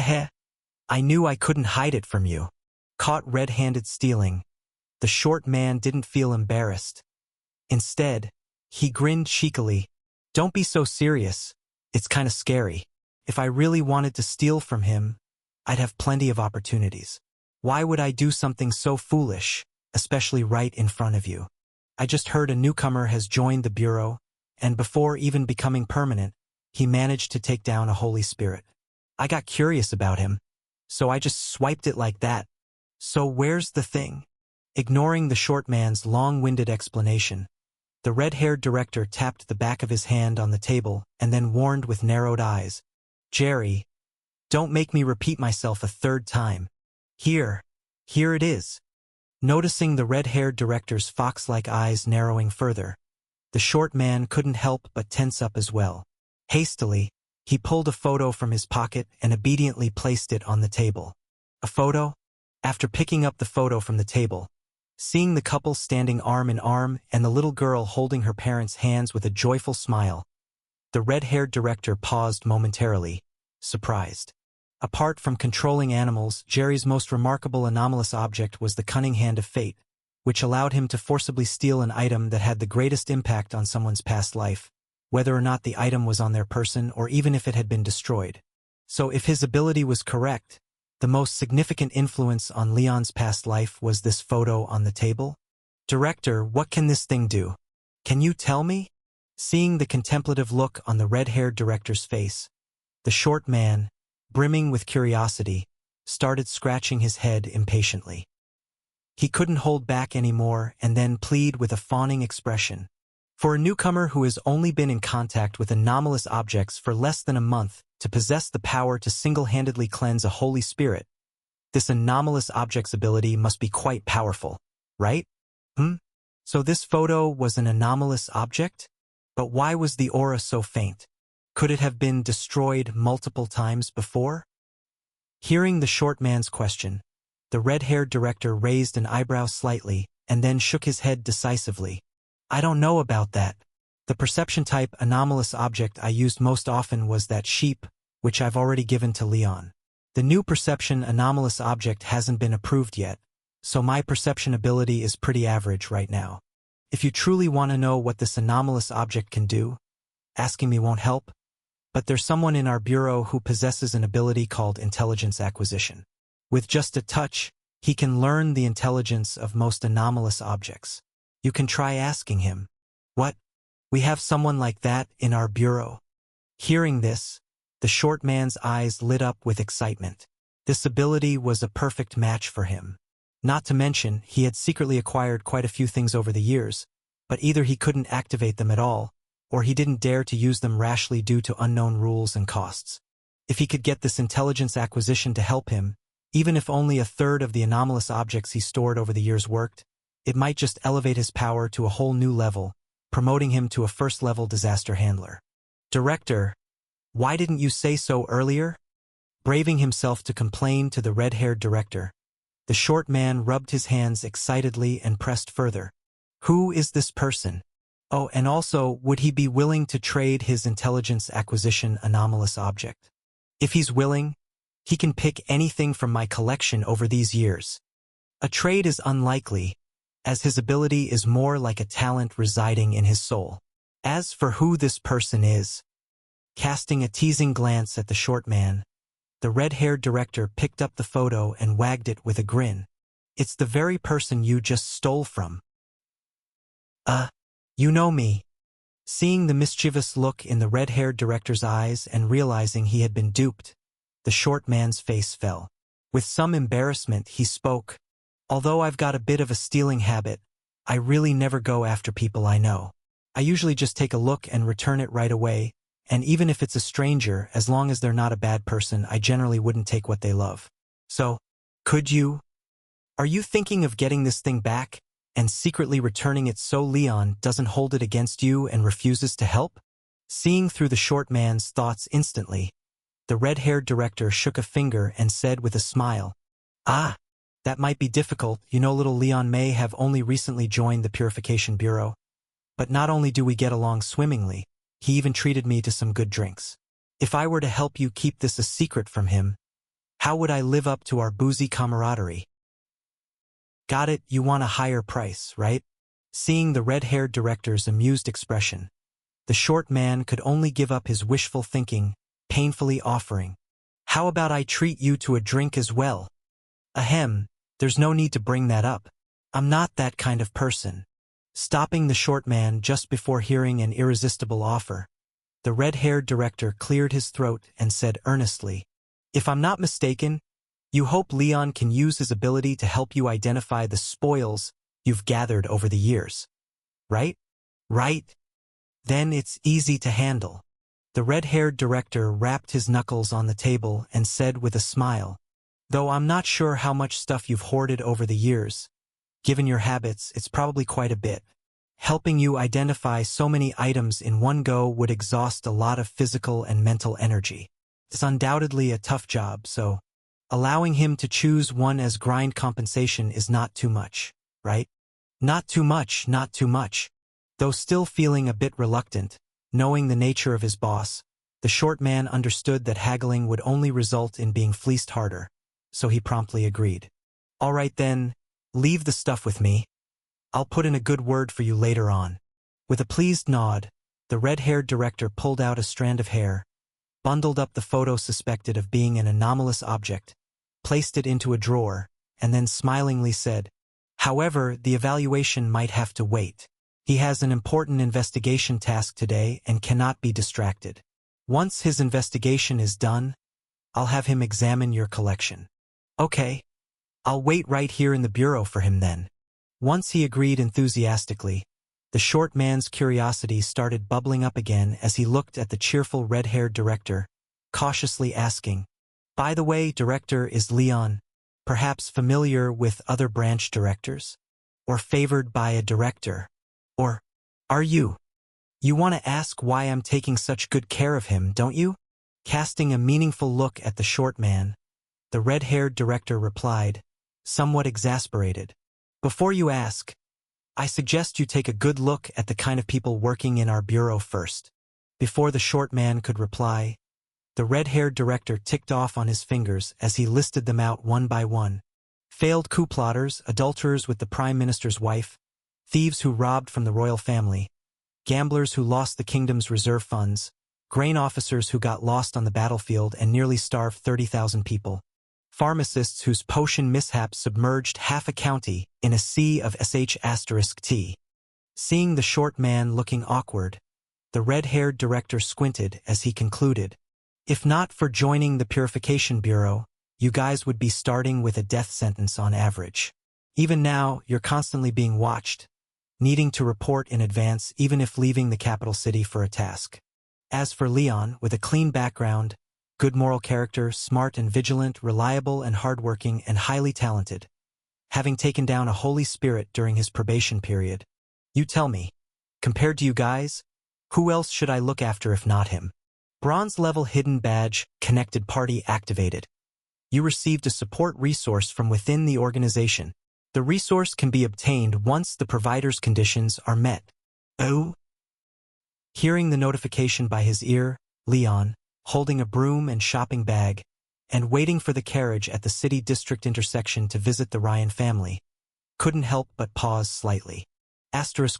Heh. I knew I couldn't hide it from you. Caught red-handed stealing. The short man didn't feel embarrassed. Instead, he grinned cheekily. Don't be so serious. It's kinda scary. If I really wanted to steal from him, I'd have plenty of opportunities. Why would I do something so foolish, especially right in front of you? I just heard a newcomer has joined the Bureau, and before even becoming permanent, he managed to take down a holy spirit. I got curious about him, so I just swiped it like that. So where's the thing? Ignoring the short man's long-winded explanation, the red-haired director tapped the back of his hand on the table and then warned with narrowed eyes, Jerry, don't make me repeat myself a third time. Here it is. Noticing the red-haired director's fox-like eyes narrowing further, the short man couldn't help but tense up as well. Hastily, he pulled a photo from his pocket and obediently placed it on the table. A photo? After picking up the photo from the table, seeing the couple standing arm in arm and the little girl holding her parents' hands with a joyful smile, the red-haired director paused momentarily, surprised. Apart from controlling animals, Jerry's most remarkable anomalous object was the cunning hand of fate, which allowed him to forcibly steal an item that had the greatest impact on someone's past life, whether or not the item was on their person or even if it had been destroyed. So if his ability was correct, the most significant influence on Leon's past life was this photo on the table? Director, what can this thing do? Can you tell me? Seeing the contemplative look on the red-haired director's face, the short man, brimming with curiosity, started scratching his head impatiently. He couldn't hold back anymore and then plead with a fawning expression. For a newcomer who has only been in contact with anomalous objects for less than a month to possess the power to single-handedly cleanse a holy spirit, this anomalous object's ability must be quite powerful, right? So this photo was an anomalous object? But why was the aura so faint? Could it have been destroyed multiple times before? Hearing the short man's question, the red-haired director raised an eyebrow slightly and then shook his head decisively. I don't know about that. The perception-type anomalous object I used most often was that sheep, which I've already given to Leon. The new perception anomalous object hasn't been approved yet, so my perception ability is pretty average right now. If you truly want to know what this anomalous object can do, asking me won't help, but there's someone in our bureau who possesses an ability called intelligence acquisition. With just a touch, he can learn the intelligence of most anomalous objects. You can try asking him. What? We have someone like that in our bureau? Hearing this, the short man's eyes lit up with excitement. This ability was a perfect match for him. Not to mention, he had secretly acquired quite a few things over the years, but either he couldn't activate them at all, or he didn't dare to use them rashly due to unknown rules and costs. If he could get this intelligence acquisition to help him, even if only a third of the anomalous objects he stored over the years worked, it might just elevate his power to a whole new level, promoting him to a first-level disaster handler. Director, why didn't you say so earlier? Braving himself to complain to the red-haired director, the short man rubbed his hands excitedly and pressed further. Who is this person? Oh, and also, would he be willing to trade his intelligence acquisition anomalous object? If he's willing, he can pick anything from my collection over these years. A trade is unlikely, as his ability is more like a talent residing in his soul. As for who this person is, casting a teasing glance at the short man, the red-haired director picked up the photo and wagged it with a grin. It's the very person you just stole from. You know me. Seeing the mischievous look in the red-haired director's eyes and realizing he had been duped, the short man's face fell. With some embarrassment, he spoke. Although I've got a bit of a stealing habit, I really never go after people I know. I usually just take a look and return it right away, and even if it's a stranger, as long as they're not a bad person, I generally wouldn't take what they love. So, could you? Are you thinking of getting this thing back and secretly returning it so Leon doesn't hold it against you and refuses to help? Seeing through the short man's thoughts instantly, the red-haired director shook a finger and said with a smile, that might be difficult. You know, little Leon may have only recently joined the Purification Bureau. But not only do we get along swimmingly, he even treated me to some good drinks. If I were to help you keep this a secret from him, How would I live up to our boozy camaraderie? Got it, you want a higher price, right? Seeing the red-haired director's amused expression, the short man could only give up his wishful thinking, painfully offering, "How about I treat you to a drink as well?" Ahem, there's no need to bring that up. I'm not that kind of person. Stopping the short man just before hearing an irresistible offer, the red-haired director cleared his throat and said earnestly, "If I'm not mistaken, you hope Leon can use his ability to help you identify the spoils you've gathered over the years. Right? Right? Then it's easy to handle." The red-haired director rapped his knuckles on the table and said with a smile, "Though I'm not sure how much stuff you've hoarded over the years. Given your habits, it's probably quite a bit. Helping you identify so many items in one go would exhaust a lot of physical and mental energy. It's undoubtedly a tough job, so allowing him to choose one as grind compensation is not too much, right? Not too much, not too much." Though still feeling a bit reluctant, knowing the nature of his boss, the short man understood that haggling would only result in being fleeced harder, so he promptly agreed. "All right then, leave the stuff with me. I'll put in a good word for you later on." With a pleased nod, the red-haired director pulled out a strand of hair, bundled up the photo suspected of being an anomalous object, placed it into a drawer, and then smilingly said, "However, the evaluation might have to wait. He has an important investigation task today and cannot be distracted. Once his investigation is done, I'll have him examine your collection." "Okay. I'll wait right here in the bureau for him then." Once he agreed enthusiastically, the short man's curiosity started bubbling up again as he looked at the cheerful red-haired director, cautiously asking, "By the way, Director, is Leon perhaps familiar with other branch directors? Or favored by a director? Or are you? You want to ask why I'm taking such good care of him, don't you?" Casting a meaningful look at the short man, the red-haired director replied, somewhat exasperated, "Before you ask, I suggest you take a good look at the kind of people working in our bureau first." Before the short man could reply, the red-haired director ticked off on his fingers as he listed them out one by one. Failed coup plotters, adulterers with the Prime Minister's wife, thieves who robbed from the royal family, gamblers who lost the kingdom's reserve funds, grain officers who got lost on the battlefield and nearly starved 30,000 people, pharmacists whose potion mishaps submerged half a county in a sea of **T. Seeing the short man looking awkward, the red-haired director squinted as he concluded, "If not for joining the Purification Bureau, you guys would be starting with a death sentence on average. Even now, you're constantly being watched, needing to report in advance even if leaving the capital city for a task." As for Leon, with a clean background, good moral character, smart and vigilant, reliable and hardworking, and highly talented, having taken down a holy spirit during his probation period, you tell me, compared to you guys, who else should I look after if not him? Bronze level hidden badge, connected party activated. You received a support resource from within the organization. The resource can be obtained once the provider's conditions are met. Oh? Hearing the notification by his ear, Leon, holding a broom and shopping bag, and waiting for the carriage at the city district intersection to visit the Ryan family, couldn't help but pause slightly.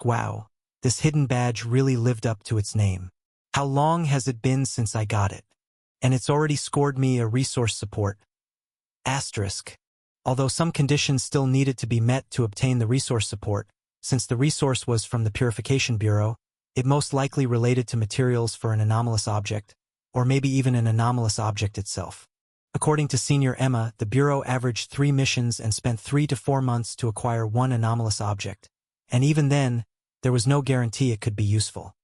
Wow, this hidden badge really lived up to its name. How long has it been since I got it? And it's already scored me a resource support. Although some conditions still needed to be met to obtain the resource support, since the resource was from the Purification Bureau, it most likely related to materials for an anomalous object, or maybe even an anomalous object itself. According to Senior Emma, the Bureau averaged 3 missions and spent 3 to 4 months to acquire one anomalous object. And even then, there was no guarantee it could be useful.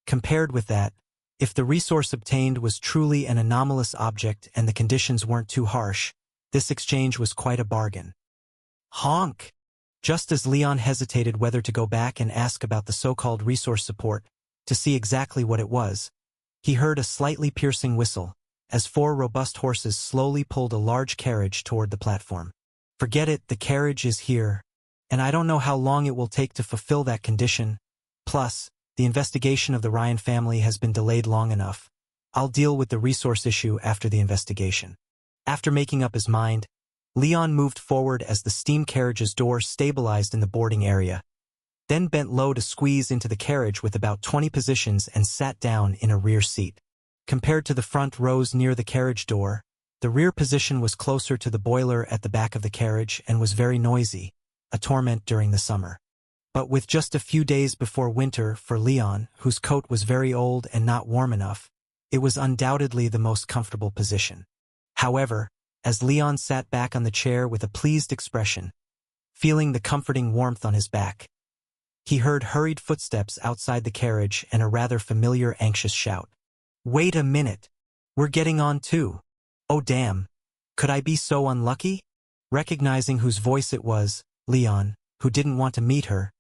Compared with that, if the resource obtained was truly an anomalous object and the conditions weren't too harsh, this exchange was quite a bargain. Honk! Just as Leon hesitated whether to go back and ask about the so-called resource support, to see exactly what it was, he heard a slightly piercing whistle, as 4 robust horses slowly pulled a large carriage toward the platform. Forget it, the carriage is here, and I don't know how long it will take to fulfill that condition. Plus, the investigation of the Ryan family has been delayed long enough. I'll deal with the resource issue after the investigation. After making up his mind, Leon moved forward as the steam carriage's door stabilized in the boarding area, then bent low to squeeze into the carriage with about 20 positions and sat down in a rear seat. Compared to the front rows near the carriage door, the rear position was closer to the boiler at the back of the carriage and was very noisy, a torment during the summer. But with just a few days before winter for Leon, whose coat was very old and not warm enough, it was undoubtedly the most comfortable position. However, as Leon sat back on the chair with a pleased expression, feeling the comforting warmth on his back, he heard hurried footsteps outside the carriage and a rather familiar anxious shout. "Wait a minute! We're getting on too! Oh damn! Could I be so unlucky?" Recognizing whose voice it was, Leon, who didn't want to meet her,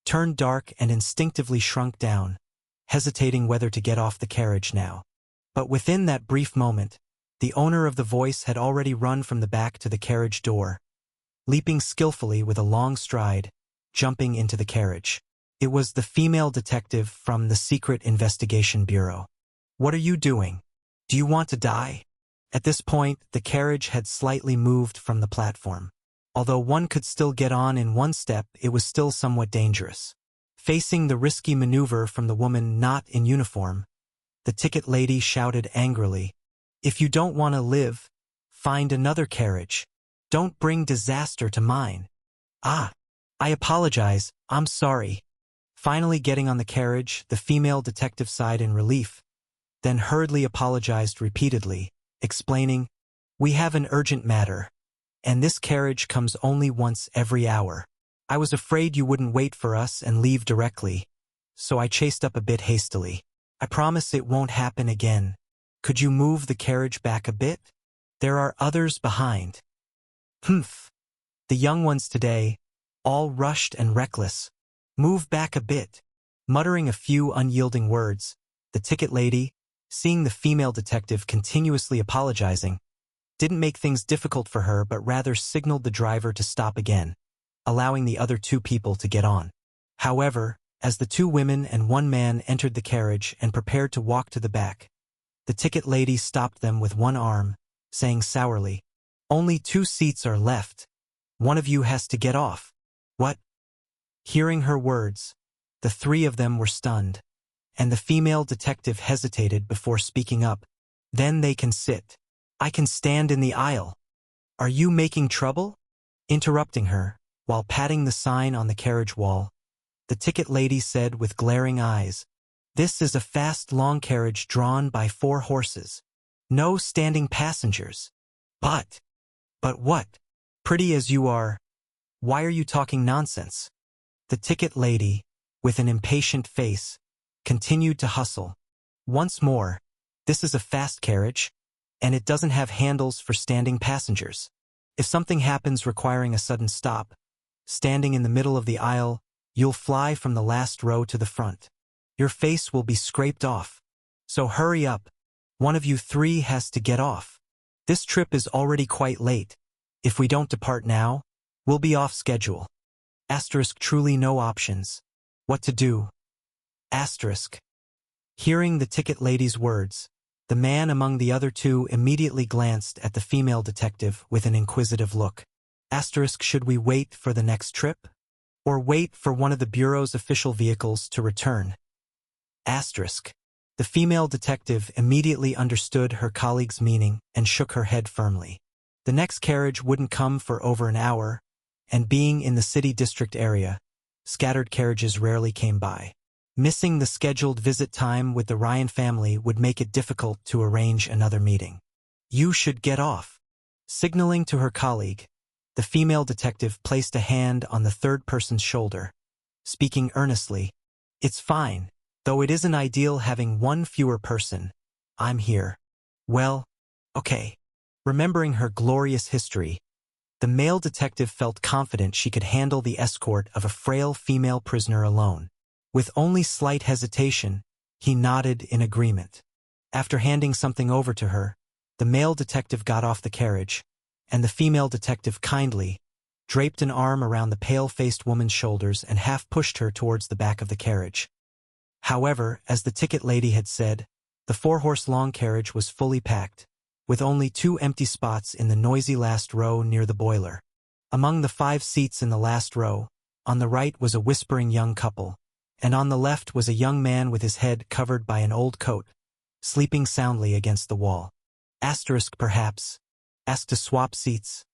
turned dark and instinctively shrunk down, hesitating whether to get off the carriage now. But within that brief moment, the owner of the voice had already run from the back to the carriage door, leaping skillfully with a long stride, jumping into the carriage. It was the female detective from the Secret Investigation Bureau. "What are you doing? Do you want to die?" At this point, the carriage had slightly moved from the platform. Although one could still get on in one step, it was still somewhat dangerous. Facing the risky maneuver from the woman not in uniform, the ticket lady shouted angrily, "If you don't want to live, find another carriage. Don't bring disaster to mine." "Ah, I apologize, I'm sorry." Finally getting on the carriage, the female detective sighed in relief, then hurriedly apologized repeatedly, explaining, "We have an urgent matter, and this carriage comes only once every hour. I was afraid you wouldn't wait for us and leave directly, so I chased up a bit hastily. I promise it won't happen again. Could you move the carriage back a bit? There are others behind." "Humph. The young ones today, all rushed and reckless. Move back a bit." Muttering a few unyielding words, the ticket lady, seeing the female detective continuously apologizing, didn't make things difficult for her but rather signaled the driver to stop again, allowing the other two people to get on. However, as the two women and one man entered the carriage and prepared to walk to the back, the ticket lady stopped them with one arm, saying sourly, "Only 2 seats are left. One of you has to get off." "What?" Hearing her words, the 3 of them were stunned, and the female detective hesitated before speaking up. "Then they can sit. I can stand in the aisle." "Are you making trouble?" Interrupting her, while patting the sign on the carriage wall, the ticket lady said with glaring eyes, "This is a fast long carriage drawn by 4 horses. No standing passengers." But what? Pretty as you are, why are you talking nonsense?" The ticket lady, with an impatient face, continued to hustle. "Once more, this is a fast carriage, and it doesn't have handles for standing passengers. If something happens requiring a sudden stop, standing in the middle of the aisle, you'll fly from the last row to the front. Your face will be scraped off. So hurry up. One of you 3 has to get off. This trip is already quite late. If we don't depart now, we'll be off schedule. Asterisk truly no options. What to do? Asterisk." Hearing the ticket lady's words, the man among the other 2 immediately glanced at the female detective with an inquisitive look. Asterisk should we wait for the next trip? Or wait for one of the Bureau's official vehicles to return? Asterisk. The female detective immediately understood her colleague's meaning and shook her head firmly. The next carriage wouldn't come for over an hour, and being in the city district area, scattered carriages rarely came by. Missing the scheduled visit time with the Ryan family would make it difficult to arrange another meeting. "You should get off." Signaling to her colleague, the female detective placed a hand on the third person's shoulder, speaking earnestly, "It's fine, though it isn't ideal having one fewer person. I'm here." "Well, okay." Remembering her glorious history, the male detective felt confident she could handle the escort of a frail female prisoner alone. With only slight hesitation, he nodded in agreement. After handing something over to her, the male detective got off the carriage, and the female detective kindly draped an arm around the pale-faced woman's shoulders and half-pushed her towards the back of the carriage. However, as the ticket lady had said, the 4-horse long carriage was fully packed, with only 2 empty spots in the noisy last row near the boiler. Among the 5 seats in the last row, on the right was a whispering young couple, and on the left was a young man with his head covered by an old coat, sleeping soundly against the wall. Asterisk perhaps. Asked to swap seats.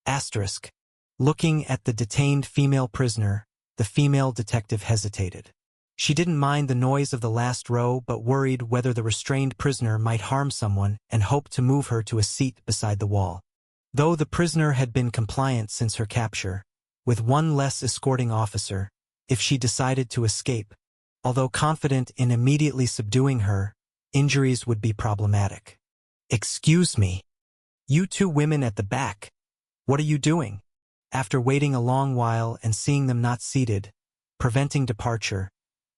Asterisk. Looking at the detained female prisoner, the female detective hesitated. She didn't mind the noise of the last row but worried whether the restrained prisoner might harm someone and hoped to move her to a seat beside the wall. Though the prisoner had been compliant since her capture, with one less escorting officer, if she decided to escape, although confident in immediately subduing her, injuries would be problematic. "Excuse me. You 2 women at the back. What are you doing?" After waiting a long while and seeing them not seated, preventing departure,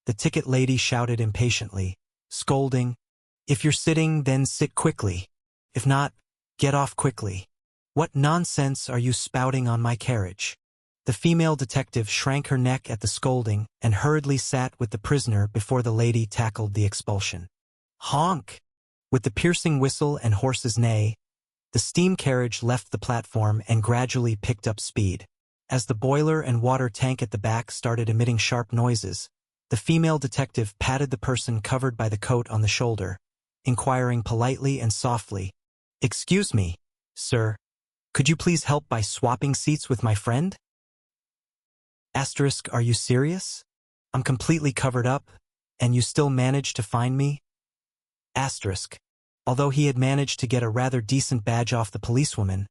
the ticket lady shouted impatiently, scolding, "If you're sitting, then sit quickly. If not, get off quickly. What nonsense are you spouting on my carriage?" The female detective shrank her neck at the scolding and hurriedly sat with the prisoner before the lady tackled the expulsion. Honk! With the piercing whistle and horse's neigh, the steam carriage left the platform and gradually picked up speed. As the boiler and water tank at the back started emitting sharp noises, the female detective patted the person covered by the coat on the shoulder, inquiring politely and softly, "Excuse me, sir, could you please help by swapping seats with my friend?" Asterisk, are you serious? I'm completely covered up, and you still manage to find me? Asterisk. Although he had managed to get a rather decent badge off the policewoman,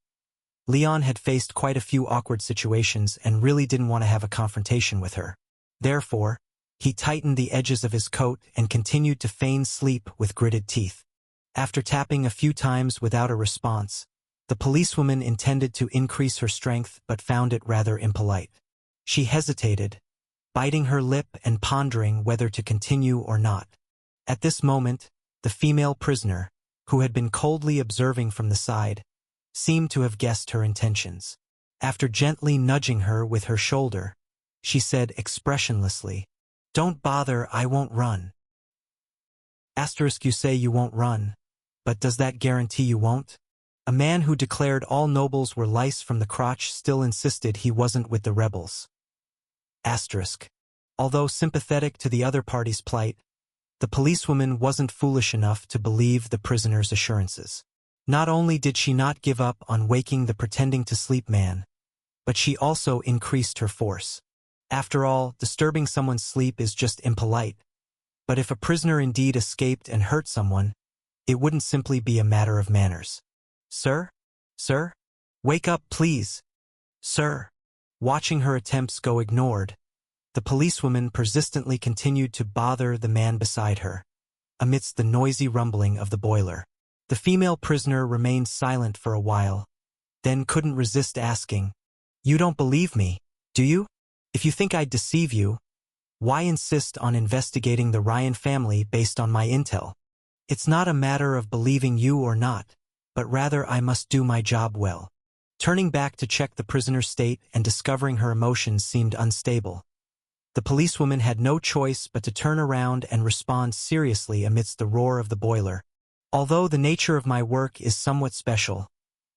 Leon had faced quite a few awkward situations and really didn't want to have a confrontation with her. Therefore, he tightened the edges of his coat and continued to feign sleep with gritted teeth. After tapping a few times without a response, the policewoman intended to increase her strength but found it rather impolite. She hesitated, biting her lip and pondering whether to continue or not. At this moment, the female prisoner, who had been coldly observing from the side, seemed to have guessed her intentions. After gently nudging her with her shoulder, she said expressionlessly, "Don't bother, I won't run." Asterisk, you say you won't run, but does that guarantee you won't? A man who declared all nobles were lice from the crotch still insisted he wasn't with the rebels. Asterisk. Although sympathetic to the other party's plight, the policewoman wasn't foolish enough to believe the prisoner's assurances. Not only did she not give up on waking the pretending-to-sleep man, but she also increased her force. After all, disturbing someone's sleep is just impolite. But if a prisoner indeed escaped and hurt someone, it wouldn't simply be a matter of manners. "Sir? Sir? Wake up, please. Sir." Watching her attempts go ignored, the policewoman persistently continued to bother the man beside her, amidst the noisy rumbling of the boiler. The female prisoner remained silent for a while, then couldn't resist asking, "You don't believe me, do you? If you think I'd deceive you, why insist on investigating the Ryan family based on my intel? It's not a matter of believing you or not, but rather I must do my job well." Turning back to check the prisoner's state and discovering her emotions seemed unstable, the policewoman had no choice but to turn around and respond seriously amidst the roar of the boiler. "Although the nature of my work is somewhat special,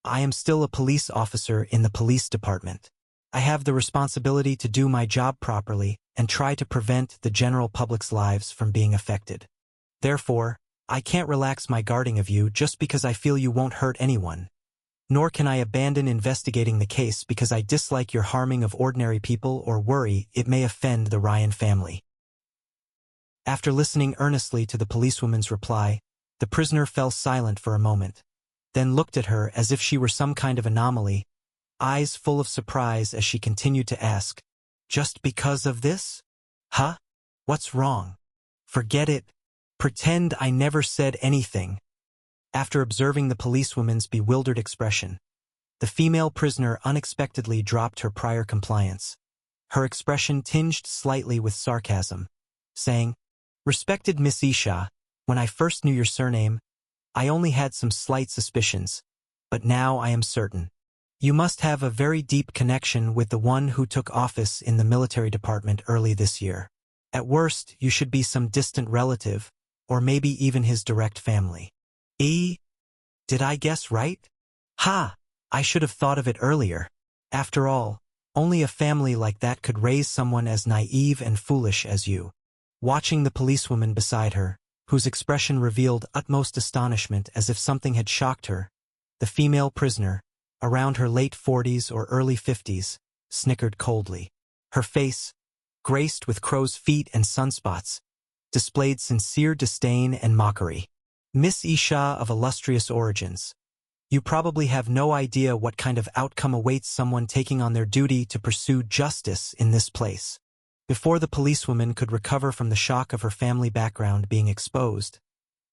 I am still a police officer in the police department. I have the responsibility to do my job properly and try to prevent the general public's lives from being affected. Therefore, I can't relax my guarding of you just because I feel you won't hurt anyone. Nor can I abandon investigating the case because I dislike your harming of ordinary people or worry it may offend the Ryan family." After listening earnestly to the policewoman's reply, the prisoner fell silent for a moment, then looked at her as if she were some kind of anomaly, eyes full of surprise as she continued to ask, "Just because of this? Huh? What's wrong? Forget it. Pretend I never said anything." After observing the policewoman's bewildered expression, the female prisoner unexpectedly dropped her prior compliance, her expression tinged slightly with sarcasm, saying, "Respected Miss Isha, when I first knew your surname, I only had some slight suspicions, but now I am certain. You must have a very deep connection with the one who took office in the military department early this year. At worst, you should be some distant relative, or maybe even his direct family." Did I guess right? Ha! I should have thought of it earlier. After all, only a family like that could raise someone as naive and foolish as you. Watching the policewoman beside her, whose expression revealed utmost astonishment as if something had shocked her, the female prisoner, around her late 40s or early 50s, snickered coldly. Her face, graced with crow's feet and sunspots, displayed sincere disdain and mockery. Miss Isha of illustrious origins, you probably have no idea what kind of outcome awaits someone taking on their duty to pursue justice in this place. Before the policewoman could recover from the shock of her family background being exposed,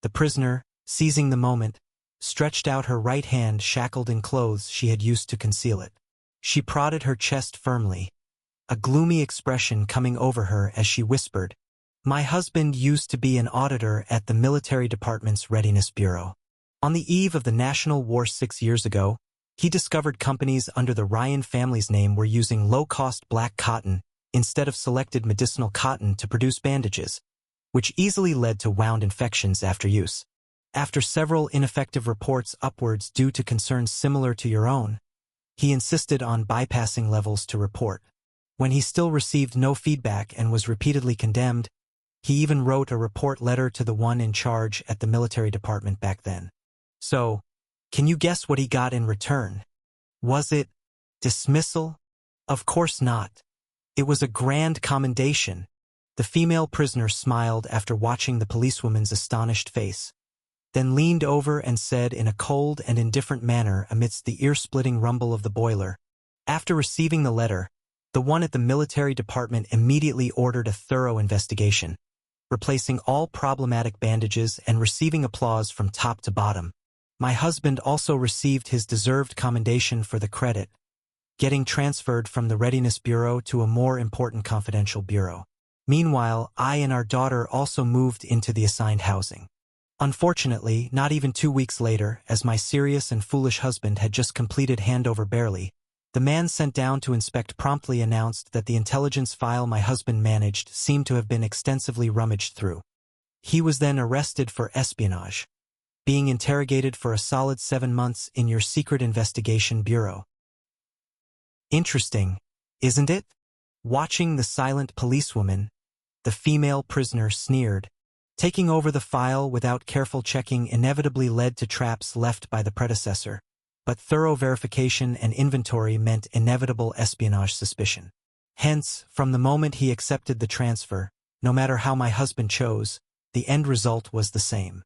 the prisoner, seizing the moment, stretched out her right hand shackled in clothes she had used to conceal it. She prodded her chest firmly, a gloomy expression coming over her as she whispered, "My husband used to be an auditor at the Military Department's Readiness Bureau. On the eve of the National War 6 years ago, he discovered companies under the Ryan family's name were using low-cost black cotton instead of selected medicinal cotton to produce bandages, which easily led to wound infections after use. After several ineffective reports upwards due to concerns similar to your own, he insisted on bypassing levels to report. When he still received no feedback and was repeatedly condemned, he even wrote a report letter to the one in charge at the military department back then. So, can you guess what he got in return? Was it dismissal? Of course not. It was a grand commendation. The female prisoner smiled after watching the policewoman's astonished face, then leaned over and said in a cold and indifferent manner amidst the ear-splitting rumble of the boiler, "After receiving the letter, the one at the military department immediately ordered a thorough investigation, replacing all problematic bandages and receiving applause from top to bottom. My husband also received his deserved commendation for the credit, getting transferred from the Readiness Bureau to a more important confidential bureau. Meanwhile, I and our daughter also moved into the assigned housing. Unfortunately, not even 2 weeks later, as my serious and foolish husband had just completed handover barely, the man sent down to inspect promptly announced that the intelligence file my husband managed seemed to have been extensively rummaged through. He was then arrested for espionage, being interrogated for a solid 7 months in your secret investigation bureau." Interesting, isn't it? Watching the silent policewoman, the female prisoner sneered. Taking over the file without careful checking inevitably led to traps left by the predecessor, but thorough verification and inventory meant inevitable espionage suspicion. Hence, from the moment he accepted the transfer, no matter how my husband chose, the end result was the same.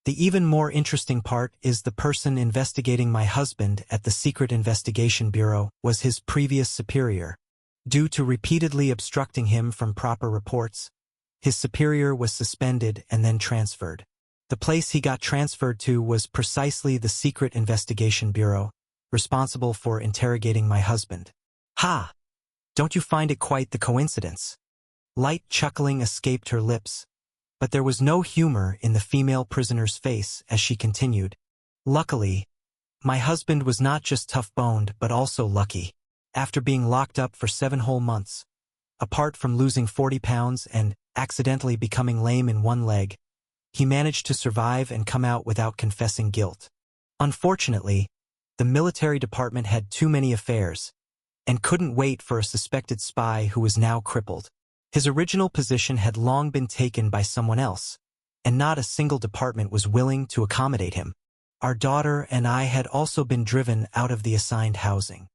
The even more interesting part is the person investigating my husband at the Secret Investigation Bureau was his previous superior. Due to repeatedly obstructing him from proper reports, his superior was suspended and then transferred. The place he got transferred to was precisely the Secret Investigation Bureau, responsible for interrogating my husband. Ha! Don't you find it quite the coincidence? Light chuckling escaped her lips, but there was no humor in the female prisoner's face as she continued. Luckily, my husband was not just tough-boned but also lucky. After being locked up for 7 whole months, apart from losing 40 pounds and accidentally becoming lame in one leg, he managed to survive and come out without confessing guilt. Unfortunately, the military department had too many affairs and couldn't wait for a suspected spy who was now crippled. His original position had long been taken by someone else, and not a single department was willing to accommodate him. Our daughter and I had also been driven out of the assigned housing.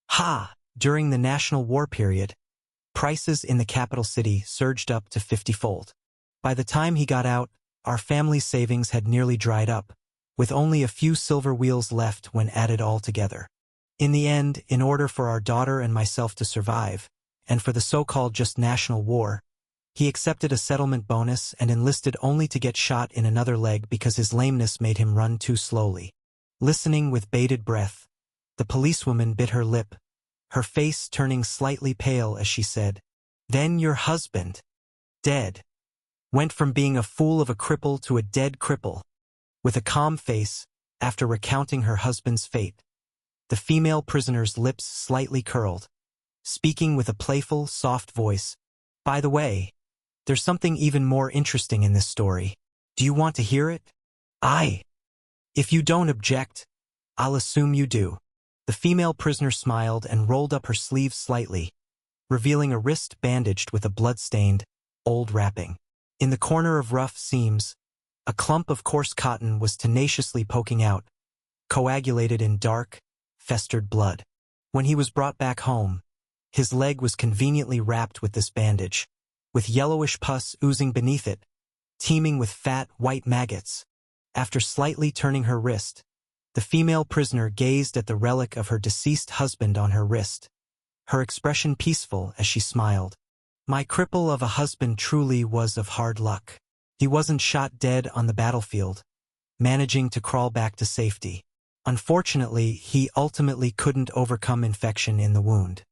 Ha! During the National War period, prices in the capital city surged up to 50-fold. By the time he got out, our family's savings had nearly dried up, with only a few silver wheels left when added all together. In the end, in order for our daughter and myself to survive, and for the so-called just national war, he accepted a settlement bonus and enlisted only to get shot in another leg because his lameness made him run too slowly. Listening with bated breath, the policewoman bit her lip, her face turning slightly pale as she said, "Then your husband, dead, went from being a fool of a cripple to a dead cripple." With a calm face, after recounting her husband's fate, the female prisoner's lips slightly curled, speaking with a playful, soft voice. "By the way, there's something even more interesting in this story. Do you want to hear it?" "Aye," If you don't object, I'll assume you do. The female prisoner smiled and rolled up her sleeve slightly, revealing a wrist bandaged with a blood-stained, old wrapping. In the corner of rough seams, a clump of coarse cotton was tenaciously poking out, coagulated in dark, festered blood. When he was brought back home, his leg was conveniently wrapped with this bandage, with yellowish pus oozing beneath it, teeming with fat, white maggots. After slightly turning her wrist, the female prisoner gazed at the relic of her deceased husband on her wrist, her expression peaceful as she smiled. My cripple of a husband truly was of hard luck. He wasn't shot dead on the battlefield, managing to crawl back to safety. Unfortunately, he ultimately couldn't overcome infection in the wound.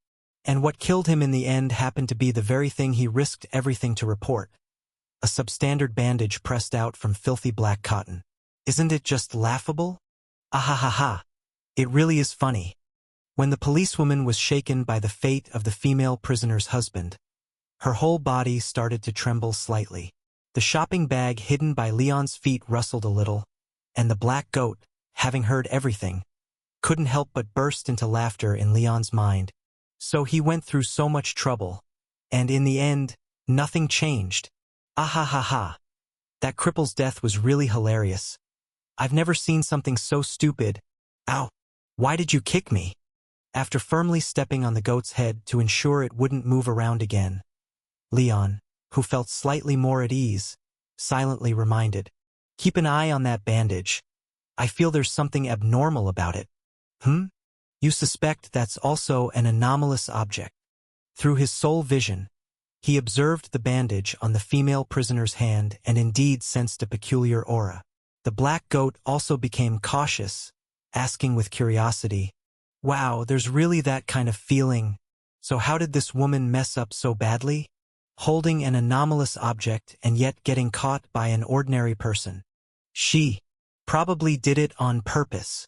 And what killed him in the end happened to be the very thing he risked everything to report: a substandard bandage pressed out from filthy black cotton. Isn't it just laughable? Ahahaha. It really is funny. When the policewoman was shaken by the fate of the female prisoner's husband, her whole body started to tremble slightly. The shopping bag hidden by Leon's feet rustled a little, and the black goat, having heard everything, couldn't help but burst into laughter in Leon's mind. So he went through so much trouble, and in the end, nothing changed. Ahahaha. That cripple's death was really hilarious. I've never seen something so stupid. Ow! Why did you kick me? After firmly stepping on the goat's head to ensure it wouldn't move around again, Leon, who felt slightly more at ease, silently reminded, "Keep an eye on that bandage. I feel there's something abnormal about it." You suspect that's also an anomalous object. Through his sole vision, he observed the bandage on the female prisoner's hand and indeed sensed a peculiar aura. The black goat also became cautious, asking with curiosity, "Wow, there's really that kind of feeling. So how did this woman mess up so badly? Holding an anomalous object and yet getting caught by an ordinary person. She probably did it on purpose."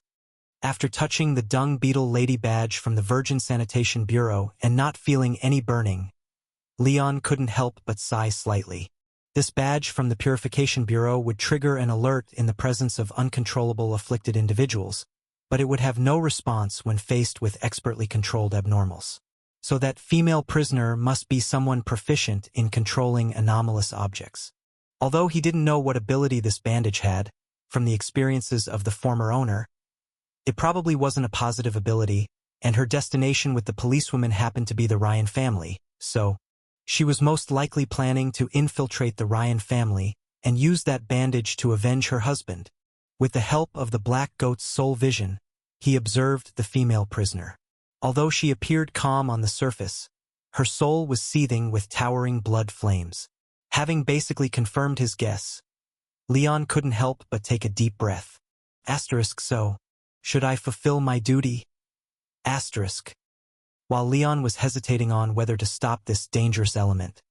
After touching the dung beetle lady badge from the Virgin Sanitation Bureau and not feeling any burning, Leon couldn't help but sigh slightly. This badge from the Purification Bureau would trigger an alert in the presence of uncontrollable afflicted individuals, but it would have no response when faced with expertly controlled abnormals. So that female prisoner must be someone proficient in controlling anomalous objects. Although he didn't know what ability this bandage had, from the experiences of the former owner, it probably wasn't a positive ability, and her destination with the policewoman happened to be the Ryan family, so she was most likely planning to infiltrate the Ryan family and use that bandage to avenge her husband. With the help of the black goat's soul vision, he observed the female prisoner. Although she appeared calm on the surface, her soul was seething with towering blood flames. Having basically confirmed his guess, Leon couldn't help but take a deep breath. So, should I fulfill my duty? While Leon was hesitating on whether to stop this dangerous element,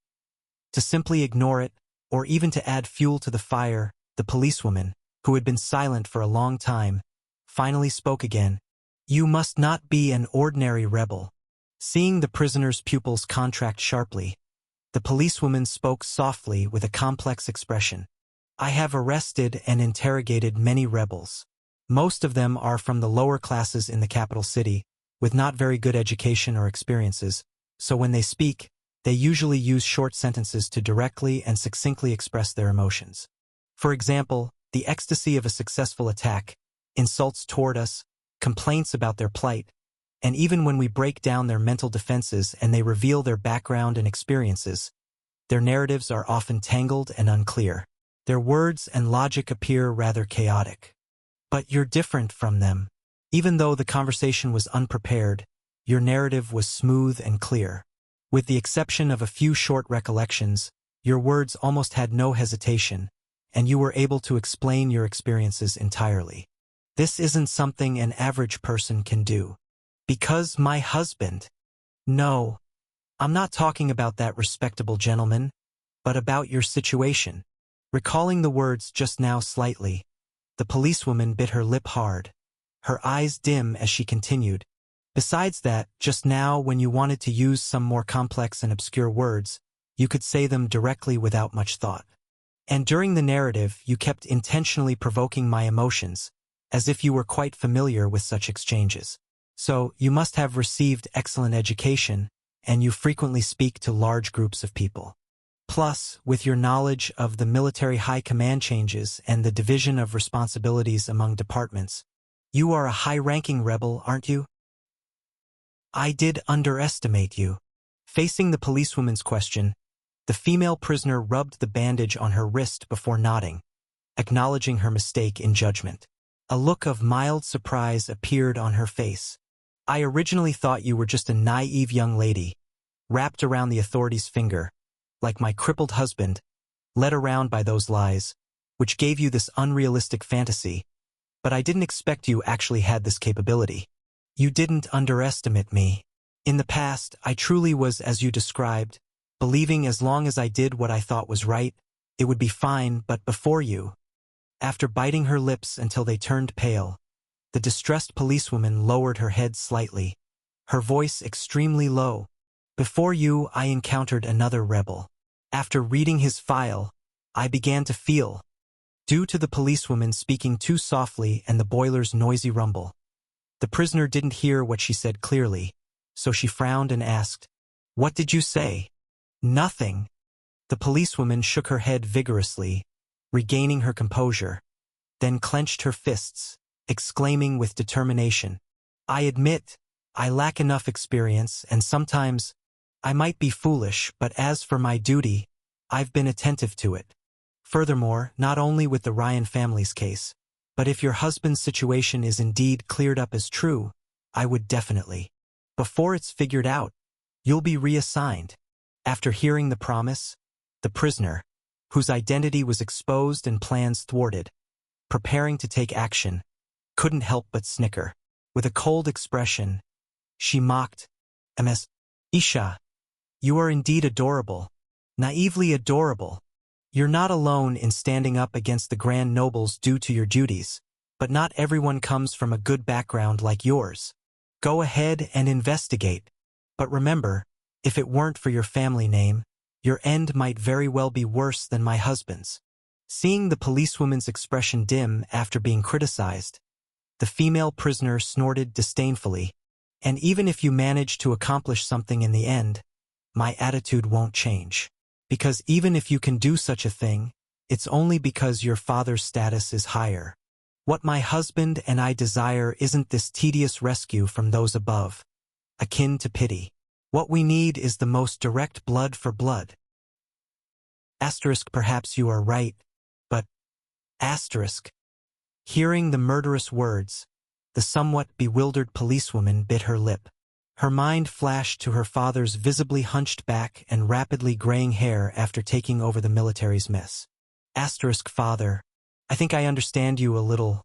to simply ignore it, or even to add fuel to the fire, the policewoman, who had been silent for a long time, finally spoke again. "You must not be an ordinary rebel." Seeing the prisoner's pupils contract sharply, the policewoman spoke softly with a complex expression. "I have arrested and interrogated many rebels. Most of them are from the lower classes in the capital city, with not very good education or experiences, so when they speak, they usually use short sentences to directly and succinctly express their emotions. For example, the ecstasy of a successful attack, insults toward us, complaints about their plight, and even when we break down their mental defenses and they reveal their background and experiences, their narratives are often tangled and unclear. Their words and logic appear rather chaotic. But you're different from them. Even though the conversation was unprepared, your narrative was smooth and clear. With the exception of a few short recollections, your words almost had no hesitation, and you were able to explain your experiences entirely. This isn't something an average person can do. Because my husband. No, I'm not talking about that respectable gentleman, but about your situation. Recalling the words just now slightly, the policewoman bit her lip hard, her eyes dim as she continued. Besides that, just now when you wanted to use some more complex and obscure words, you could say them directly without much thought. And during the narrative, you kept intentionally provoking my emotions, as if you were quite familiar with such exchanges. So, you must have received excellent education, and you frequently speak to large groups of people. Plus, with your knowledge of the military high command changes and the division of responsibilities among departments, you are a high-ranking rebel, aren't you? I did underestimate you. Facing the policewoman's question, the female prisoner rubbed the bandage on her wrist before nodding, acknowledging her mistake in judgment. A look of mild surprise appeared on her face. I originally thought you were just a naive young lady, wrapped around the authorities' finger, like my crippled husband, led around by those lies, which gave you this unrealistic fantasy, but I didn't expect you actually had this capability. You didn't underestimate me. In the past, I truly was as you described, believing as long as I did what I thought was right, it would be fine, but before you. After biting her lips until they turned pale, the distressed policewoman lowered her head slightly, her voice extremely low. Before you, I encountered another rebel. After reading his file, I began to feel, due to the policewoman speaking too softly and the boiler's noisy rumble. The prisoner didn't hear what she said clearly, so she frowned and asked, "What did you say?" "Nothing." The policewoman shook her head vigorously, regaining her composure, then clenched her fists, exclaiming with determination, "I admit, I lack enough experience and sometimes I might be foolish, but as for my duty, I've been attentive to it. Furthermore, not only with the Ryan family's case, but if your husband's situation is indeed cleared up as true, I would definitely. Before it's figured out, you'll be reassigned." After hearing the promise, the prisoner, whose identity was exposed and plans thwarted, preparing to take action, couldn't help but snicker. With a cold expression, she mocked, "Ms. Isha, you are indeed adorable, naively adorable. You're not alone in standing up against the grand nobles due to your duties, but not everyone comes from a good background like yours. Go ahead and investigate. But remember, if it weren't for your family name, your end might very well be worse than my husband's." Seeing the policewoman's expression dim after being criticized, the female prisoner snorted disdainfully, "And even if you manage to accomplish something in the end, my attitude won't change. Because even if you can do such a thing, it's only because your father's status is higher. What my husband and I desire isn't this tedious rescue from those above, akin to pity. What we need is the most direct blood for blood." Asterisk, perhaps you are right, but asterisk. Hearing the murderous words, the somewhat bewildered policewoman bit her lip. Her mind flashed to her father's visibly hunched back and rapidly graying hair after taking over the military's mess. Asterisk, father, I think I understand you a little.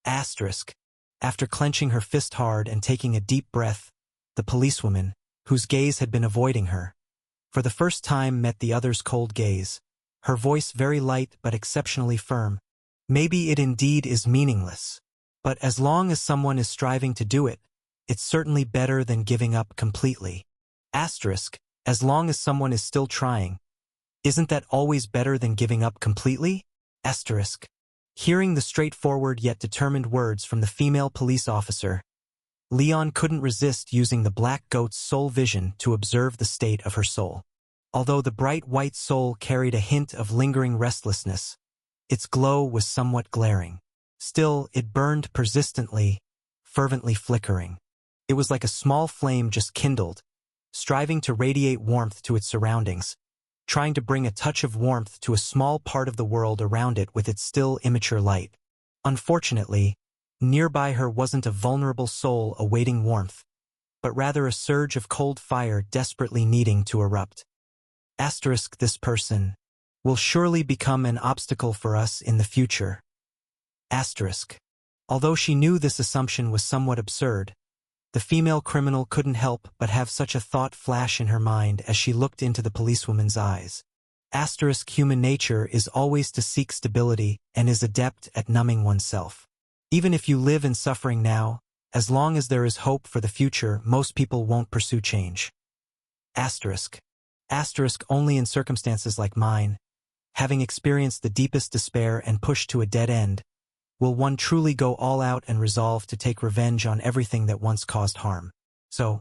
Asterisk. After clenching her fist hard and taking a deep breath, the policewoman, whose gaze had been avoiding her, for the first time met the other's cold gaze, her voice very light but exceptionally firm. "Maybe it indeed is meaningless, but as long as someone is striving to do it, it's certainly better than giving up completely." Asterisk, as long as someone is still trying, isn't that always better than giving up completely? Asterisk. Hearing the straightforward yet determined words from the female police officer, Leon couldn't resist using the black goat's soul vision to observe the state of her soul. Although the bright white soul carried a hint of lingering restlessness, its glow was somewhat glaring. Still, it burned persistently, fervently flickering. It was like a small flame just kindled, striving to radiate warmth to its surroundings, trying to bring a touch of warmth to a small part of the world around it with its still immature light. Unfortunately, nearby her wasn't a vulnerable soul awaiting warmth, but rather a surge of cold fire desperately needing to erupt. Asterisk, this person will surely become an obstacle for us in the future. Asterisk. Although she knew this assumption was somewhat absurd, the female criminal couldn't help but have such a thought flash in her mind as she looked into the policewoman's eyes. Asterisk, human nature is always to seek stability and is adept at numbing oneself. Even if you live in suffering now, as long as there is hope for the future, most people won't pursue change. Asterisk. Asterisk, only in circumstances like mine, having experienced the deepest despair and pushed to a dead end, Will one truly go all out and resolve to take revenge on everything that once caused harm? So,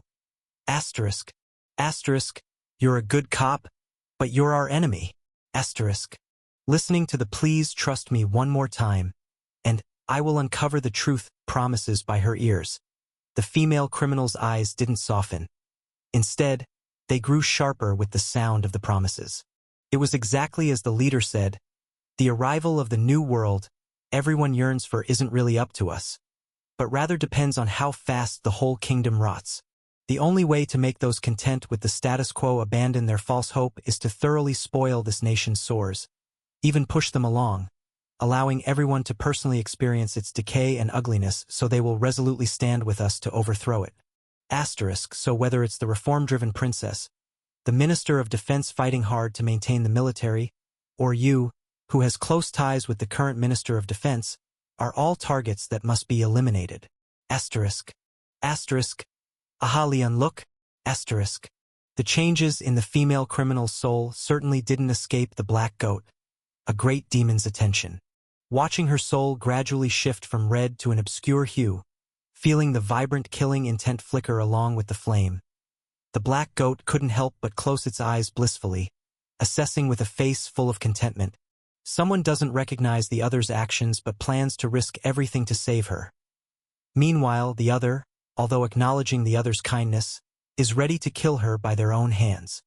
asterisk, asterisk, you're a good cop, but you're our enemy. Asterisk. Listening to the please trust me one more time, and I will uncover the truth promises by her ears. The female criminal's eyes didn't soften. Instead, they grew sharper with the sound of the promises. It was exactly as the leader said, the arrival of the new world everyone yearns for isn't really up to us, but rather depends on how fast the whole kingdom rots. The only way to make those content with the status quo abandon their false hope is to thoroughly spoil this nation's sores, even push them along, allowing everyone to personally experience its decay and ugliness so they will resolutely stand with us to overthrow it. Asterisk. So whether it's the reform-driven princess, the Minister of Defense fighting hard to maintain the military, or you, who has close ties with the current Minister of Defense, are all targets that must be eliminated. Asterisk. Asterisk. Aha, Leon, look. Asterisk. The changes in the female criminal's soul certainly didn't escape the black goat, a great demon's attention. Watching her soul gradually shift from red to an obscure hue, feeling the vibrant killing intent flicker along with the flame, the black goat couldn't help but close its eyes blissfully, assessing with a face full of contentment. Someone doesn't recognize the other's actions but plans to risk everything to save her. Meanwhile, the other, although acknowledging the other's kindness, is ready to kill her by their own hands.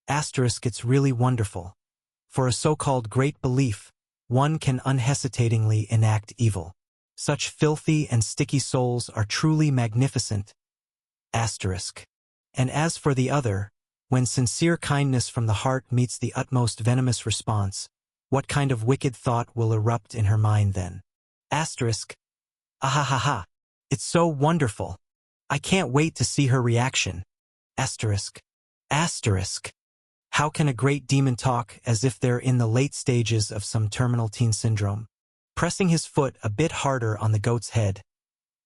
Asterisk. It's really wonderful. For a so-called great belief, one can unhesitatingly enact evil. Such filthy and sticky souls are truly magnificent. Asterisk. And as for the other, when sincere kindness from the heart meets the utmost venomous response, what kind of wicked thought will erupt in her mind then? Asterisk. Ahahaha. It's so wonderful. I can't wait to see her reaction. Asterisk. Asterisk. How can a great demon talk as if they're in the late stages of some terminal teen syndrome? Pressing his foot a bit harder on the goat's head,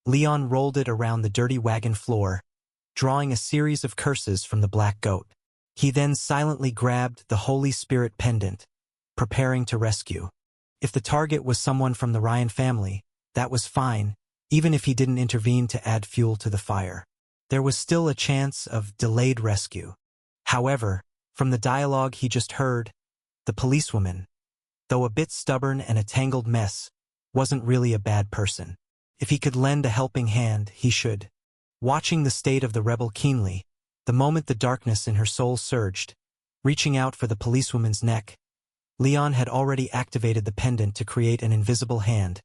Leon rolled it around the dirty wagon floor, drawing a series of curses from the black goat. He then silently grabbed the Holy Spirit pendant, preparing to rescue. If the target was someone from the Ryan family, that was fine, even if he didn't intervene to add fuel to the fire. There was still a chance of delayed rescue. However, from the dialogue he just heard, the policewoman, though a bit stubborn and a tangled mess, wasn't really a bad person. If he could lend a helping hand, he should. Watching the state of the rebel keenly, the moment the darkness in her soul surged, reaching out for the policewoman's neck, Leon had already activated the pendant to create an invisible hand,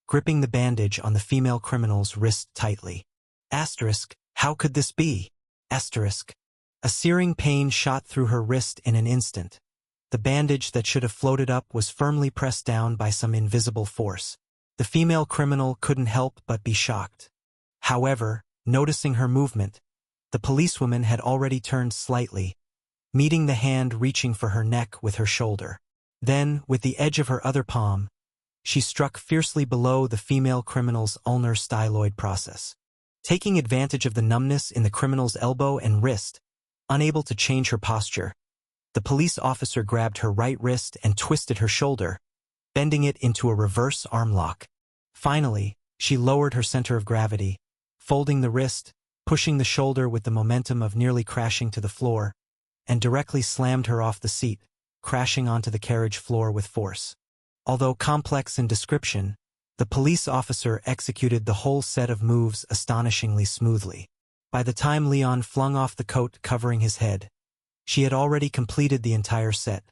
gripping the bandage on the female criminal's wrist tightly. Asterisk. How could this be? Asterisk. A searing pain shot through her wrist in an instant. The bandage that should have floated up was firmly pressed down by some invisible force. The female criminal couldn't help but be shocked. However, noticing her movement, the policewoman had already turned slightly, meeting the hand reaching for her neck with her shoulder. Then, with the edge of her other palm, she struck fiercely below the female criminal's ulnar styloid process. Taking advantage of the numbness in the criminal's elbow and wrist, unable to change her posture, the police officer grabbed her right wrist and twisted her shoulder, bending it into a reverse arm lock. Finally, she lowered her center of gravity, folding the wrist, pushing the shoulder with the momentum of nearly crashing to the floor, and directly slammed her off the seat, crashing onto the carriage floor with force. Although complex in description, the police officer executed the whole set of moves astonishingly smoothly. By the time Leon flung off the coat covering his head, she had already completed the entire set,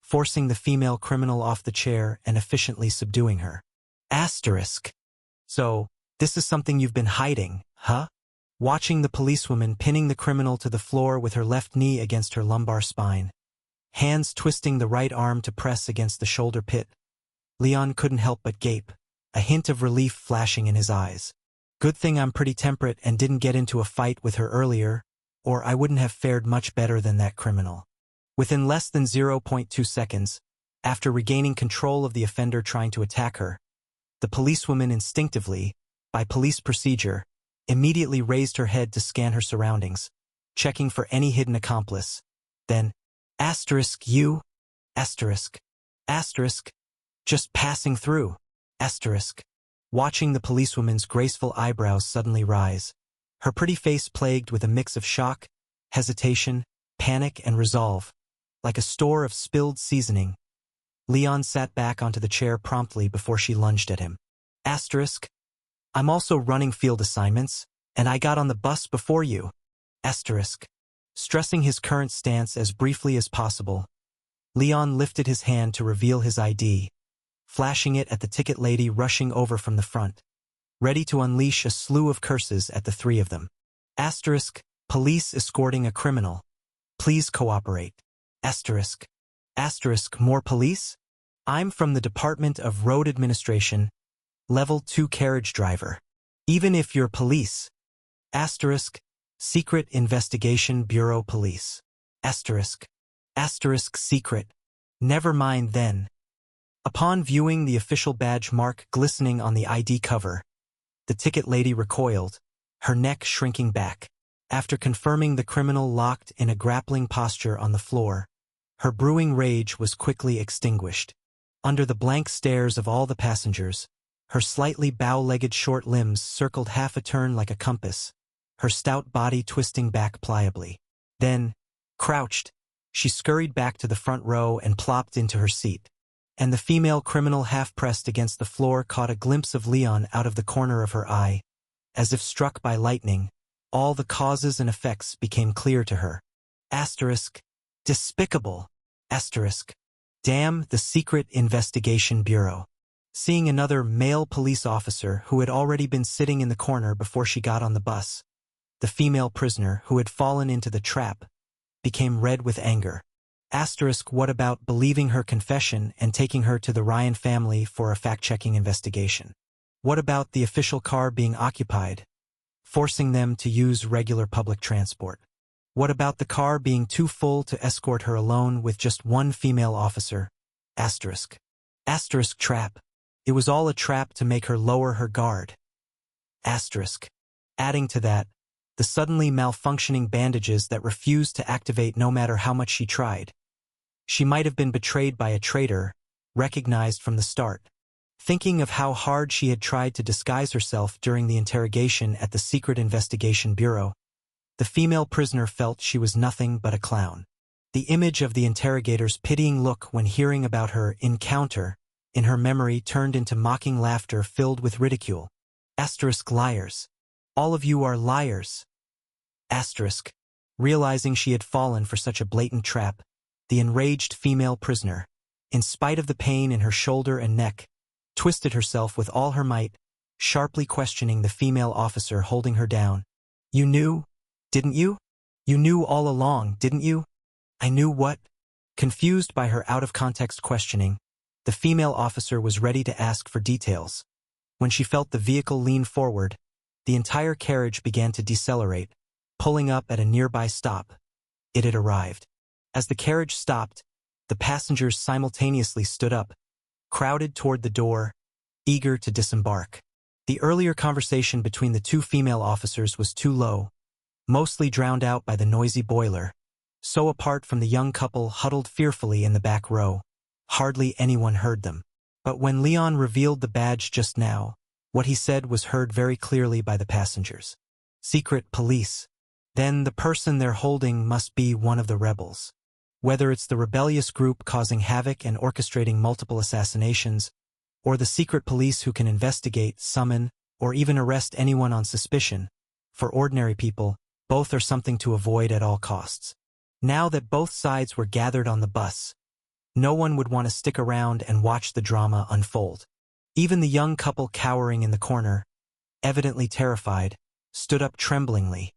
forcing the female criminal off the chair and efficiently subduing her. Asterisk. So, this is something you've been hiding, huh? Watching the policewoman pinning the criminal to the floor with her left knee against her lumbar spine, hands twisting the right arm to press against the shoulder pit, Leon couldn't help but gape, a hint of relief flashing in his eyes. Good thing I'm pretty temperate and didn't get into a fight with her earlier, or I wouldn't have fared much better than that criminal. Within less than 0.2 seconds, after regaining control of the offender trying to attack her, the policewoman instinctively, by police procedure, immediately raised her head to scan her surroundings, checking for any hidden accomplice. Then, asterisk you, asterisk, asterisk, just passing through, asterisk. watching the policewoman's graceful eyebrows suddenly rise, her pretty face plagued with a mix of shock, hesitation, panic, and resolve. Like a store of spilled seasoning, Leon sat back onto the chair promptly before she lunged at him. Asterisk. I'm also running field assignments, and I got on the bus before you. Asterisk. Stressing his current stance as briefly as possible, Leon lifted his hand to reveal his ID, flashing it at the ticket lady rushing over from the front, ready to unleash a slew of curses at the three of them. Asterisk. Police escorting a criminal. Please cooperate. Asterisk. Asterisk. More police? I'm from the Department of Road Administration, Level 2 carriage driver. Even if you're police. Asterisk. Secret Investigation Bureau Police. Asterisk. Asterisk. Secret. Never mind then. Upon viewing the official badge mark glistening on the ID cover, the ticket lady recoiled, her neck shrinking back. After confirming the criminal locked in a grappling posture on the floor, her brewing rage was quickly extinguished. Under the blank stares of all the passengers, her slightly bow-legged short limbs circled half a turn like a compass, her stout body twisting back pliably. Then, crouched, she scurried back to the front row and plopped into her seat. And the female criminal half-pressed against the floor caught a glimpse of Leon out of the corner of her eye. As if struck by lightning, all the causes and effects became clear to her. Asterisk. Despicable. Asterisk. Damn the Secret Investigation Bureau. Seeing another male police officer who had already been sitting in the corner before she got on the bus, the female prisoner who had fallen into the trap became red with anger. Asterisk. What about believing her confession and taking her to the Ryan family for a fact-checking investigation? What about the official car being occupied, forcing them to use regular public transport? What about the car being too full to escort her alone with just one female officer? Asterisk. Asterisk. Trap. It was all a trap to make her lower her guard. Asterisk. Adding to that, the suddenly malfunctioning bandages that refused to activate no matter how much she tried. She might have been betrayed by a traitor, recognized from the start. Thinking of how hard she had tried to disguise herself during the interrogation at the Secret Investigation Bureau, the female prisoner felt she was nothing but a clown. The image of the interrogator's pitying look when hearing about her encounter in her memory turned into mocking laughter filled with ridicule. Asterisk. Liars. All of you are liars. Asterisk. Realizing she had fallen for such a blatant trap, the enraged female prisoner, in spite of the pain in her shoulder and neck, twisted herself with all her might, sharply questioning the female officer holding her down. You knew, didn't you? You knew all along, didn't you? I knew what? Confused by her out-of-context questioning, the female officer was ready to ask for details. When she felt the vehicle lean forward, the entire carriage began to decelerate, pulling up at a nearby stop. It had arrived. As the carriage stopped, the passengers simultaneously stood up, crowded toward the door, eager to disembark. The earlier conversation between the two female officers was too low, mostly drowned out by the noisy boiler, so apart from the young couple huddled fearfully in the back row, hardly anyone heard them. But when Leon revealed the badge just now, what he said was heard very clearly by the passengers. Secret police. Then the person they're holding must be one of the rebels. Whether it's the rebellious group causing havoc and orchestrating multiple assassinations, or the secret police who can investigate, summon, or even arrest anyone on suspicion, for ordinary people, both are something to avoid at all costs. Now that both sides were gathered on the bus, no one would want to stick around and watch the drama unfold. Even the young couple cowering in the corner, evidently terrified, stood up tremblingly,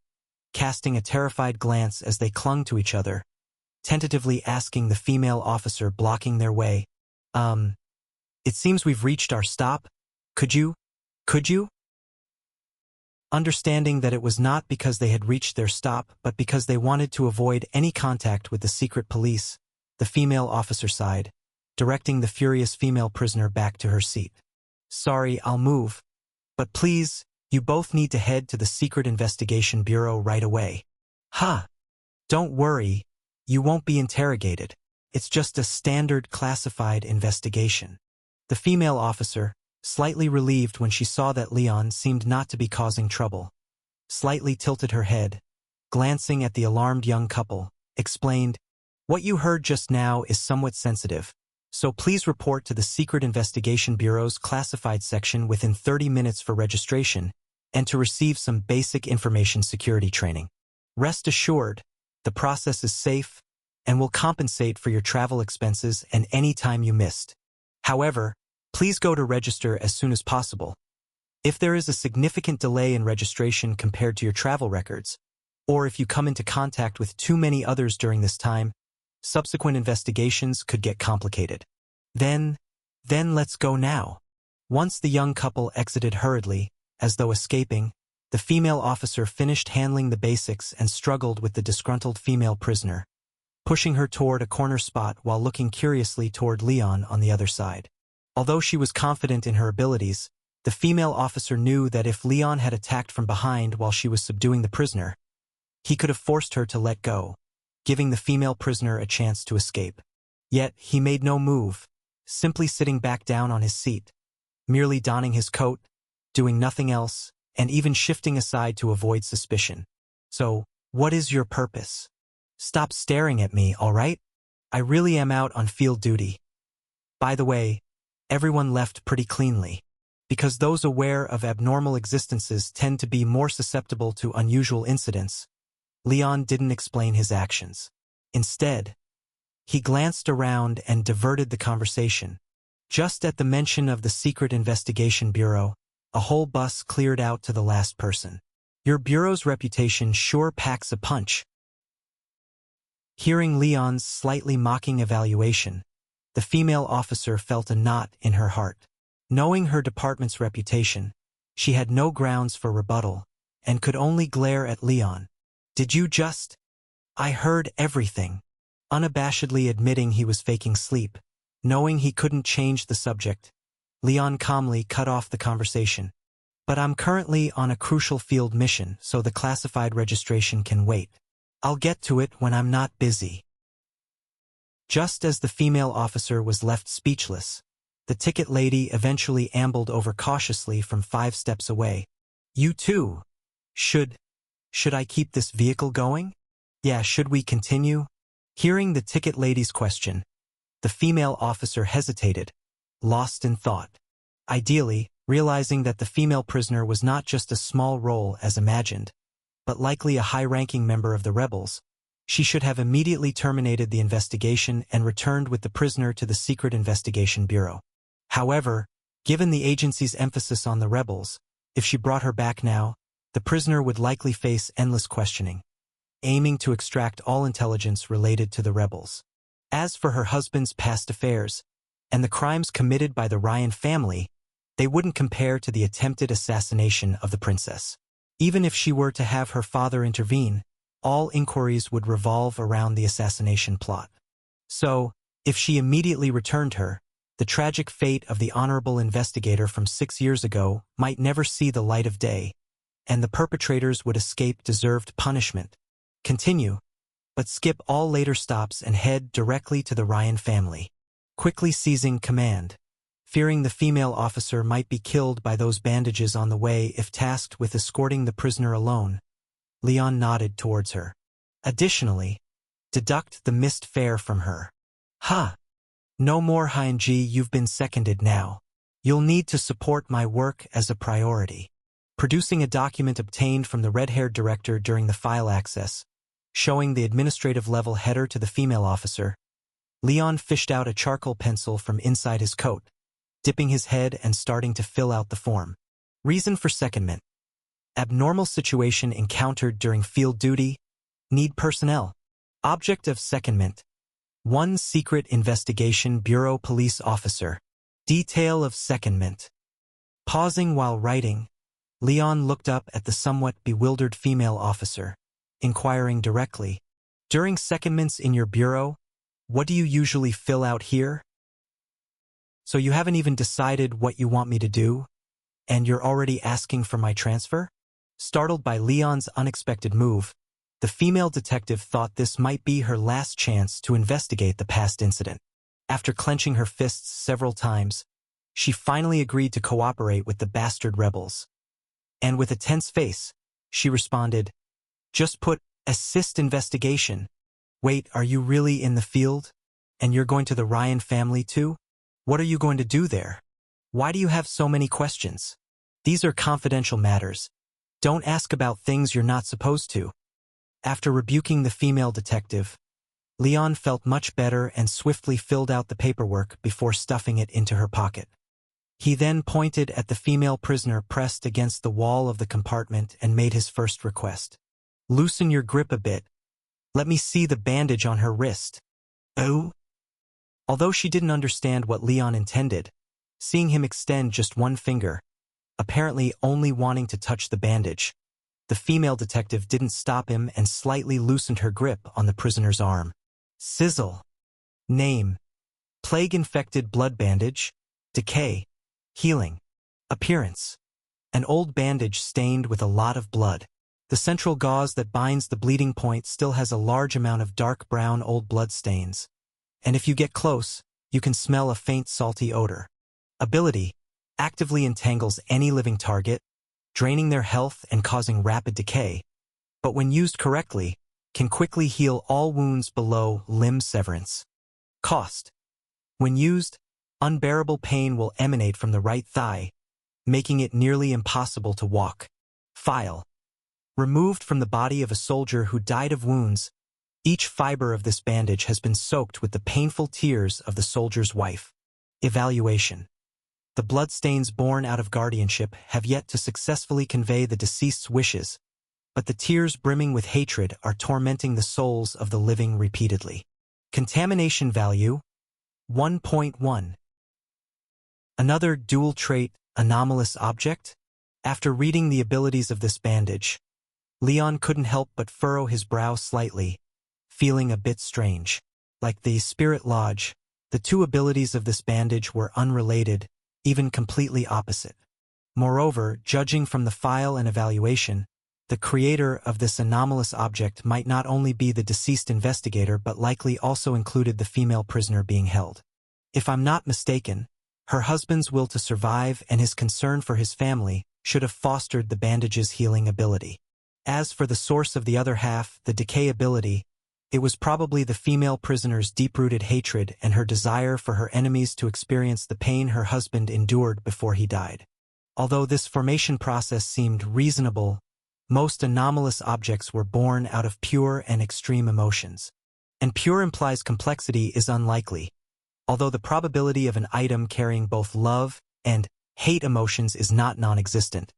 casting a terrified glance as they clung to each other, tentatively asking the female officer blocking their way, it seems we've reached our stop. Could you? Understanding that it was not because they had reached their stop, but because they wanted to avoid any contact with the secret police, the female officer sighed, directing the furious female prisoner back to her seat. Sorry, I'll move. But please, you both need to head to the Secret Investigation Bureau right away. Ha! Don't worry. You won't be interrogated. It's just a standard classified investigation. The female officer, slightly relieved when she saw that Leon seemed not to be causing trouble. Slightly tilted her head, glancing at the alarmed young couple, explained, "What you heard just now is somewhat sensitive, so please report to the Secret Investigation Bureau's classified section within 30 minutes for registration and to receive some basic information security training. Rest assured, the process is safe and will compensate for your travel expenses and any time you missed. However, please go to register as soon as possible. If there is a significant delay in registration compared to your travel records, or if you come into contact with too many others during this time, subsequent investigations could get complicated. Then let's go now." Once the young couple exited hurriedly, as though escaping, the female officer finished handling the basics and struggled with the disgruntled female prisoner, pushing her toward a corner spot while looking curiously toward Leon on the other side. Although she was confident in her abilities, the female officer knew that if Leon had attacked from behind while she was subduing the prisoner, he could have forced her to let go, giving the female prisoner a chance to escape. Yet he made no move, simply sitting back down on his seat, merely donning his coat, doing nothing else, and even shifting aside to avoid suspicion. "So, what is your purpose? Stop staring at me, all right? I really am out on field duty. By the way, everyone left pretty cleanly, because those aware of abnormal existences tend to be more susceptible to unusual incidents." Leon didn't explain his actions. Instead, he glanced around and diverted the conversation. Just at the mention of the Secret Investigation Bureau, a whole bus cleared out to the last person. "Your bureau's reputation sure packs a punch." Hearing Leon's slightly mocking evaluation, the female officer felt a knot in her heart. Knowing her department's reputation, she had no grounds for rebuttal and could only glare at Leon. "Did you just—" "I heard everything." Unabashedly admitting he was faking sleep, knowing he couldn't change the subject, Leon calmly cut off the conversation. "But I'm currently on a crucial field mission, so the classified registration can wait. I'll get to it when I'm not busy." Just as the female officer was left speechless, the ticket lady eventually ambled over cautiously from 5 steps away. "You too. Should I keep this vehicle going? Yeah, should we continue?" Hearing the ticket lady's question, the female officer hesitated, lost in thought. Ideally, realizing that the female prisoner was not just a small role as imagined, but likely a high-ranking member of the rebels, she should have immediately terminated the investigation and returned with the prisoner to the Secret Investigation Bureau. However, given the agency's emphasis on the rebels, if she brought her back now, the prisoner would likely face endless questioning, aiming to extract all intelligence related to the rebels. As for her husband's past affairs, and the crimes committed by the Ryan family, they wouldn't compare to the attempted assassination of the princess. Even if she were to have her father intervene, all inquiries would revolve around the assassination plot. So, if she immediately returned her, the tragic fate of the honorable investigator from 6 years ago might never see the light of day, and the perpetrators would escape deserved punishment. Continue, but skip all later stops and head directly to the Ryan family. Quickly seizing command, fearing the female officer might be killed by those bandages on the way if tasked with escorting the prisoner alone, Leon nodded towards her. Additionally, deduct the missed fare from her. "Ha! No more Hien-ji, you've been seconded now. You'll need to support my work as a priority." Producing a document obtained from the red-haired director during the file access, showing the administrative level header to the female officer, Leon fished out a charcoal pencil from inside his coat, dipping his head and starting to fill out the form. Reason for secondment: abnormal situation encountered during field duty, need personnel. Object of secondment: 1 Secret Investigation Bureau police officer. Detail of secondment. Pausing while writing, Leon looked up at the somewhat bewildered female officer, inquiring directly, "During secondments in your bureau, what do you usually fill out here? So you haven't even decided what you want me to do, and you're already asking for my transfer?" Startled by Leon's unexpected move, the female detective thought this might be her last chance to investigate the past incident. After clenching her fists several times, she finally agreed to cooperate with the bastard rebels. And with a tense face, she responded, "Just put assist investigation. Wait, are you really in the field? And you're going to the Ryan family too? What are you going to do there? Why do you have so many questions? These are confidential matters. Don't ask about things you're not supposed to." After rebuking the female detective, Leon felt much better and swiftly filled out the paperwork before stuffing it into her pocket. He then pointed at the female prisoner pressed against the wall of the compartment and made his first request. "Loosen your grip a bit. Let me see the bandage on her wrist." "Oh?" Although she didn't understand what Leon intended, seeing him extend just one finger, apparently only wanting to touch the bandage, the female detective didn't stop him and slightly loosened her grip on the prisoner's arm. Sizzle. Name: plague-infected blood bandage. Decay. Healing. Appearance: an old bandage stained with a lot of blood. The central gauze that binds the bleeding point still has a large amount of dark brown old blood stains. And if you get close, you can smell a faint salty odor. Ability: actively entangles any living target, draining their health and causing rapid decay, but when used correctly, can quickly heal all wounds below limb severance. Cost: when used, unbearable pain will emanate from the right thigh, making it nearly impossible to walk. File: removed from the body of a soldier who died of wounds, each fiber of this bandage has been soaked with the painful tears of the soldier's wife. Evaluation: the bloodstains born out of guardianship have yet to successfully convey the deceased's wishes, but the tears brimming with hatred are tormenting the souls of the living repeatedly. Contamination value: 1.1. Another dual trait, anomalous object? After reading the abilities of this bandage, Leon couldn't help but furrow his brow slightly, feeling a bit strange. Like the Spirit Lodge, the two abilities of this bandage were unrelated, even completely opposite. Moreover, judging from the file and evaluation, the creator of this anomalous object might not only be the deceased investigator but likely also included the female prisoner being held. If I'm not mistaken, her husband's will to survive and his concern for his family should have fostered the bandage's healing ability. As for the source of the other half, the decay ability, it was probably the female prisoner's deep-rooted hatred and her desire for her enemies to experience the pain her husband endured before he died. Although this formation process seemed reasonable, most anomalous objects were born out of pure and extreme emotions. And pure implies complexity is unlikely, although the probability of an item carrying both love and hate emotions is not non-existent.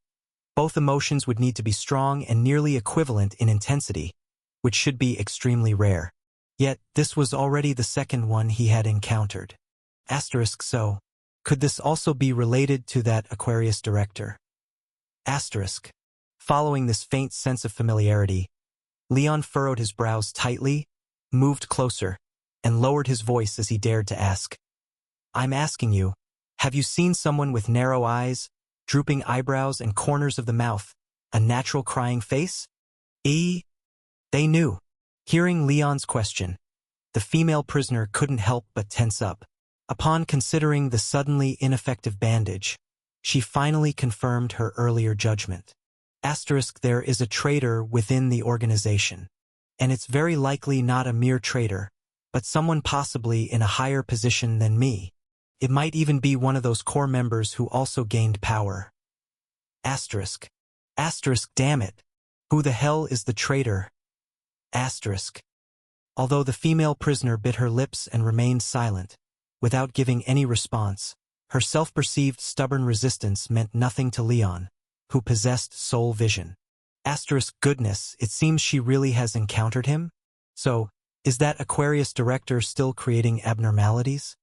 Both emotions would need to be strong and nearly equivalent in intensity, which should be extremely rare. Yet, this was already the second one he had encountered. So, could this also be related to that Aquarius director? Following this faint sense of familiarity, Leon furrowed his brows tightly, moved closer, and lowered his voice as he dared to ask. "I'm asking you, have you seen someone with narrow eyes, drooping eyebrows and corners of the mouth, a natural crying face?" They knew. Hearing Leon's question, the female prisoner couldn't help but tense up. Upon considering the suddenly ineffective bandage, she finally confirmed her earlier judgment. There is a traitor within the organization, and it's very likely not a mere traitor, but someone possibly in a higher position than me. It might even be one of those core members who also gained power. Damn it. Who the hell is the traitor? Although the female prisoner bit her lips and remained silent, without giving any response, her self-perceived stubborn resistance meant nothing to Leon, who possessed soul vision. Goodness, it seems she really has encountered him? So, is that Aquarius director still creating abnormalities?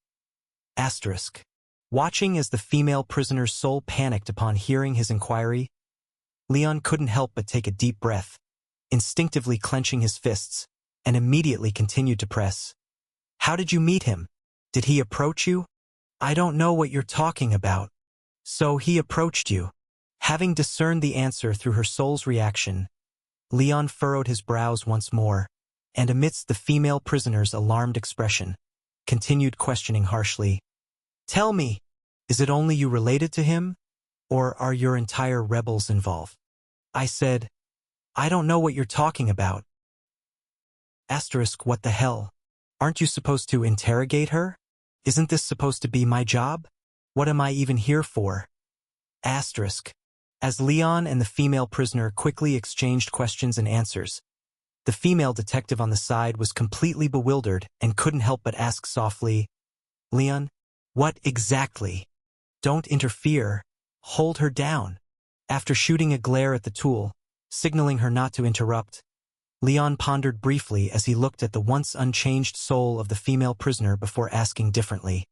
Watching as the female prisoner's soul panicked upon hearing his inquiry, Leon couldn't help but take a deep breath, instinctively clenching his fists, and immediately continued to press. "How did you meet him? Did he approach you?" "I don't know what you're talking about." "So he approached you." Having discerned the answer through her soul's reaction, Leon furrowed his brows once more, and amidst the female prisoner's alarmed expression, continued questioning harshly. "Tell me, Is it only you related to him? Or are your entire rebels involved? I said, I don't know what you're talking about. Asterisk, what the hell? Aren't you supposed to interrogate her? Isn't this supposed to be my job? What am I even here for? Asterisk. As Leon and the female prisoner quickly exchanged questions and answers, the female detective on the side was completely bewildered and couldn't help but ask softly, Leon, what exactly? Don't interfere. Hold her down. After shooting a glare at the tool, signaling her not to interrupt, Leon pondered briefly as he looked at the once unchanged soul of the female prisoner before asking differently.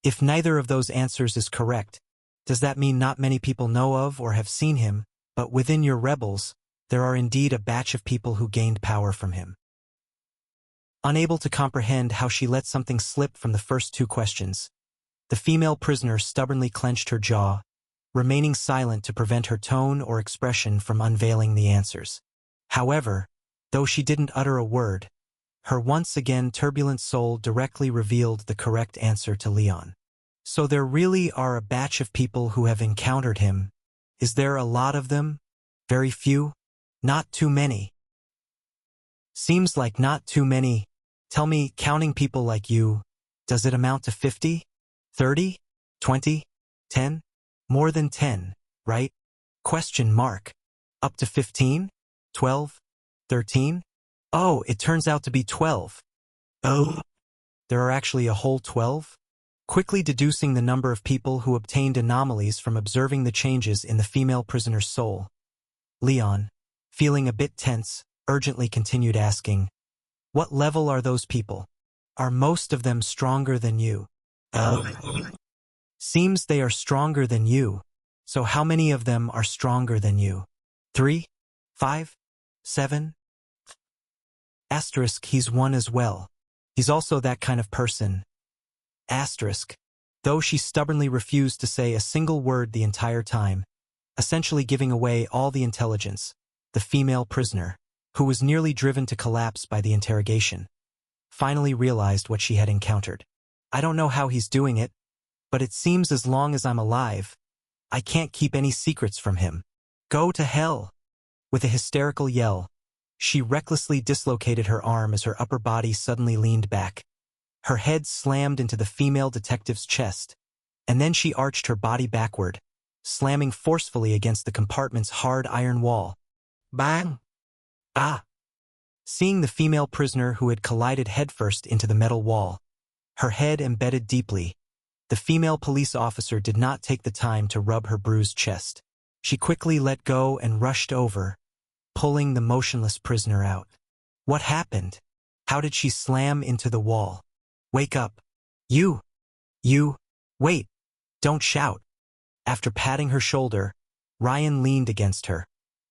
If neither of those answers is correct, does that mean not many people know of or have seen him, but within your rebels, there are indeed a batch of people who gained power from him? Unable to comprehend how she let something slip from the first two questions, the female prisoner stubbornly clenched her jaw, remaining silent to prevent her tone or expression from unveiling the answers. However, though she didn't utter a word, her once again turbulent soul directly revealed the correct answer to Leon. So there really are a batch of people who have encountered him. Is there a lot of them? Very few? Not too many. Seems like not too many. Tell me, counting people like you, does it amount to 50? 30? 20? 10? More than 10, right? Question mark. Up to 15? 12? 13? Oh, it turns out to be 12. Oh, there are actually a whole 12? Quickly deducing the number of people who obtained anomalies from observing the changes in the female prisoner's soul, Leon, feeling a bit tense, urgently continued asking, what level are those people? Are most of them stronger than you? Seems they are stronger than you. So how many of them are stronger than you? 3? 5? 7? Asterisk, he's one as well. He's also that kind of person. Asterisk. Though she stubbornly refused to say a single word the entire time, essentially giving away all the intelligence, the female prisoner, who was nearly driven to collapse by the interrogation, finally realized what she had encountered. I don't know how he's doing it, but it seems as long as I'm alive, I can't keep any secrets from him. Go to hell! With a hysterical yell, she recklessly dislocated her arm as her upper body suddenly leaned back. Her head slammed into the female detective's chest, and then she arched her body backward, slamming forcefully against the compartment's hard iron wall. Bang! Ah! Seeing the female prisoner who had collided headfirst into the metal wall, her head embedded deeply, the female police officer did not take the time to rub her bruised chest. She quickly let go and rushed over, pulling the motionless prisoner out. What happened? How did she slam into the wall? Wake up. You, wait, don't shout. After patting her shoulder, Ryan leaned against her,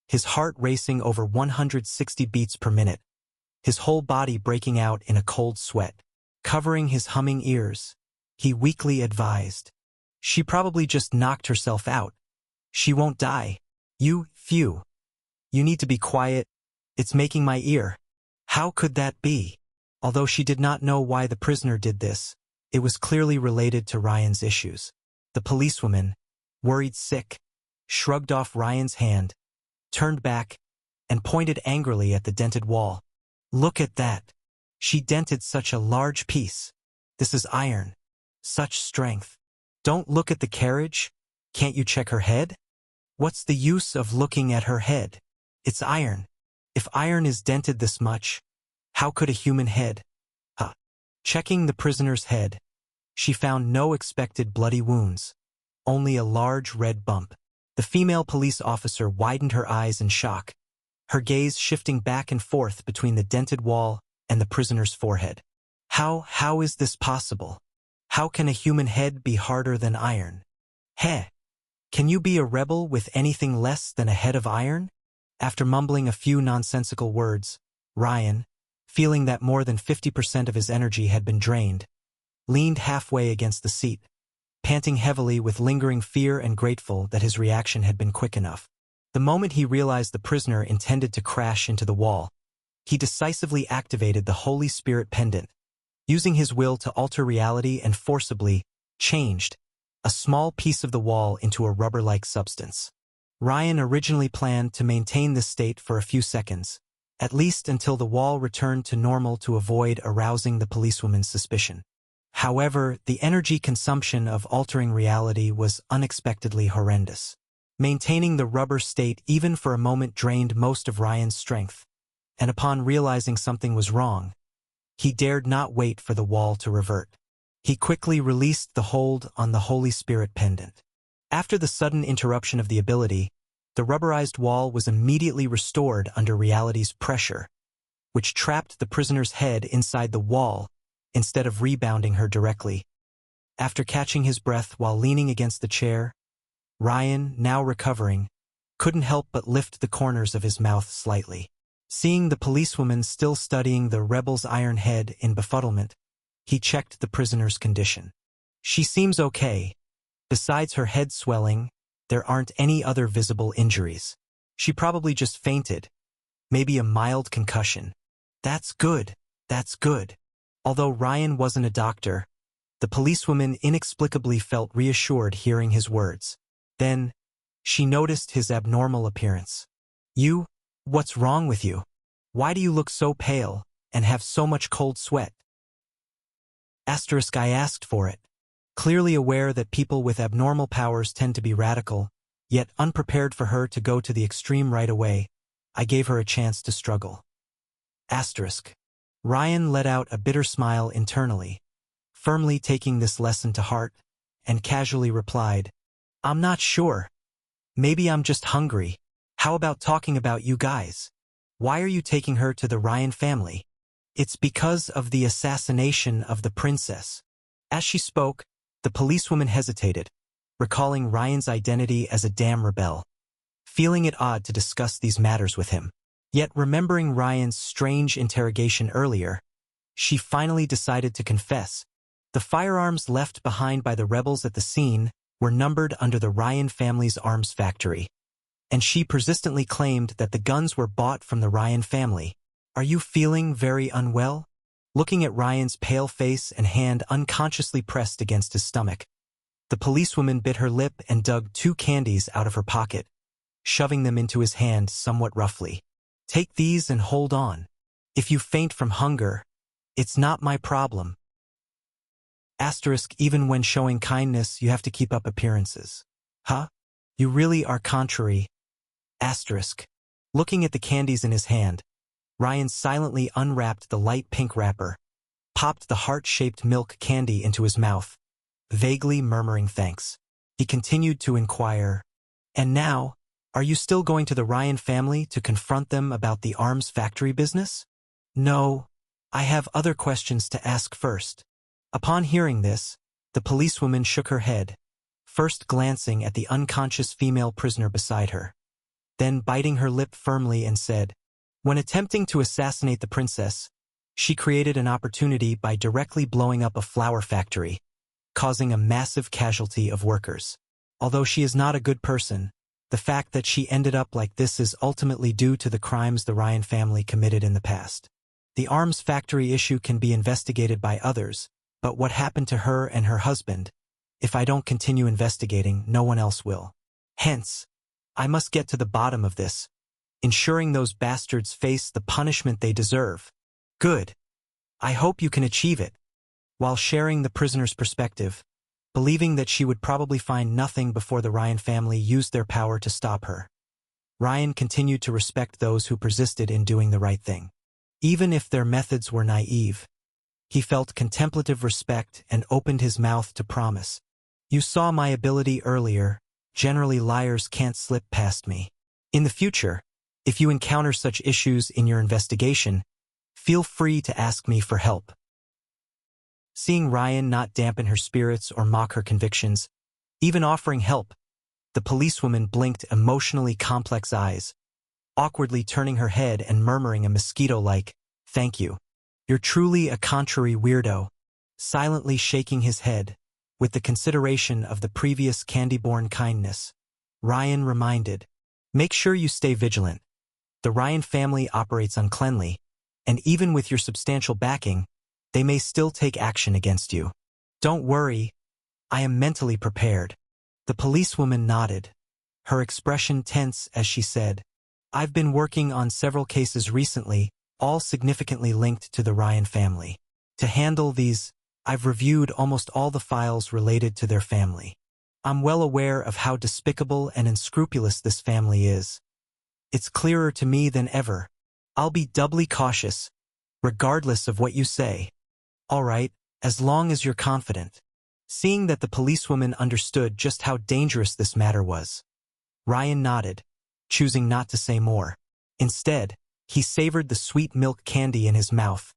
his heart racing over 160 beats per minute, his whole body breaking out in a cold sweat. Covering his humming ears, he weakly advised, she probably just knocked herself out. She won't die. You need to be quiet. It's making my ear. How could that be? Although she did not know why the prisoner did this, it was clearly related to Ryan's issues. The policewoman, worried sick, shrugged off Ryan's hand, turned back, and pointed angrily at the dented wall. Look at that. She dented such a large piece. This is iron. Such strength. Don't look at the carriage. Can't you check her head? What's the use of looking at her head? It's iron. If iron is dented this much, how could a human head? Checking the prisoner's head, she found no expected bloody wounds, only a large red bump. The female police officer widened her eyes in shock, her gaze shifting back and forth between the dented wall and the prisoner's forehead. How is this possible? How can a human head be harder than iron? Can you be a rebel with anything less than a head of iron? After mumbling a few nonsensical words, Ryan, feeling that more than 50% of his energy had been drained, leaned halfway against the seat, panting heavily with lingering fear and grateful that his reaction had been quick enough. The moment he realized the prisoner intended to crash into the wall, he decisively activated the Holy Spirit pendant, using his will to alter reality and forcibly changed a small piece of the wall into a rubber-like substance. Ryan originally planned to maintain this state for a few seconds, at least until the wall returned to normal to avoid arousing the policewoman's suspicion. However, the energy consumption of altering reality was unexpectedly horrendous. Maintaining the rubber state even for a moment drained most of Ryan's strength, and upon realizing something was wrong, he dared not wait for the wall to revert. He quickly released the hold on the Holy Spirit pendant. After the sudden interruption of the ability, the rubberized wall was immediately restored under reality's pressure, which trapped the prisoner's head inside the wall instead of rebounding her directly. After catching his breath while leaning against the chair, Ryan, now recovering, couldn't help but lift the corners of his mouth slightly. Seeing the policewoman still studying the rebel's iron head in befuddlement, he checked the prisoner's condition. She seems okay. Besides her head swelling, there aren't any other visible injuries. She probably just fainted. Maybe a mild concussion. That's good. That's good. Although Ryan wasn't a doctor, the policewoman inexplicably felt reassured hearing his words. Then, she noticed his abnormal appearance. What's wrong with you? Why do you look so pale and have so much cold sweat? I asked for it. Clearly aware that people with abnormal powers tend to be radical, yet unprepared for her to go to the extreme right away, I gave her a chance to struggle. Ryan let out a bitter smile internally, firmly taking this lesson to heart, and casually replied, I'm not sure. Maybe I'm just hungry. How about talking about you guys? Why are you taking her to the Ryan family? It's because of the assassination of the princess. As she spoke, the policewoman hesitated, recalling Ryan's identity as a damn rebel, feeling it odd to discuss these matters with him. Yet remembering Ryan's strange interrogation earlier, she finally decided to confess. The firearms left behind by the rebels at the scene were numbered under the Ryan family's arms factory, and she persistently claimed that the guns were bought from the Ryan family. Are you feeling very unwell? Looking at Ryan's pale face and hand unconsciously pressed against his stomach, the policewoman bit her lip and dug 2 candies out of her pocket, shoving them into his hand somewhat roughly. Take these and hold on. If you faint from hunger, it's not my problem. Even when showing kindness, you have to keep up appearances. Huh? You really are contrary. Looking at the candies in his hand, Ryan silently unwrapped the light pink wrapper, popped the heart-shaped milk candy into his mouth, vaguely murmuring thanks. He continued to inquire, and now, are you still going to the Ryan family to confront them about the arms factory business? No, I have other questions to ask first. Upon hearing this, the policewoman shook her head, first glancing at the unconscious female prisoner beside her, then biting her lip firmly and said, when attempting to assassinate the princess, she created an opportunity by directly blowing up a flour factory, causing a massive casualty of workers. Although she is not a good person, the fact that she ended up like this is ultimately due to the crimes the Ryan family committed in the past. The arms factory issue can be investigated by others, but what happened to her and her husband? If I don't continue investigating, no one else will. Hence, I must get to the bottom of this, ensuring those bastards face the punishment they deserve. Good. I hope you can achieve it. While sharing the prisoner's perspective, believing that she would probably find nothing before the Ryan family used their power to stop her, Ryan continued to respect those who persisted in doing the right thing. Even if their methods were naive, he felt contemplative respect and opened his mouth to promise. You saw my ability earlier. Generally, liars can't slip past me. In the future, if you encounter such issues in your investigation, feel free to ask me for help. Seeing Ryan not dampen her spirits or mock her convictions, even offering help, the policewoman blinked emotionally complex eyes, awkwardly turning her head and murmuring a mosquito-like, "Thank you. You're truly a contrary weirdo," silently shaking his head. With the consideration of the previous candy-born kindness, Ryan reminded, "Make sure you stay vigilant. The Ryan family operates uncleanly, and even with your substantial backing, they may still take action against you. Don't worry, I am mentally prepared. The policewoman nodded, her expression tense as she said, I've been working on several cases recently, all significantly linked to the Ryan family. To handle these, I've reviewed almost all the files related to their family. I'm well aware of how despicable and unscrupulous this family is. It's clearer to me than ever. I'll be doubly cautious, regardless of what you say. All right, as long as you're confident. Seeing that the policewoman understood just how dangerous this matter was, Ryan nodded, choosing not to say more. Instead, he savored the sweet milk candy in his mouth,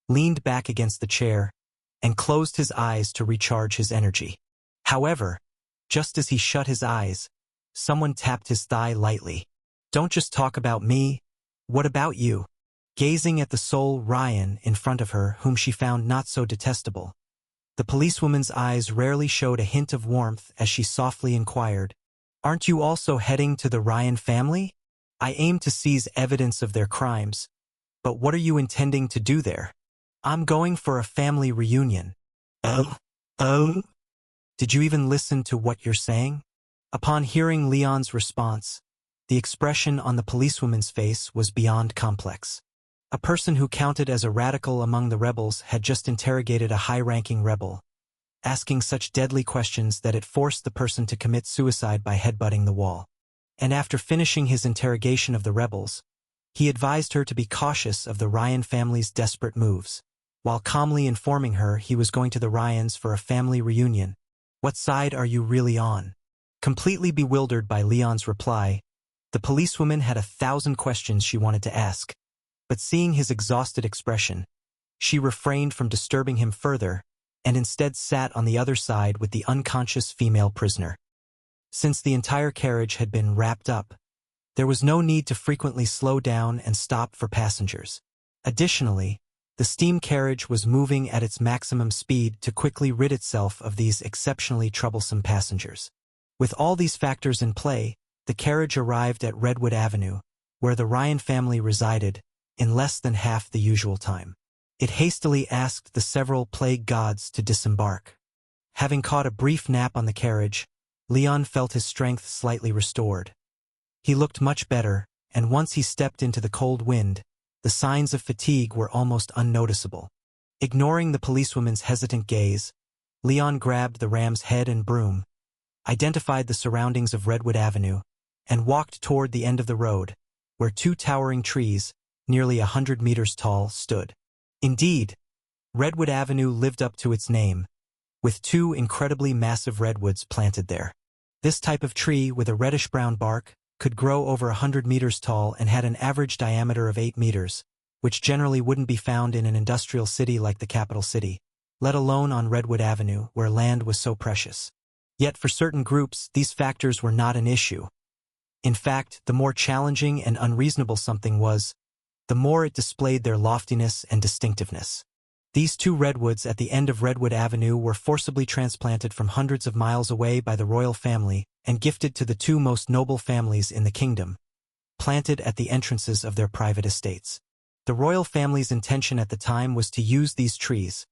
leaned back against the chair, and closed his eyes to recharge his energy. However, just as he shut his eyes, someone tapped his thigh lightly. Don't just talk about me. What about you? Gazing at the sole Ryan in front of her, whom she found not so detestable, the policewoman's eyes rarely showed a hint of warmth as she softly inquired, Aren't you also heading to the Ryan family? I aim to seize evidence of their crimes, but what are you intending to do there? I'm going for a family reunion. Oh? Did you even listen to what you're saying? Upon hearing Leon's response, the expression on the policewoman's face was beyond complex. A person who counted as a radical among the rebels had just interrogated a high-ranking rebel, asking such deadly questions that it forced the person to commit suicide by headbutting the wall. And after finishing his interrogation of the rebels, he advised her to be cautious of the Ryan family's desperate moves, while calmly informing her he was going to the Ryans for a family reunion. What side are you really on? Completely bewildered by Leon's reply, the policewoman had 1,000 questions she wanted to ask, but seeing his exhausted expression, she refrained from disturbing him further and instead sat on the other side with the unconscious female prisoner. Since the entire carriage had been wrapped up, there was no need to frequently slow down and stop for passengers. Additionally, the steam carriage was moving at its maximum speed to quickly rid itself of these exceptionally troublesome passengers. With all these factors in play, the carriage arrived at Redwood Avenue, where the Ryan family resided, in less than half the usual time. It hastily asked the several plague gods to disembark. Having caught a brief nap on the carriage, Leon felt his strength slightly restored. He looked much better, and once he stepped into the cold wind, the signs of fatigue were almost unnoticeable. Ignoring the policewoman's hesitant gaze, Leon grabbed the ram's head and broom, identified the surroundings of Redwood Avenue, and walked toward the end of the road, where 2 towering trees, nearly 100 meters tall, stood. Indeed, Redwood Avenue lived up to its name, with 2 incredibly massive redwoods planted there. This type of tree with a reddish-brown bark could grow over 100 meters tall and had an average diameter of 8 meters, which generally wouldn't be found in an industrial city like the capital city, let alone on Redwood Avenue, where land was so precious. Yet for certain groups, these factors were not an issue. In fact, the more challenging and unreasonable something was, the more it displayed their loftiness and distinctiveness. These 2 redwoods at the end of Redwood Avenue were forcibly transplanted from hundreds of miles away by the royal family and gifted to the 2 most noble families in the kingdom, planted at the entrances of their private estates. The royal family's intention at the time was to use these trees,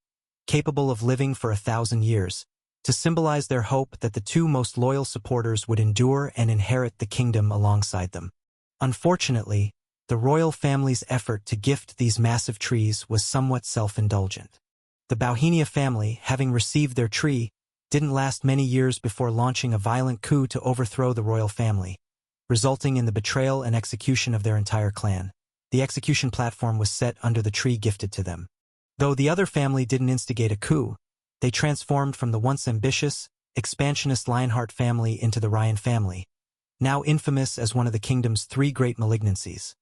capable of living for 1,000 years, to symbolize their hope that the 2 most loyal supporters would endure and inherit the kingdom alongside them. Unfortunately, the royal family's effort to gift these massive trees was somewhat self-indulgent. The Bauhinia family, having received their tree, didn't last many years before launching a violent coup to overthrow the royal family, resulting in the betrayal and execution of their entire clan. The execution platform was set under the tree gifted to them. Though the other family didn't instigate a coup, they transformed from the once ambitious, expansionist Lionheart family into the Ryan family, now infamous as one of the kingdom's 3 great malignancies.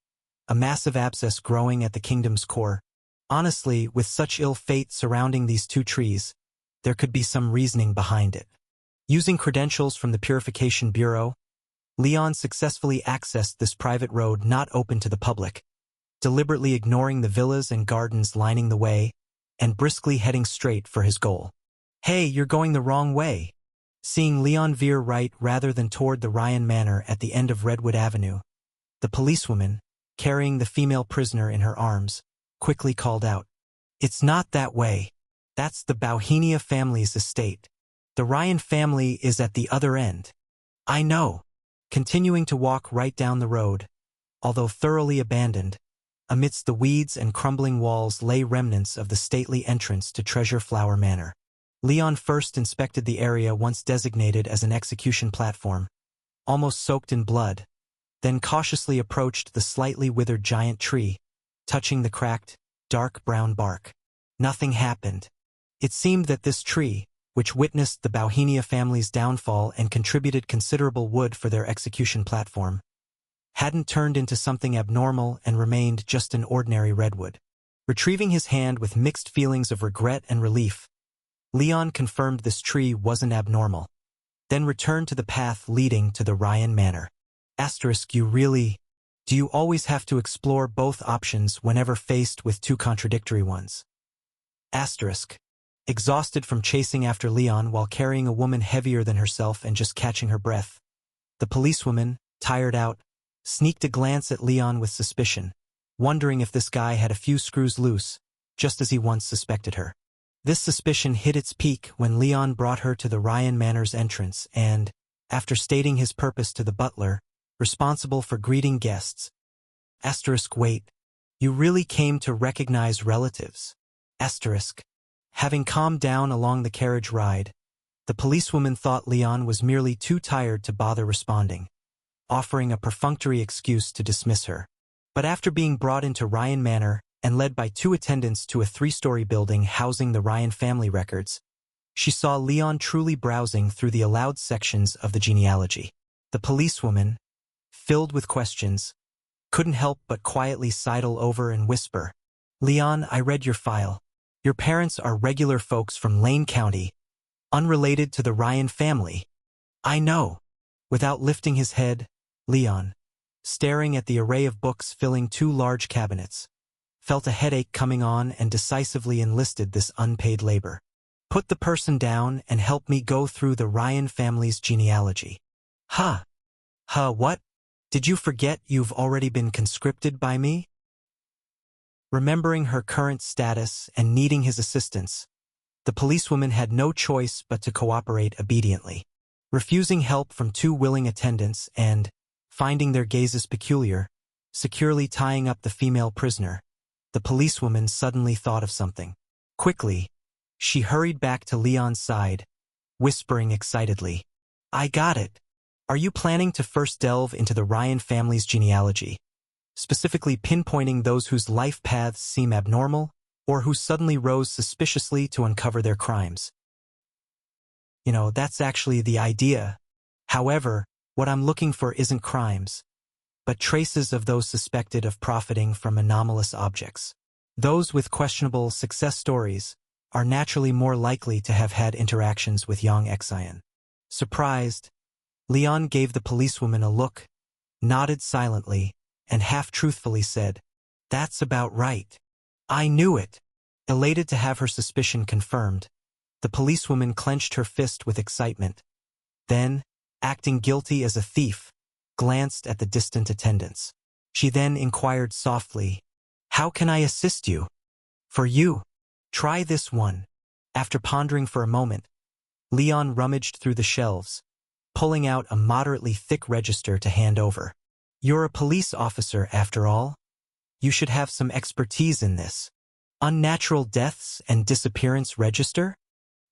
A massive abscess growing at the kingdom's core. Honestly, with such ill fate surrounding these 2 trees, there could be some reasoning behind it. Using credentials from the Purification Bureau, Leon successfully accessed this private road not open to the public, deliberately ignoring the villas and gardens lining the way, and briskly heading straight for his goal. Hey, you're going the wrong way. Seeing Leon veer right rather than toward the Ryan Manor at the end of Redwood Avenue, the policewoman, carrying the female prisoner in her arms, quickly called out, It's not that way. That's the Bauhinia family's estate. The Ryan family is at the other end. I know. Continuing to walk right down the road, although thoroughly abandoned, amidst the weeds and crumbling walls lay remnants of the stately entrance to Treasure Flower Manor. Leon first inspected the area once designated as an execution platform, almost soaked in blood, then cautiously approached the slightly withered giant tree, touching the cracked, dark brown bark. Nothing happened. It seemed that this tree, which witnessed the Bauhinia family's downfall and contributed considerable wood for their execution platform, hadn't turned into something abnormal and remained just an ordinary redwood. Retrieving his hand with mixed feelings of regret and relief, Leon confirmed this tree wasn't abnormal, then returned to the path leading to the Ryan Manor. Do you always have to explore both options whenever faced with two contradictory ones? Exhausted from chasing after Leon while carrying a woman heavier than herself and just catching her breath, the policewoman, tired out, sneaked a glance at Leon with suspicion, wondering if this guy had a few screws loose, just as he once suspected her. This suspicion hit its peak when Leon brought her to the Ryan Manor's entrance and, after stating his purpose to the butler, responsible for greeting guests, wait, you really came to recognize relatives? Having calmed down along the carriage ride, the policewoman thought Leon was merely too tired to bother responding, offering a perfunctory excuse to dismiss her. But after being brought into Ryan Manor and led by two attendants to a 3-story building housing the Ryan family records, she saw Leon truly browsing through the allowed sections of the genealogy. The policewoman, filled with questions, couldn't help but quietly sidle over and whisper, "Leon, I read your file. Your parents are regular folks from Lane County, unrelated to the Ryan family." "I know." Without lifting his head, Leon, staring at the array of books filling 2 large cabinets, felt a headache coming on and decisively enlisted this unpaid labor. "Put the person down and help me go through the Ryan family's genealogy." What? Did you forget you've already been conscripted by me?" Remembering her current status and needing his assistance, the policewoman had no choice but to cooperate obediently. Refusing help from 2 willing attendants and, finding their gazes peculiar, securely tying up the female prisoner, the policewoman suddenly thought of something. Quickly, she hurried back to Leon's side, whispering excitedly, "I got it. Are you planning to first delve into the Ryan family's genealogy, specifically pinpointing those whose life paths seem abnormal or who suddenly rose suspiciously to uncover their crimes?" That's actually the idea. However, what I'm looking for isn't crimes, but traces of those suspected of profiting from anomalous objects. Those with questionable success stories are naturally more likely to have had interactions with Yang Xian. Surprised, Leon gave the policewoman a look, nodded silently, and half-truthfully said, "That's about right. I knew it." Elated to have her suspicion confirmed, the policewoman clenched her fist with excitement. Then, acting guilty as a thief, glanced at the distant attendants. She then inquired softly, "How can I assist you?" "For you. Try this one." After pondering for a moment, Leon rummaged through the shelves, pulling out a moderately thick register to hand over. "You're a police officer, after all. You should have some expertise in this. Unnatural deaths and disappearance register?"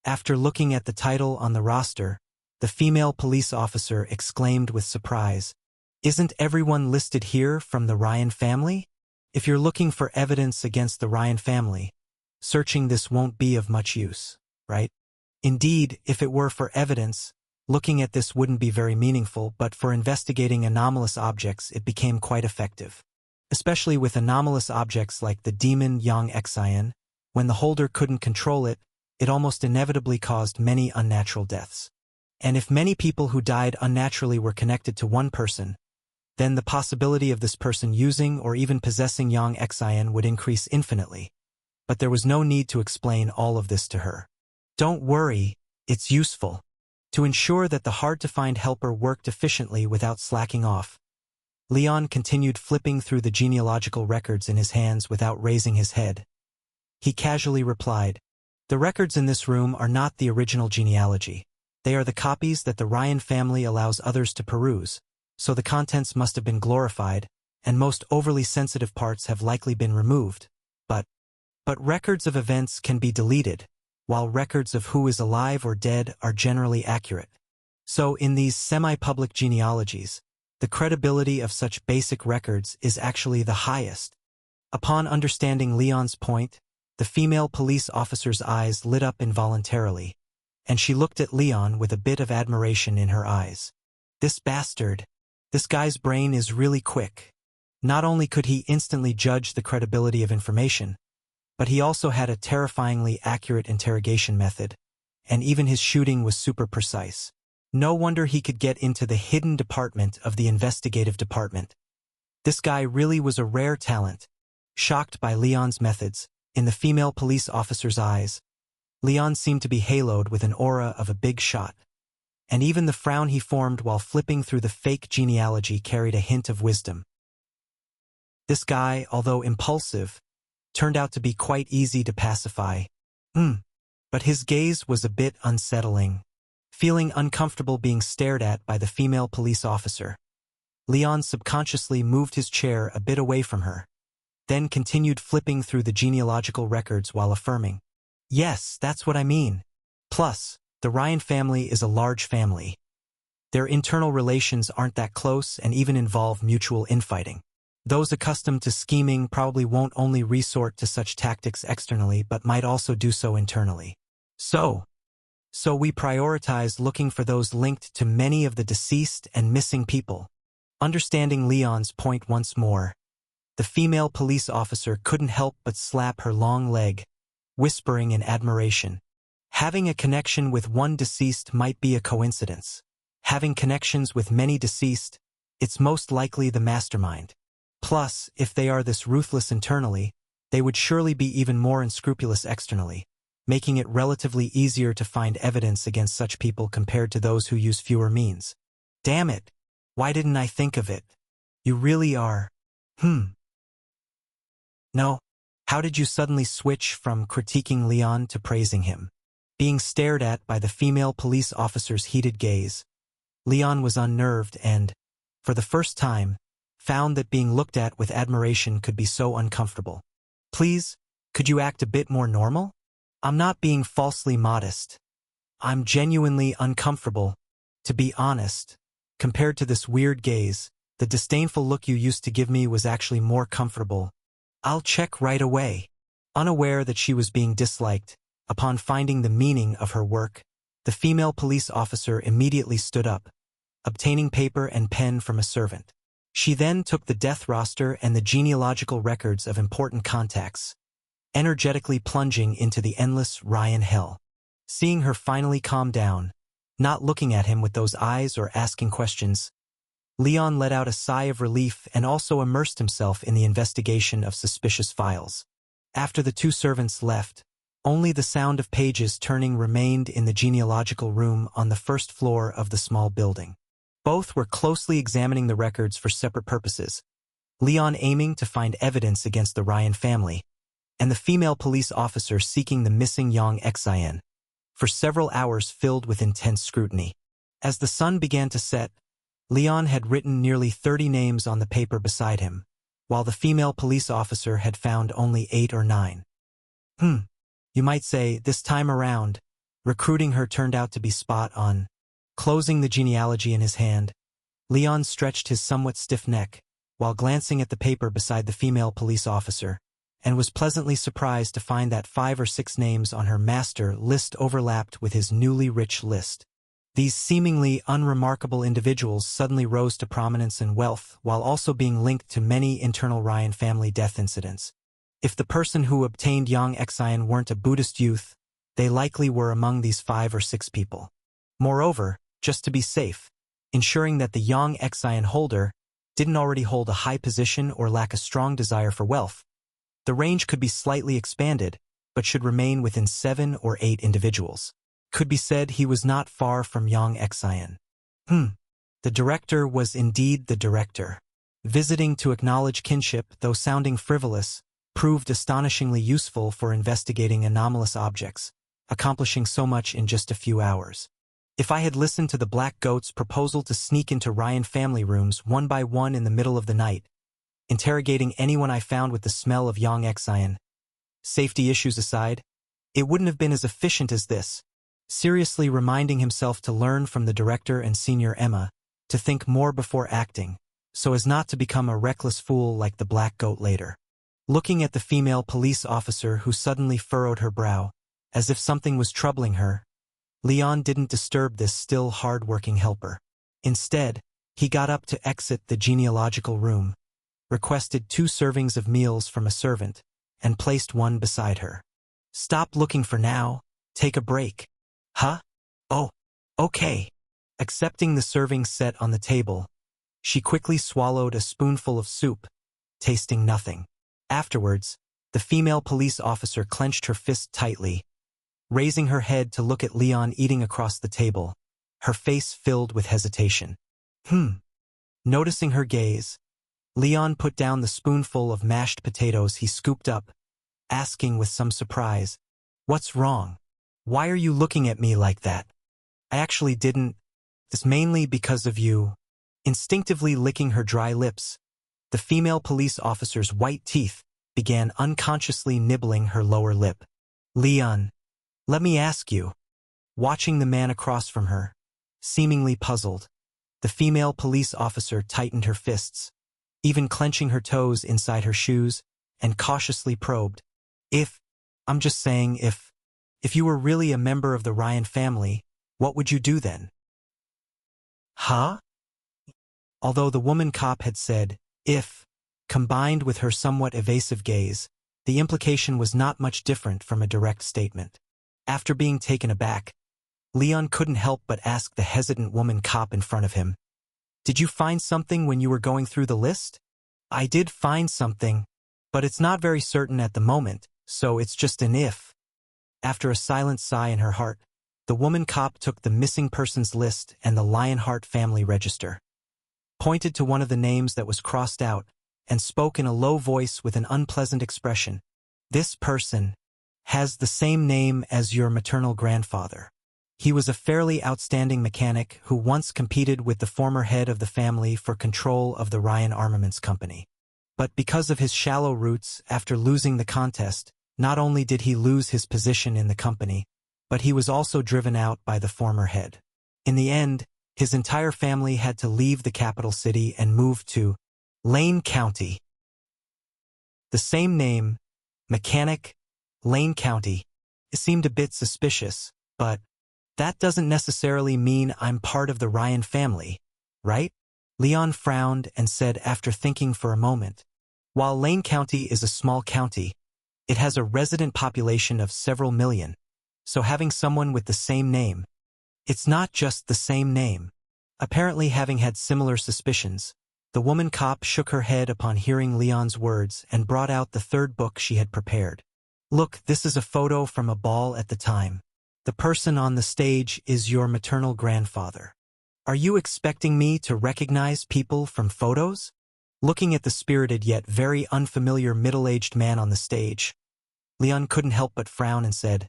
After looking at the title on the roster, the female police officer exclaimed with surprise, "Isn't everyone listed here from the Ryan family? If you're looking for evidence against the Ryan family, searching this won't be of much use, right?" Indeed, if it were for evidence, looking at this wouldn't be very meaningful, but for investigating anomalous objects it became quite effective. Especially with anomalous objects like the demon Yang Xian, when the holder couldn't control it, it almost inevitably caused many unnatural deaths. And if many people who died unnaturally were connected to one person, then the possibility of this person using or even possessing Yang Xian would increase infinitely. But there was no need to explain all of this to her. "Don't worry, it's useful." To ensure that the hard-to-find helper worked efficiently without slacking off, Leon continued flipping through the genealogical records in his hands without raising his head. He casually replied, "The records in this room are not the original genealogy. They are the copies that the Ryan family allows others to peruse, so the contents must have been glorified, and most overly sensitive parts have likely been removed. But records of events can be deleted, while records of who is alive or dead are generally accurate. So in these semi-public genealogies, the credibility of such basic records is actually the highest. Upon understanding Leon's point, the female police officer's eyes lit up involuntarily, and she looked at Leon with a bit of admiration in her eyes. This bastard. This guy's brain is really quick. Not only could he instantly judge the credibility of information, but he also had a terrifyingly accurate interrogation method, and even his shooting was super precise. No wonder he could get into the hidden department of the investigative department. This guy really was a rare talent. Shocked by Leon's methods, in the female police officer's eyes, Leon seemed to be haloed with an aura of a big shot. And even the frown he formed while flipping through the fake genealogy carried a hint of wisdom. This guy, although impulsive, turned out to be quite easy to pacify. But his gaze was a bit unsettling. Feeling uncomfortable being stared at by the female police officer, Leon subconsciously moved his chair a bit away from her, then continued flipping through the genealogical records while affirming, "Yes, that's what I mean. Plus, the Ryan family is a large family. Their internal relations aren't that close and even involve mutual infighting. Those accustomed to scheming probably won't only resort to such tactics externally but might also do so internally. So we prioritize looking for those linked to many of the deceased and missing people." Understanding Leon's point once more, the female police officer couldn't help but slap her long leg, whispering in admiration. Having a connection with one deceased might be a coincidence. Having connections with many deceased, it's most likely the mastermind. Plus, if they are this ruthless internally, they would surely be even more unscrupulous externally, making it relatively easier to find evidence against such people compared to those who use fewer means. Damn it! Why didn't I think of it? You really are. No. How did you suddenly switch from critiquing Leon to praising him? Being stared at by the female police officer's heated gaze, Leon was unnerved and, for the first time, found that being looked at with admiration could be so uncomfortable. Please, could you act a bit more normal? I'm not being falsely modest. I'm genuinely uncomfortable. To be honest, compared to this weird gaze, the disdainful look you used to give me was actually more comfortable. I'll check right away. Unaware that she was being disliked, upon finding the meaning of her work, the female police officer immediately stood up, obtaining paper and pen from a servant. She then took the death roster and the genealogical records of important contacts, energetically plunging into the endless Ryan hell. Seeing her finally calm down, not looking at him with those eyes or asking questions, Leon let out a sigh of relief and also immersed himself in the investigation of suspicious files. After the two servants left, only the sound of pages turning remained in the genealogical room on the first floor of the small building. Both were closely examining the records for separate purposes, Leon aiming to find evidence against the Ryan family, and the female police officer seeking the missing Yang Xian, for several hours filled with intense scrutiny. As the sun began to set, Leon had written nearly 30 names on the paper beside him, while the female police officer had found only 8 or 9. You might say, this time around, recruiting her turned out to be spot on. Closing the genealogy in his hand, Leon stretched his somewhat stiff neck, while glancing at the paper beside the female police officer, and was pleasantly surprised to find that 5 or 6 names on her master list overlapped with his newly rich list. These seemingly unremarkable individuals suddenly rose to prominence and wealth while also being linked to many internal Ryan family death incidents. If the person who obtained Yang Xian weren't a Buddhist youth, they likely were among these 5 or 6 people. Moreover, just to be safe, ensuring that the Yang Xian holder didn't already hold a high position or lack a strong desire for wealth, the range could be slightly expanded, but should remain within 7 or 8 individuals. Could be said he was not far from Yang Xian. The director was indeed the director. Visiting to acknowledge kinship, though sounding frivolous, proved astonishingly useful for investigating anomalous objects, accomplishing so much in just a few hours. If I had listened to the Black Goat's proposal to sneak into Ryan family rooms one by one in the middle of the night, interrogating anyone I found with the smell of Yang Xian, safety issues aside, it wouldn't have been as efficient as this. Seriously reminding himself to learn from the director and Senior Emma, to think more before acting, so as not to become a reckless fool like the Black Goat later. Looking at the female police officer who suddenly furrowed her brow, as if something was troubling her, Leon didn't disturb this still hard-working helper. Instead, he got up to exit the genealogical room, requested 2 servings of meals from a servant, and placed one beside her. "Stop looking for now, take a break." "Huh? Oh, okay." Accepting the serving set on the table, she quickly swallowed a spoonful of soup, tasting nothing. Afterwards, the female police officer clenched her fist tightly, raising her head to look at Leon eating across the table, her face filled with hesitation. Noticing her gaze, Leon put down the spoonful of mashed potatoes he scooped up, asking with some surprise, "What's wrong? Why are you looking at me like that?" "I actually didn't. This mainly because of you." Instinctively licking her dry lips, the female police officer's white teeth began unconsciously nibbling her lower lip. "Leon, let me ask you." Watching the man across from her, seemingly puzzled, the female police officer tightened her fists, even clenching her toes inside her shoes, and cautiously probed. I'm just saying, if you were really a member of the Ryan family, what would you do then?" "Huh?" Although the woman cop had said, "if," combined with her somewhat evasive gaze, the implication was not much different from a direct statement. After being taken aback, Leon couldn't help but ask the hesitant woman cop in front of him, "Did you find something when you were going through the list?" "I did find something, but it's not very certain at the moment, so it's just an if." After a silent sigh in her heart, the woman cop took the missing persons list and the Lionheart family register, pointed to one of the names that was crossed out, and spoke in a low voice with an unpleasant expression. "This person has the same name as your maternal grandfather. He was a fairly outstanding mechanic who once competed with the former head of the family for control of the Ryan Armaments Company. But because of his shallow roots after losing the contest, not only did he lose his position in the company, but he was also driven out by the former head. In the end, his entire family had to leave the capital city and move to Lane County." The same name, mechanic, Lane County. It seemed a bit suspicious, but that doesn't necessarily mean I'm part of the Ryan family, right? Leon frowned and said after thinking for a moment, "While Lane County is a small county, it has a resident population of several million, so having someone with the same name, it's not just the same name." Apparently having had similar suspicions, the woman cop shook her head upon hearing Leon's words and brought out the 3rd book she had prepared. "Look, this is a photo from a ball at the time. The person on the stage is your maternal grandfather. Are you expecting me to recognize people from photos?" Looking at the spirited yet very unfamiliar middle-aged man on the stage, Leon couldn't help but frown and said,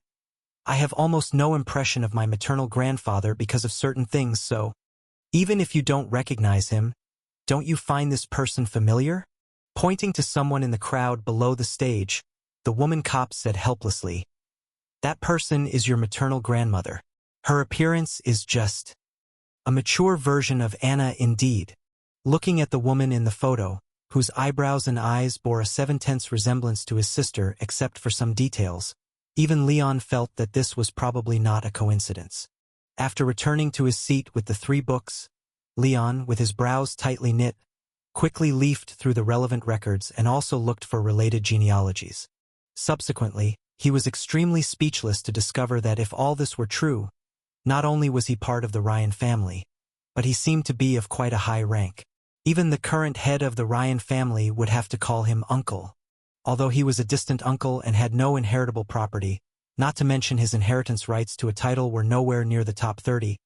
"I have almost no impression of my maternal grandfather because of certain things, so even if you don't recognize him, don't you find this person familiar?" Pointing to someone in the crowd below the stage, the woman cop said helplessly, "That person is your maternal grandmother. Her appearance is just a mature version of Anna indeed." Looking at the woman in the photo, whose eyebrows and eyes bore a 7/10 resemblance to his sister except for some details, even Leon felt that this was probably not a coincidence. After returning to his seat with the 3 books, Leon, with his brows tightly knit, quickly leafed through the relevant records and also looked for related genealogies. Subsequently, he was extremely speechless to discover that if all this were true, not only was he part of the Ryan family, but he seemed to be of quite a high rank. Even the current head of the Ryan family would have to call him uncle. Although he was a distant uncle and had no inheritable property, not to mention his inheritance rights to a title were nowhere near the top 30,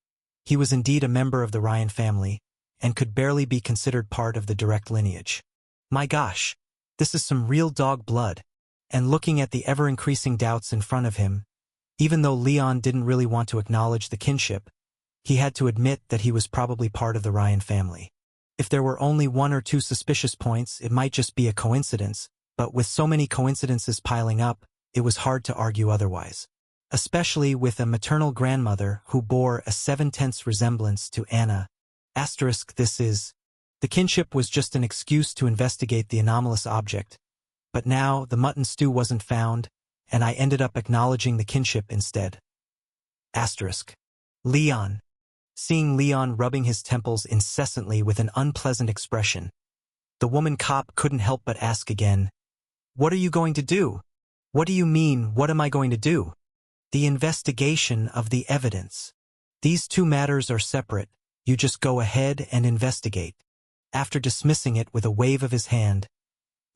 he was indeed a member of the Ryan family, and could barely be considered part of the direct lineage. My gosh, this is some real dog blood. And looking at the ever-increasing doubts in front of him, even though Leon didn't really want to acknowledge the kinship, he had to admit that he was probably part of the Ryan family. If there were only one or two suspicious points, it might just be a coincidence, but with so many coincidences piling up, it was hard to argue otherwise. Especially with a maternal grandmother who bore a 7/10 resemblance to Anna. The kinship was just an excuse to investigate the anomalous object. But now the mutton stew wasn't found, and I ended up acknowledging the kinship instead. Leon. Seeing Leon rubbing his temples incessantly with an unpleasant expression, the woman cop couldn't help but ask again, "What are you going to do?" "What do you mean, what am I going to do?" "The investigation of the evidence. These two matters are separate, you just go ahead and investigate." After dismissing it with a wave of his hand,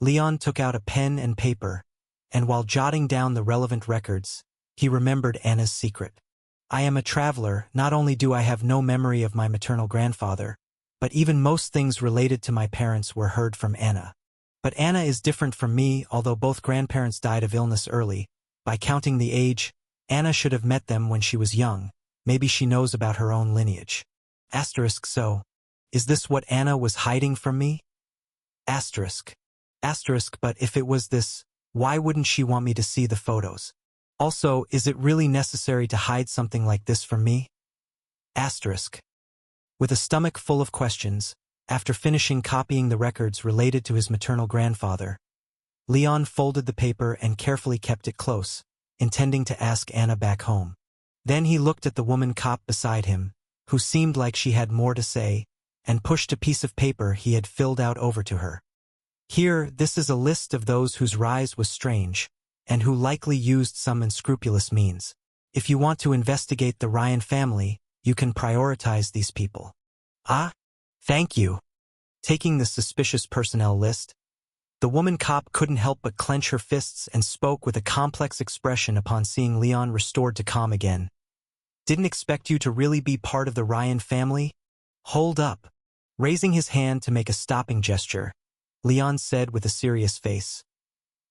Leon took out a pen and paper, and while jotting down the relevant records, he remembered Anna's secret. "I am a traveler, not only do I have no memory of my maternal grandfather, but even most things related to my parents were heard from Anna. But Anna is different from me, although both grandparents died of illness early. By counting the age, Anna should have met them when she was young. Maybe she knows about her own lineage. So, is this what Anna was hiding from me? But if it was this, why wouldn't she want me to see the photos? Also, is it really necessary to hide something like this from me? With a stomach full of questions, after finishing copying the records related to his maternal grandfather, Leon folded the paper and carefully kept it close, intending to ask Anna back home. Then he looked at the woman cop beside him, who seemed like she had more to say, and pushed a piece of paper he had filled out over to her. "Here, this is a list of those whose rise was strange, and who likely used some unscrupulous means. If you want to investigate the Ryan family, you can prioritize these people." "Ah, thank you." Taking the suspicious personnel list, the woman cop couldn't help but clench her fists and spoke with a complex expression upon seeing Leon restored to calm again. "Didn't expect you to really be part of the Ryan family?" "Hold up." Raising his hand to make a stopping gesture, Leon said with a serious face,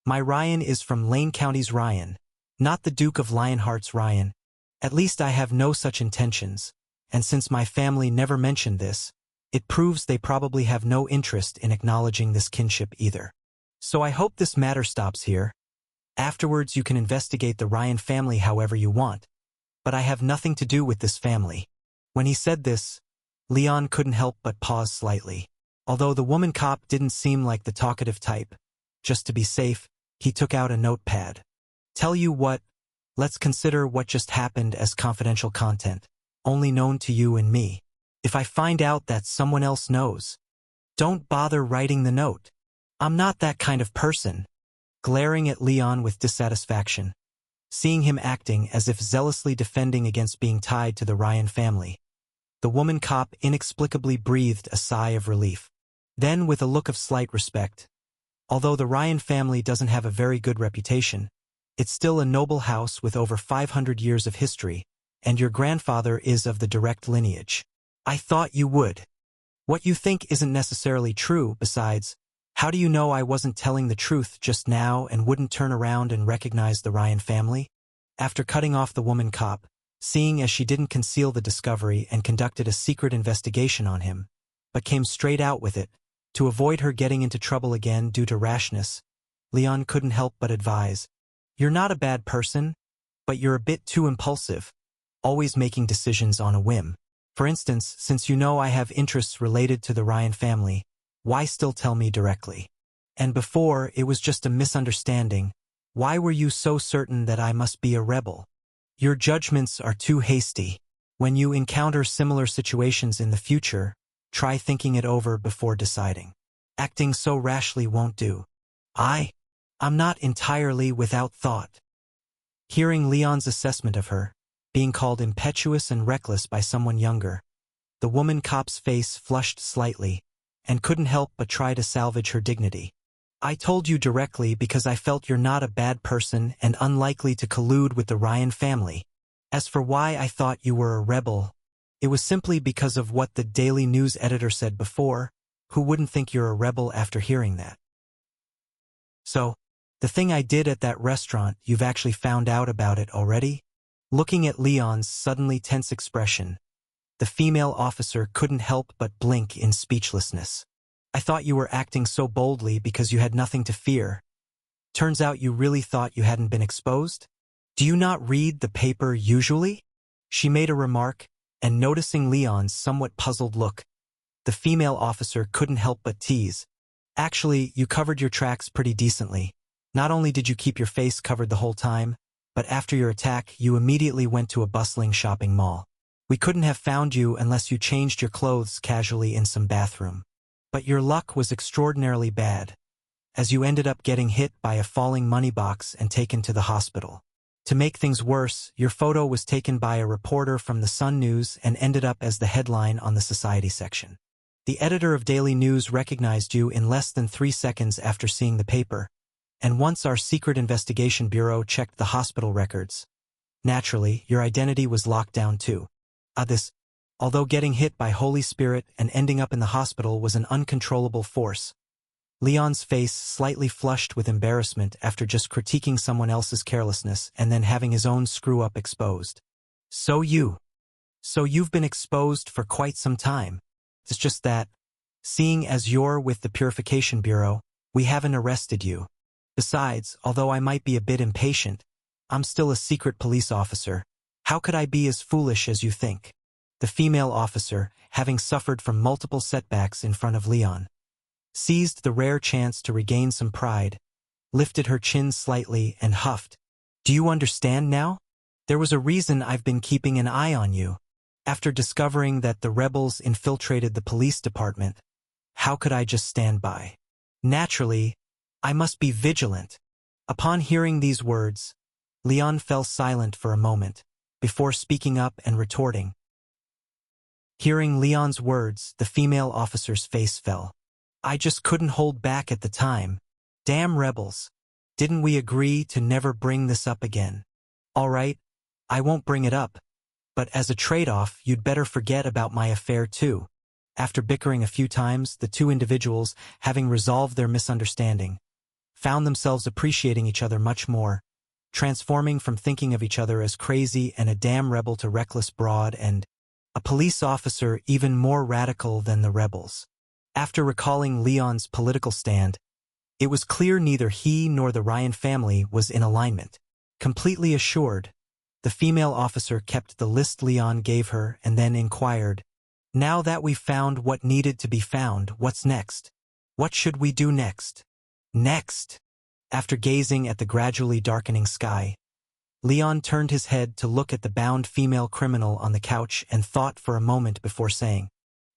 "My Ryan is from Lane County's Ryan, not the Duke of Lionheart's Ryan. At least I have no such intentions, and since my family never mentioned this, it proves they probably have no interest in acknowledging this kinship either. So I hope this matter stops here. Afterwards you can investigate the Ryan family however you want, but I have nothing to do with this family." When he said this, Leon couldn't help but pause slightly. Although the woman cop didn't seem like the talkative type, just to be safe, he took out a notepad. "Tell you what, let's consider what just happened as confidential content, only known to you and me. If I find out that someone else knows, don't bother writing the note. I'm not that kind of person." Glaring at Leon with dissatisfaction, seeing him acting as if zealously defending against being tied to the Ryan family, the woman cop inexplicably breathed a sigh of relief. Then, with a look of slight respect, "Although the Ryan family doesn't have a very good reputation, it's still a noble house with over 500 years of history, and your grandfather is of the direct lineage. I thought you would. What you think isn't necessarily true. Besides, how do you know I wasn't telling the truth just now and wouldn't turn around and recognize the Ryan family?" After cutting off the woman cop, seeing as she didn't conceal the discovery and conducted a secret investigation on him, but came straight out with it, to avoid her getting into trouble again due to rashness, Leon couldn't help but advise, "You're not a bad person, but you're a bit too impulsive, always making decisions on a whim. For instance, since you know I have interests related to the Ryan family, why still tell me directly? And before, it was just a misunderstanding. Why were you so certain that I must be a rebel? Your judgments are too hasty. When you encounter similar situations in the future, try thinking it over before deciding. Acting so rashly won't do." I'm not entirely without thought." Hearing Leon's assessment of her, being called impetuous and reckless by someone younger, the woman cop's face flushed slightly, and couldn't help but try to salvage her dignity. "I told you directly because I felt you're not a bad person and unlikely to collude with the Ryan family. As for why I thought you were a rebel, it was simply because of what the Daily News editor said before. Who wouldn't think you're a rebel after hearing that? So, the thing I did at that restaurant, you've actually found out about it already?" Looking at Leon's suddenly tense expression, The female officer couldn't help but blink in speechlessness. I thought you were acting so boldly because you had nothing to fear. Turns out you really thought you hadn't been exposed? Do you not read the paper usually? She made a remark, and noticing Leon's somewhat puzzled look, the female officer couldn't help but tease. Actually, you covered your tracks pretty decently. Not only did you keep your face covered the whole time, but after your attack, you immediately went to a bustling shopping mall. We couldn't have found you unless you changed your clothes casually in some bathroom. But your luck was extraordinarily bad, as you ended up getting hit by a falling money box and taken to the hospital. To make things worse, your photo was taken by a reporter from the Sun News and ended up as the headline on the Society section. The editor of Daily News recognized you in less than 3 seconds after seeing the paper, and once our secret investigation bureau checked the hospital records, naturally, your identity was locked down too. Although getting hit by Holy Spirit and ending up in the hospital was an uncontrollable force. Leon's face slightly flushed with embarrassment after just critiquing someone else's carelessness and then having his own screw-up exposed. So you've been exposed for quite some time. It's just that, seeing as you're with the Purification Bureau, we haven't arrested you. Besides, although I might be a bit impatient, I'm still a secret police officer. How could I be as foolish as you think? The female officer, having suffered from multiple setbacks in front of Leon, seized the rare chance to regain some pride, lifted her chin slightly and huffed. Do you understand now? There was a reason I've been keeping an eye on you. After discovering that the rebels infiltrated the police department, how could I just stand by? Naturally, I must be vigilant. Upon hearing these words, Leon fell silent for a moment, before speaking up and retorting. Hearing Leon's words, the female officer's face fell. I just couldn't hold back at the time. Damn rebels. Didn't we agree to never bring this up again? All right, I won't bring it up. But as a trade-off, you'd better forget about my affair too. After bickering a few times, the two individuals, having resolved their misunderstanding, found themselves appreciating each other much more, transforming from thinking of each other as crazy and a damn rebel to reckless broad and a police officer even more radical than the rebels. After recalling Leon's political stand, it was clear neither he nor the Ryan family was in alignment. Completely assured, the female officer kept the list Leon gave her and then inquired, now that we've found what needed to be found, what's next? What should we do next? Next! After gazing at the gradually darkening sky, Leon turned his head to look at the bound female criminal on the couch and thought for a moment before saying,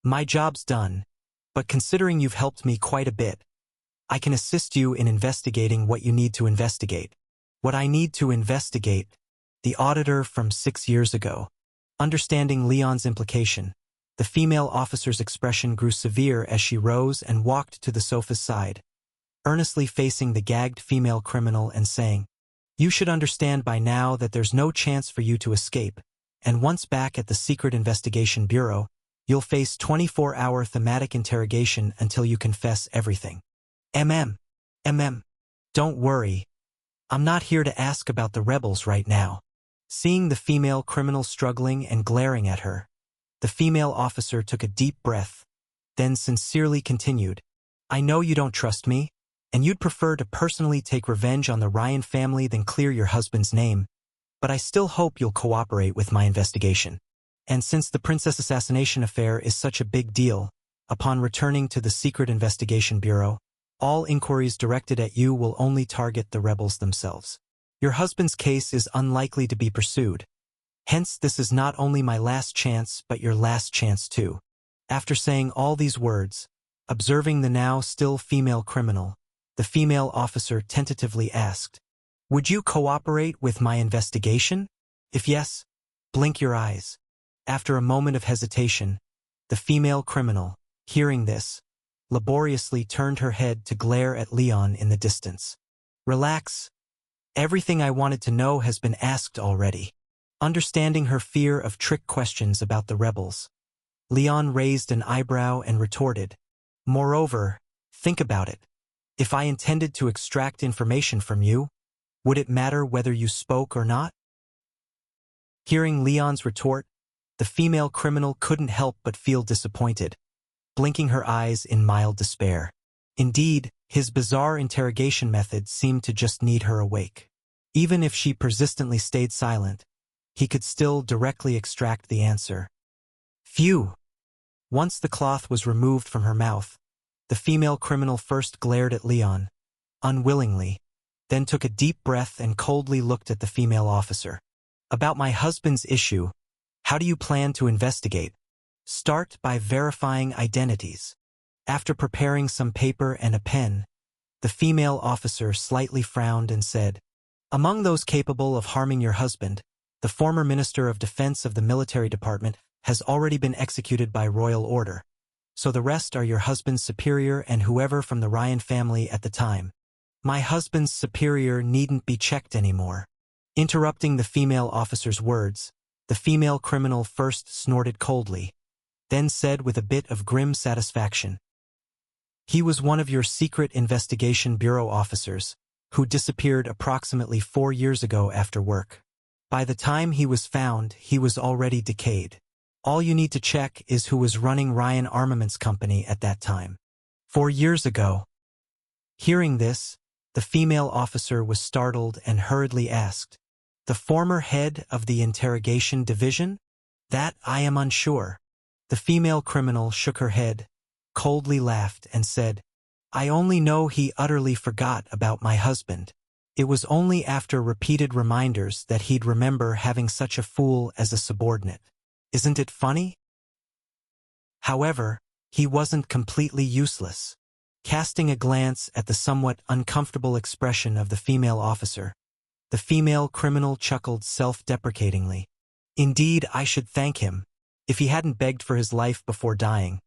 my job's done, but considering you've helped me quite a bit, I can assist you in investigating what you need to investigate. What I need to investigate, the auditor from 6 years ago. Understanding Leon's implication, the female officer's expression grew severe as she rose and walked to the sofa's side, earnestly facing the gagged female criminal and saying, you should understand by now that there's no chance for you to escape, and once back at the Secret Investigation Bureau, you'll face 24-hour thematic interrogation until you confess everything. Don't worry. I'm not here to ask about the rebels right now. Seeing the female criminal struggling and glaring at her, the female officer took a deep breath, then sincerely continued, I know you don't trust me, and you'd prefer to personally take revenge on the Ryan family than clear your husband's name, but I still hope you'll cooperate with my investigation. And since the Princess assassination affair is such a big deal, upon returning to the Secret Investigation Bureau, all inquiries directed at you will only target the rebels themselves. Your husband's case is unlikely to be pursued. Hence, this is not only my last chance, but your last chance too. After saying all these words, observing the now still female criminal, the female officer tentatively asked, would you cooperate with my investigation? If yes, blink your eyes. After a moment of hesitation, the female criminal, hearing this, laboriously turned her head to glare at Leon in the distance. Relax. Everything I wanted to know has been asked already. Understanding her fear of trick questions about the rebels, Leon raised an eyebrow and retorted, moreover, think about it. If I intended to extract information from you, would it matter whether you spoke or not? Hearing Leon's retort, The female criminal couldn't help but feel disappointed, blinking her eyes in mild despair. Indeed, his bizarre interrogation method seemed to just need her awake. Even if she persistently stayed silent, he could still directly extract the answer. Phew! Once the cloth was removed from her mouth, the female criminal first glared at Leon, unwillingly, then took a deep breath and coldly looked at the female officer. About my husband's issue, how do you plan to investigate? Start by verifying identities. After preparing some paper and a pen, the female officer slightly frowned and said, among those capable of harming your husband, the former Minister of Defense of the Military Department has already been executed by royal order, so the rest are your husband's superior and whoever from the Ryan family at the time. My husband's superior needn't be checked anymore. Interrupting the female officer's words, the female criminal first snorted coldly, then said with a bit of grim satisfaction, he was one of your secret investigation bureau officers, who disappeared approximately 4 years ago after work. By the time he was found, he was already decayed. All you need to check is who was running Ryan Armaments Company at that time. 4 years ago. Hearing this, the female officer was startled and hurriedly asked, the former head of the interrogation division? That I am unsure. The female criminal shook her head, coldly laughed, and said, I only know he utterly forgot about my husband. It was only after repeated reminders that he'd remember having such a fool as a subordinate. Isn't it funny? However, he wasn't completely useless. Casting a glance at the somewhat uncomfortable expression of the female officer, the female criminal chuckled self-deprecatingly. Indeed, I should thank him, if he hadn't begged for his life before dying,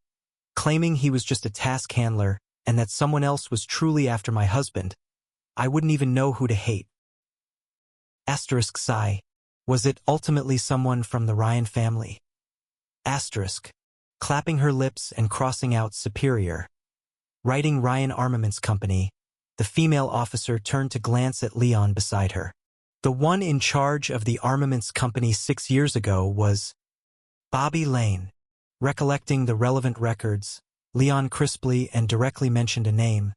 claiming he was just a task handler and that someone else was truly after my husband. I wouldn't even know who to hate. Asterisk sigh. Was it ultimately someone from the Ryan family? Asterisk. Clapping her lips and crossing out superior. Writing Ryan Armaments Company, the female officer turned to glance at Leon beside her. The one in charge of the Armaments Company 6 years ago was Bobby Lane. Recollecting the relevant records, Leon crisply and directly mentioned a name,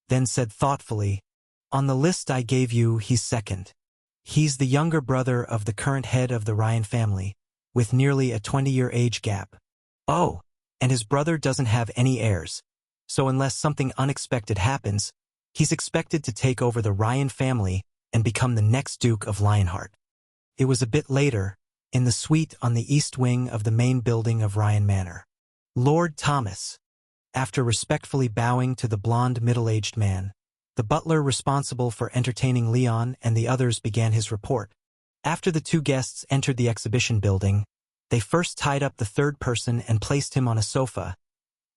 then said thoughtfully, on the list I gave you, he's second. He's the younger brother of the current head of the Ryan family, with nearly a 20-year age gap. Oh, and his brother doesn't have any heirs, so unless something unexpected happens, he's expected to take over the Ryan family and become the next Duke of Lionheart. It was a bit later, in the suite on the east wing of the main building of Ryan Manor. Lord Thomas, after respectfully bowing to the blond middle-aged man, the butler responsible for entertaining Leon and the others began his report. After the two guests entered the exhibition building, they first tied up the third person and placed him on a sofa,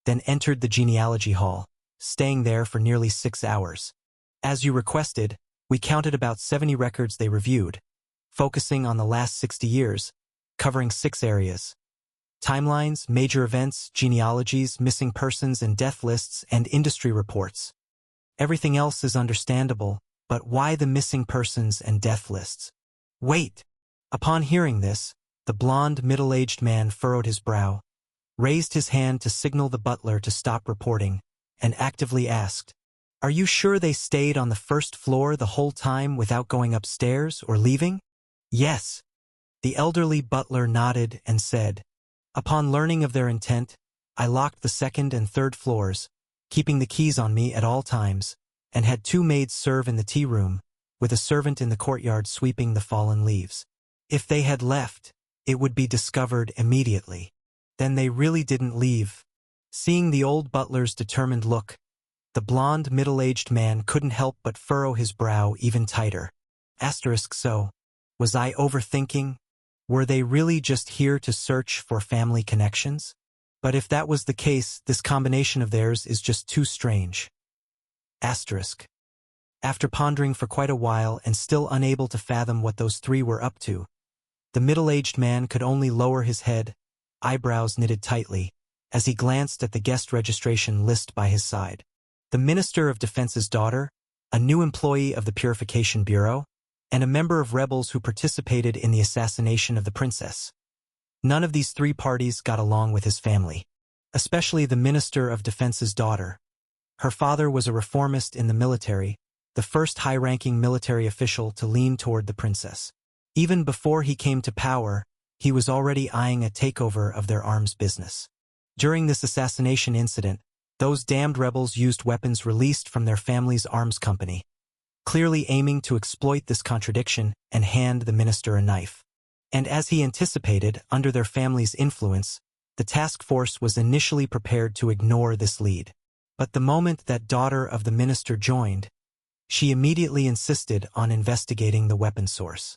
then entered the genealogy hall, staying there for nearly 6 hours. As you requested, we counted about 70 records they reviewed, focusing on the last 60 years, covering 6 areas: timelines, major events, genealogies, missing persons and death lists, and industry reports. Everything else is understandable, but why the missing persons and death lists? Wait! Upon hearing this, the blond, middle-aged man furrowed his brow, raised his hand to signal the butler to stop reporting, and actively asked, are you sure they stayed on the first floor the whole time without going upstairs or leaving? Yes. The elderly butler nodded and said, upon learning of their intent, I locked the second and third floors, keeping the keys on me at all times, and had 2 maids serve in the tea room, with a servant in the courtyard sweeping the fallen leaves. If they had left, it would be discovered immediately. Then they really didn't leave. Seeing the old butler's determined look, the blond, middle-aged man couldn't help but furrow his brow even tighter. Asterisk so. Was I overthinking? Were they really just here to search for family connections? But if that was the case, this combination of theirs is just too strange. Asterisk. After pondering for quite a while and still unable to fathom what those 3 were up to, the middle-aged man could only lower his head, eyebrows knitted tightly, as he glanced at the guest registration list by his side. The Minister of Defense's daughter, a new employee of the Purification Bureau, and a member of rebels who participated in the assassination of the princess. None of these three parties got along with his family, especially the Minister of Defense's daughter. Her father was a reformist in the military, the first high-ranking military official to lean toward the princess. Even before he came to power, he was already eyeing a takeover of their arms business. During this assassination incident, those damned rebels used weapons released from their family's arms company, clearly aiming to exploit this contradiction and hand the minister a knife. And as he anticipated, under their family's influence, the task force was initially prepared to ignore this lead. But the moment that daughter of the minister joined, she immediately insisted on investigating the weapon source.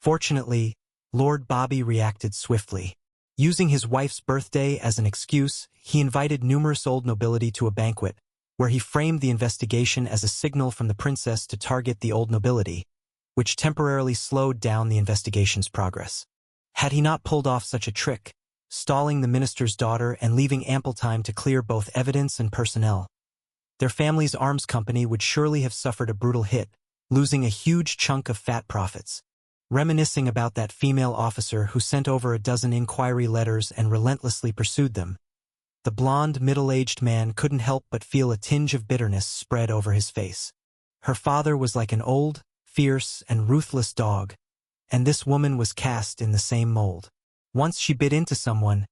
Fortunately, Lord Bobby reacted swiftly. Using his wife's birthday as an excuse, he invited numerous old nobility to a banquet, where he framed the investigation as a signal from the princess to target the old nobility, which temporarily slowed down the investigation's progress. Had he not pulled off such a trick, stalling the minister's daughter and leaving ample time to clear both evidence and personnel, their family's arms company would surely have suffered a brutal hit, losing a huge chunk of fat profits. Reminiscing about that female officer who sent over a dozen inquiry letters and relentlessly pursued them, the blond, middle-aged man couldn't help but feel a tinge of bitterness spread over his face. Her father was like an old, fierce, and ruthless dog, and this woman was cast in the same mold. Once she bit into someone,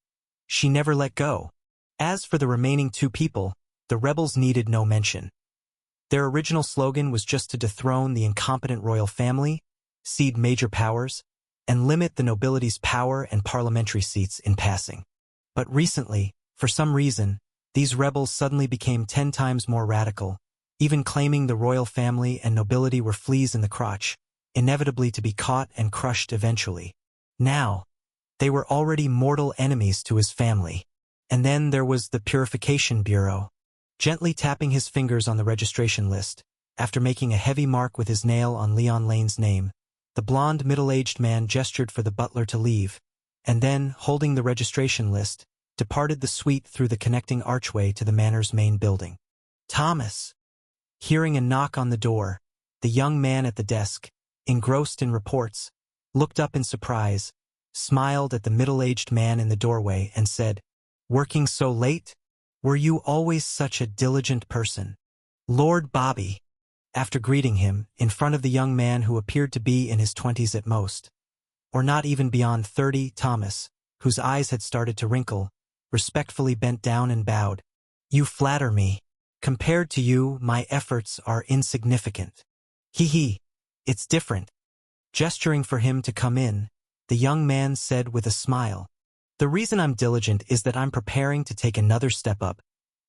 she never let go. As for the remaining two people, the rebels needed no mention. Their original slogan was just to dethrone the incompetent royal family, cede major powers, and limit the nobility's power and parliamentary seats in passing. But recently, for some reason, these rebels suddenly became 10 times more radical, even claiming the royal family and nobility were fleas in the crotch, inevitably to be caught and crushed eventually. Now, they were already mortal enemies to his family. And then there was the Purification Bureau. Gently tapping his fingers on the registration list, after making a heavy mark with his nail on Leon Lane's name, the blond middle-aged man gestured for the butler to leave, and then, holding the registration list, departed the suite through the connecting archway to the manor's main building. Thomas! Hearing a knock on the door, the young man at the desk, engrossed in reports, looked up in surprise, smiled at the middle-aged man in the doorway, and said, "Working so late? Were you always such a diligent person?" Lord Bobby, after greeting him, in front of the young man who appeared to be in his 20s at most, or not even beyond 30, Thomas, whose eyes had started to wrinkle, respectfully bent down and bowed. "You flatter me. Compared to you, my efforts are insignificant." "Hee, it's different." Gesturing for him to come in, the young man said with a smile, "The reason I'm diligent is that I'm preparing to take another step up,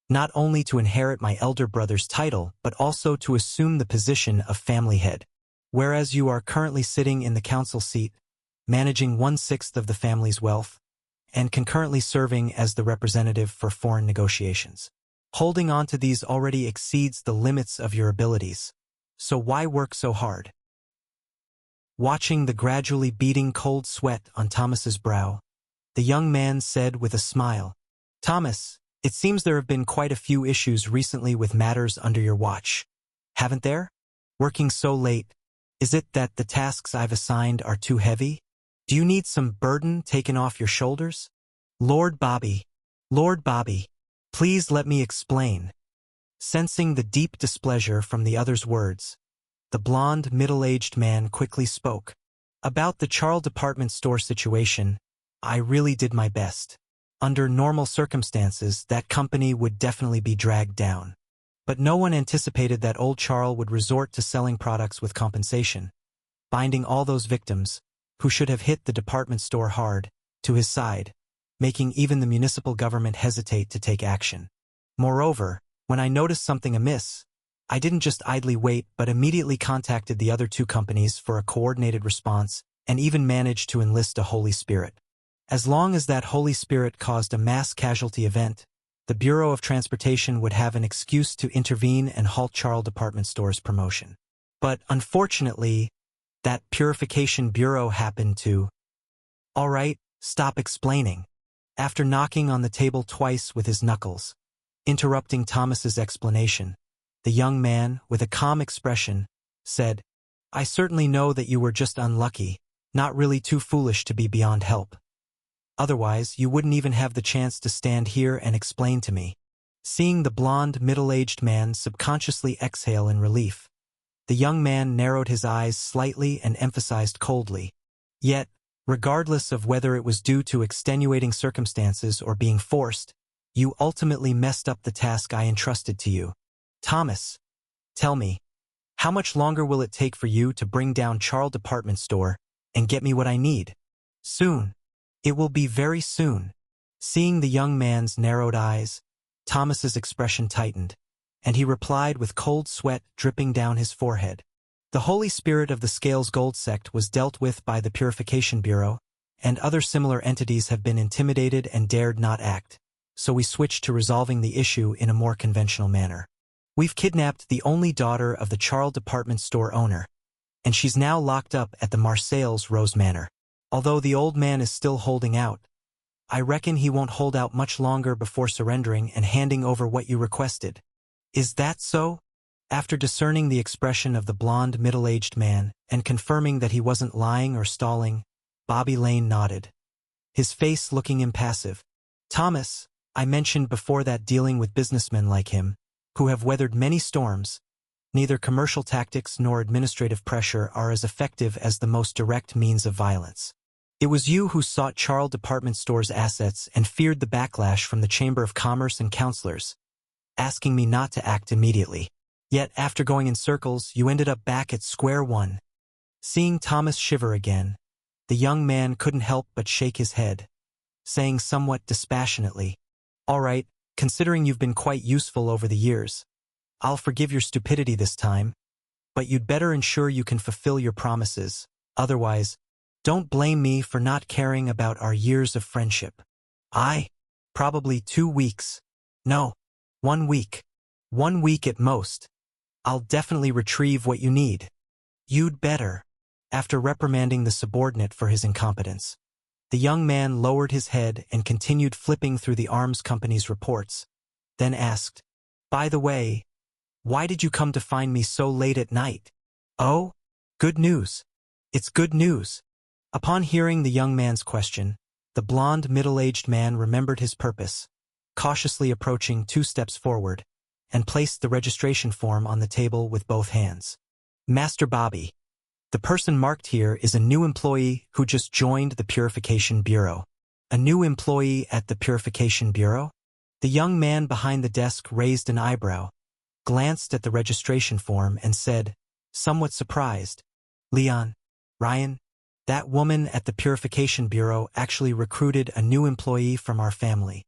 not only to inherit my elder brother's title, but also to assume the position of family head. Whereas you are currently sitting in the council seat, managing 1/6 of the family's wealth, and concurrently serving as the representative for foreign negotiations. Holding on to these already exceeds the limits of your abilities. So why work so hard?" Watching the gradually beating cold sweat on Thomas's brow, the young man said with a smile, "Thomas, it seems there have been quite a few issues recently with matters under your watch, haven't there? Working so late, is it that the tasks I've assigned are too heavy? Do you need some burden taken off your shoulders?" Lord Bobby, please let me explain." Sensing the deep displeasure from the other's words, the blond, middle-aged man quickly spoke. "About the Charles department store situation, I really did my best. Under normal circumstances, that company would definitely be dragged down. But no one anticipated that old Charles would resort to selling products with compensation, binding all those victims, who should have hit the department store hard, to his side, making even the municipal government hesitate to take action. Moreover, when I noticed something amiss, I didn't just idly wait but immediately contacted the other two companies for a coordinated response and even managed to enlist a Holy Spirit. As long as that Holy Spirit caused a mass casualty event, the Bureau of Transportation would have an excuse to intervene and halt Charles department store's promotion. But unfortunately, that Purification Bureau happened to... All right, stop explaining." After knocking on the table twice with his knuckles, interrupting Thomas's explanation, the young man, with a calm expression, said, "I certainly know that you were just unlucky, not really too foolish to be beyond help." Otherwise, you wouldn't even have the chance to stand here and explain to me. Seeing the blond, middle-aged man subconsciously exhale in relief, the young man narrowed his eyes slightly and emphasized coldly. Yet, regardless of whether it was due to extenuating circumstances or being forced, you ultimately messed up the task I entrusted to you. Thomas, tell me, how much longer will it take for you to bring down Charles Department Store and get me what I need? Soon. It will be very soon. Seeing the young man's narrowed eyes, Thomas's expression tightened, and he replied with cold sweat dripping down his forehead. The Holy Spirit of the Scales Gold sect was dealt with by the Purification Bureau, and other similar entities have been intimidated and dared not act, so we switched to resolving the issue in a more conventional manner. We've kidnapped the only daughter of the Charles Department Store owner, and she's now locked up at the Marseilles Rose Manor. Although the old man is still holding out, I reckon he won't hold out much longer before surrendering and handing over what you requested. Is that so? After discerning the expression of the blond, middle-aged man and confirming that he wasn't lying or stalling, Bobby Lane nodded, his face looking impassive. Thomas, I mentioned before that dealing with businessmen like him, who have weathered many storms, neither commercial tactics nor administrative pressure are as effective as the most direct means of violence. It was you who sought Charles Department Store's assets and feared the backlash from the Chamber of Commerce and counselors, asking me not to act immediately. Yet, after going in circles, you ended up back at square one. Seeing Thomas shiver again, the young man couldn't help but shake his head, saying somewhat dispassionately, "All right, considering you've been quite useful over the years, I'll forgive your stupidity this time, but you'd better ensure you can fulfill your promises. Otherwise, don't blame me for not caring about our years of friendship." Probably 2 weeks. No, 1 week. 1 week at most. I'll definitely retrieve what you need. You'd better. After reprimanding the subordinate for his incompetence, the young man lowered his head and continued flipping through the arms company's reports, then asked, "By the way, why did you come to find me so late at night?" "Oh, good news. It's good news." Upon hearing the young man's question, the blond, middle-aged man remembered his purpose, cautiously approaching 2 steps forward, and placed the registration form on the table with both hands. "Master Bobby, the person marked here is a new employee who just joined the Purification Bureau." "A new employee at the Purification Bureau?" The young man behind the desk raised an eyebrow, glanced at the registration form and said, somewhat surprised, "Leon, Ryan, that woman at the Purification Bureau actually recruited a new employee from our family.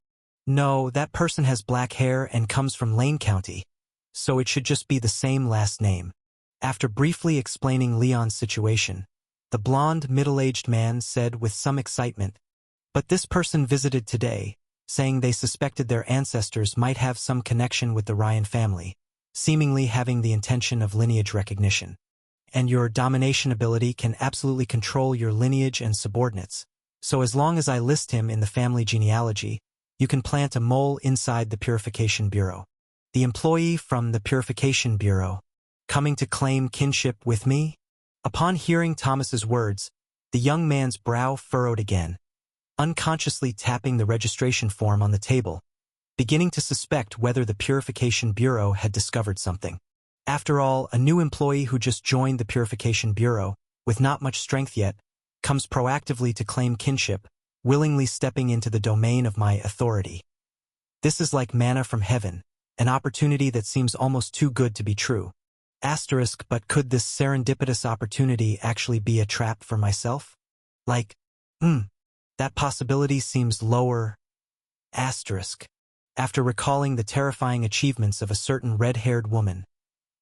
No, that person has black hair and comes from Lane County, so it should just be the same last name." After briefly explaining Leon's situation, the blond, middle-aged man said with some excitement, "But this person visited today, saying they suspected their ancestors might have some connection with the Ryan family, seemingly having the intention of lineage recognition. And your domination ability can absolutely control your lineage and subordinates, so as long as I list him in the family genealogy, you can plant a mole inside the Purification Bureau. The employee from the Purification Bureau, coming to claim kinship with me?" Upon hearing Thomas's words, the young man's brow furrowed again, unconsciously tapping the registration form on the table, beginning to suspect whether the Purification Bureau had discovered something. After all, a new employee who just joined the Purification Bureau, with not much strength yet, comes proactively to claim kinship, willingly stepping into the domain of my authority. This is like manna from heaven, an opportunity that seems almost too good to be true. Asterisk, but could this serendipitous opportunity actually be a trap for myself? That possibility seems lower. Asterisk. After recalling the terrifying achievements of a certain red-haired woman,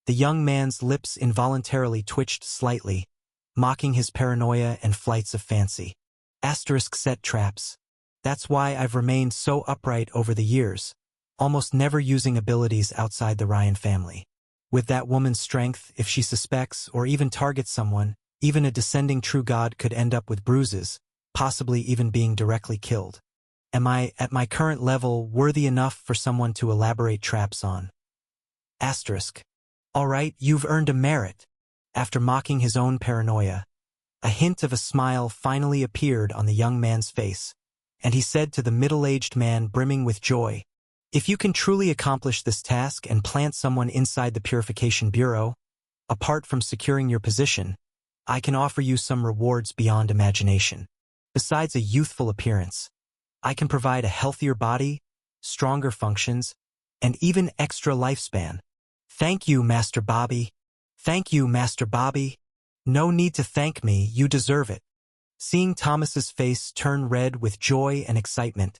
the young man's lips involuntarily twitched slightly, mocking his paranoia and flights of fancy. Asterisk, set traps. That's why I've remained so upright over the years, almost never using abilities outside the Ryan family. With that woman's strength, if she suspects or even targets someone, even a descending true god could end up with bruises, possibly even being directly killed. Am I, at my current level, worthy enough for someone to elaborate traps on? Asterisk. All right, you've earned a merit. After mocking his own paranoia, a hint of a smile finally appeared on the young man's face, and he said to the middle-aged man brimming with joy, "If you can truly accomplish this task and plant someone inside the Purification Bureau, apart from securing your position, I can offer you some rewards beyond imagination. Besides a youthful appearance, I can provide a healthier body, stronger functions, and even extra lifespan. Thank you, Master Bobby. Thank you, Master Bobby. No need to thank me, you deserve it." Seeing Thomas's face turn red with joy and excitement,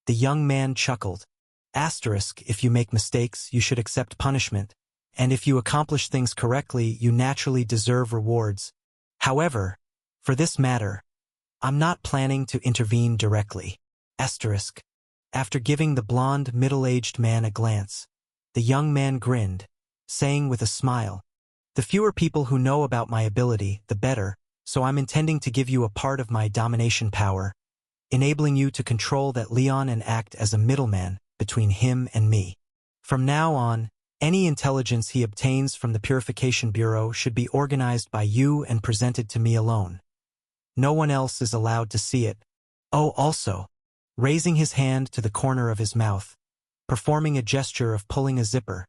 the young man chuckled. Asterisk, if you make mistakes, you should accept punishment, and if you accomplish things correctly, you naturally deserve rewards. However, for this matter, I'm not planning to intervene directly. Asterisk. After giving the blond, middle-aged man a glance, the young man grinned, saying with a smile, "The fewer people who know about my ability, the better, so I'm intending to give you a part of my domination power, enabling you to control that Leon and act as a middleman between him and me. From now on, any intelligence he obtains from the Purification Bureau should be organized by you and presented to me alone. No one else is allowed to see it. Oh, also," raising his hand to the corner of his mouth, performing a gesture of pulling a zipper,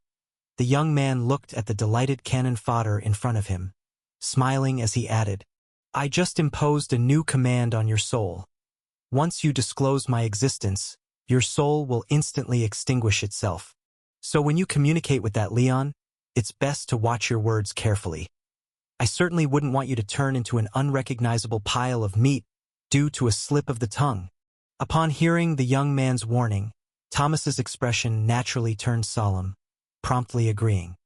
the young man looked at the delighted cannon fodder in front of him, smiling as he added, "I just imposed a new command on your soul. Once you disclose my existence, your soul will instantly extinguish itself. So when you communicate with that Leon, it's best to watch your words carefully. I certainly wouldn't want you to turn into an unrecognizable pile of meat due to a slip of the tongue." Upon hearing the young man's warning, Thomas's expression naturally turned solemn, promptly agreeing.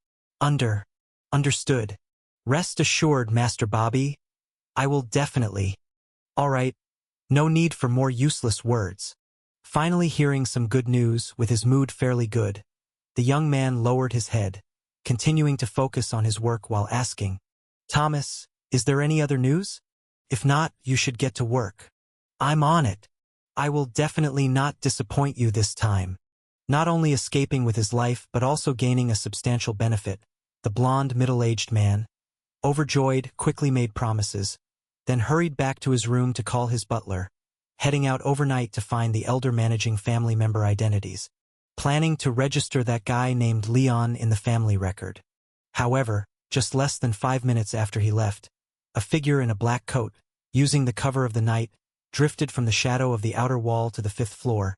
Understood. Rest assured, Master Bobby. I will definitely. All right. No need for more useless words. Finally hearing some good news, with his mood fairly good, the young man lowered his head, continuing to focus on his work while asking, "Thomas, is there any other news? If not, you should get to work." "I'm on it. I will definitely not disappoint you this time." Not only escaping with his life but also gaining a substantial benefit, the blond middle-aged man, overjoyed, quickly made promises, then hurried back to his room to call his butler, heading out overnight to find the elder managing family member identities, planning to register that guy named Leon in the family record. However, just less than 5 minutes after he left, a figure in a black coat, using the cover of the night, drifted from the shadow of the outer wall to the 5th floor,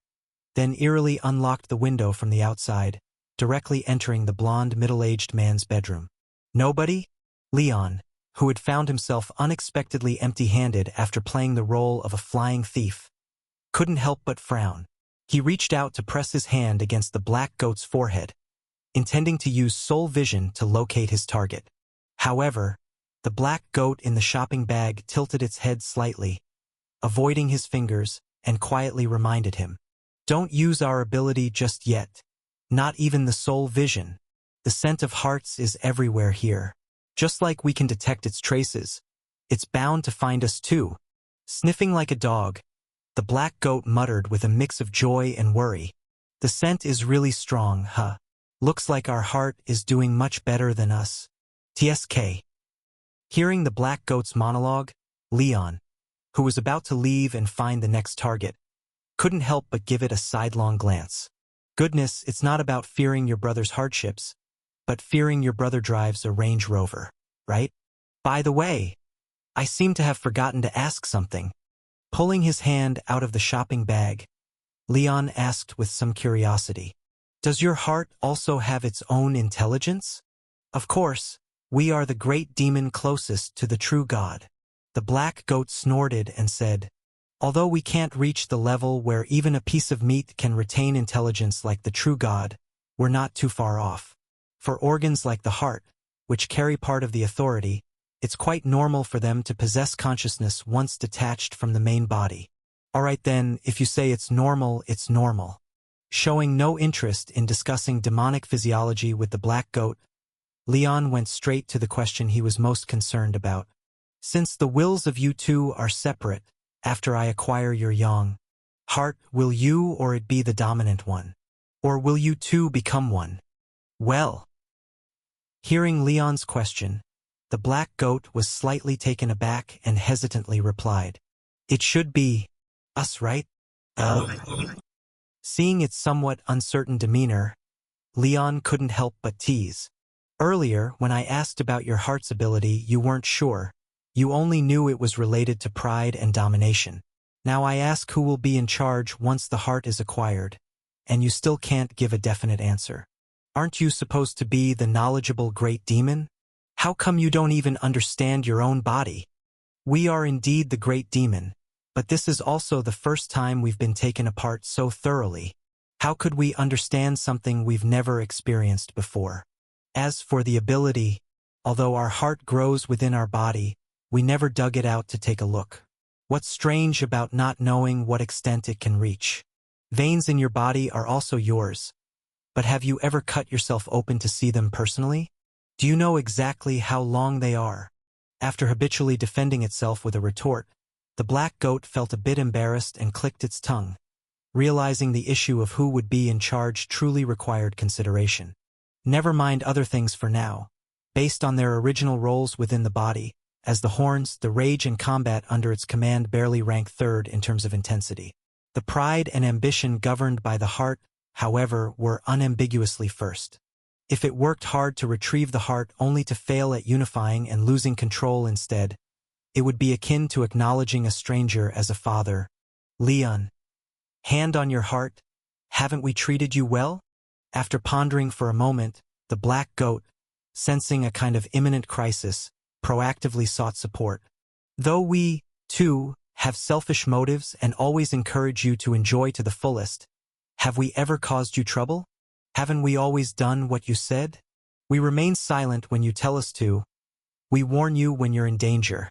then eerily unlocked the window from the outside, directly entering the blond middle-aged man's bedroom. Nobody? Leon, who had found himself unexpectedly empty-handed after playing the role of a flying thief, couldn't help but frown. He reached out to press his hand against the black goat's forehead, intending to use soul vision to locate his target. However, the black goat in the shopping bag tilted its head slightly, avoiding his fingers, and quietly reminded him, "Don't use our ability just yet. Not even the soul vision. The scent of hearts is everywhere here. Just like we can detect its traces, it's bound to find us too." Sniffing like a dog, the black goat muttered with a mix of joy and worry, "The scent is really strong, huh? Looks like our heart is doing much better than us. TSK." Hearing the black goat's monologue, Leon, who was about to leave and find the next target, couldn't help but give it a sidelong glance. Goodness, it's not about fearing your brother's hardships, but fearing your brother drives a Range Rover, right? By the way, I seem to have forgotten to ask something. Pulling his hand out of the shopping bag, Leon asked with some curiosity, "Does your heart also have its own intelligence?" "Of course, we are the great demon closest to the true God." The black goat snorted and said, "Although we can't reach the level where even a piece of meat can retain intelligence like the true God, we're not too far off. For organs like the heart, which carry part of the authority, it's quite normal for them to possess consciousness once detached from the main body." "All right then, if you say it's normal, it's normal." Showing no interest in discussing demonic physiology with the black goat, Leon went straight to the question he was most concerned about. "Since the wills of you two are separate, after I acquire your yang heart, will you or it be the dominant one? Or will you two become one?" "Well." Hearing Leon's question, the black goat was slightly taken aback and hesitantly replied, "It should be us, right? Seeing its somewhat uncertain demeanor, Leon couldn't help but tease. Earlier, when I asked about your heart's ability, you weren't sure. You only knew it was related to pride and domination. Now I ask who will be in charge once the heart is acquired, and you still can't give a definite answer. Aren't you supposed to be the knowledgeable great demon? How come you don't even understand your own body? We are indeed the great demon, but this is also the first time we've been taken apart so thoroughly. How could we understand something we've never experienced before? As for the ability, although our heart grows within our body, we never dug it out to take a look. What's strange about not knowing what extent it can reach? Veins in your body are also yours, but have you ever cut yourself open to see them personally? Do you know exactly how long they are? After habitually defending itself with a retort, the black goat felt a bit embarrassed and clicked its tongue. Realizing the issue of who would be in charge truly required consideration. Never mind other things for now. Based on their original roles within the body, as the horns, the rage and combat under its command barely rank third in terms of intensity. The pride and ambition governed by the heart, however, were unambiguously first. If it worked hard to retrieve the heart only to fail at unifying and losing control instead, it would be akin to acknowledging a stranger as a father. Leon, hand on your heart, haven't we treated you well? After pondering for a moment, the black goat, sensing a kind of imminent crisis, proactively sought support. Though we, too, have selfish motives and always encourage you to enjoy to the fullest, have we ever caused you trouble? Haven't we always done what you said? We remain silent when you tell us to. We warn you when you're in danger.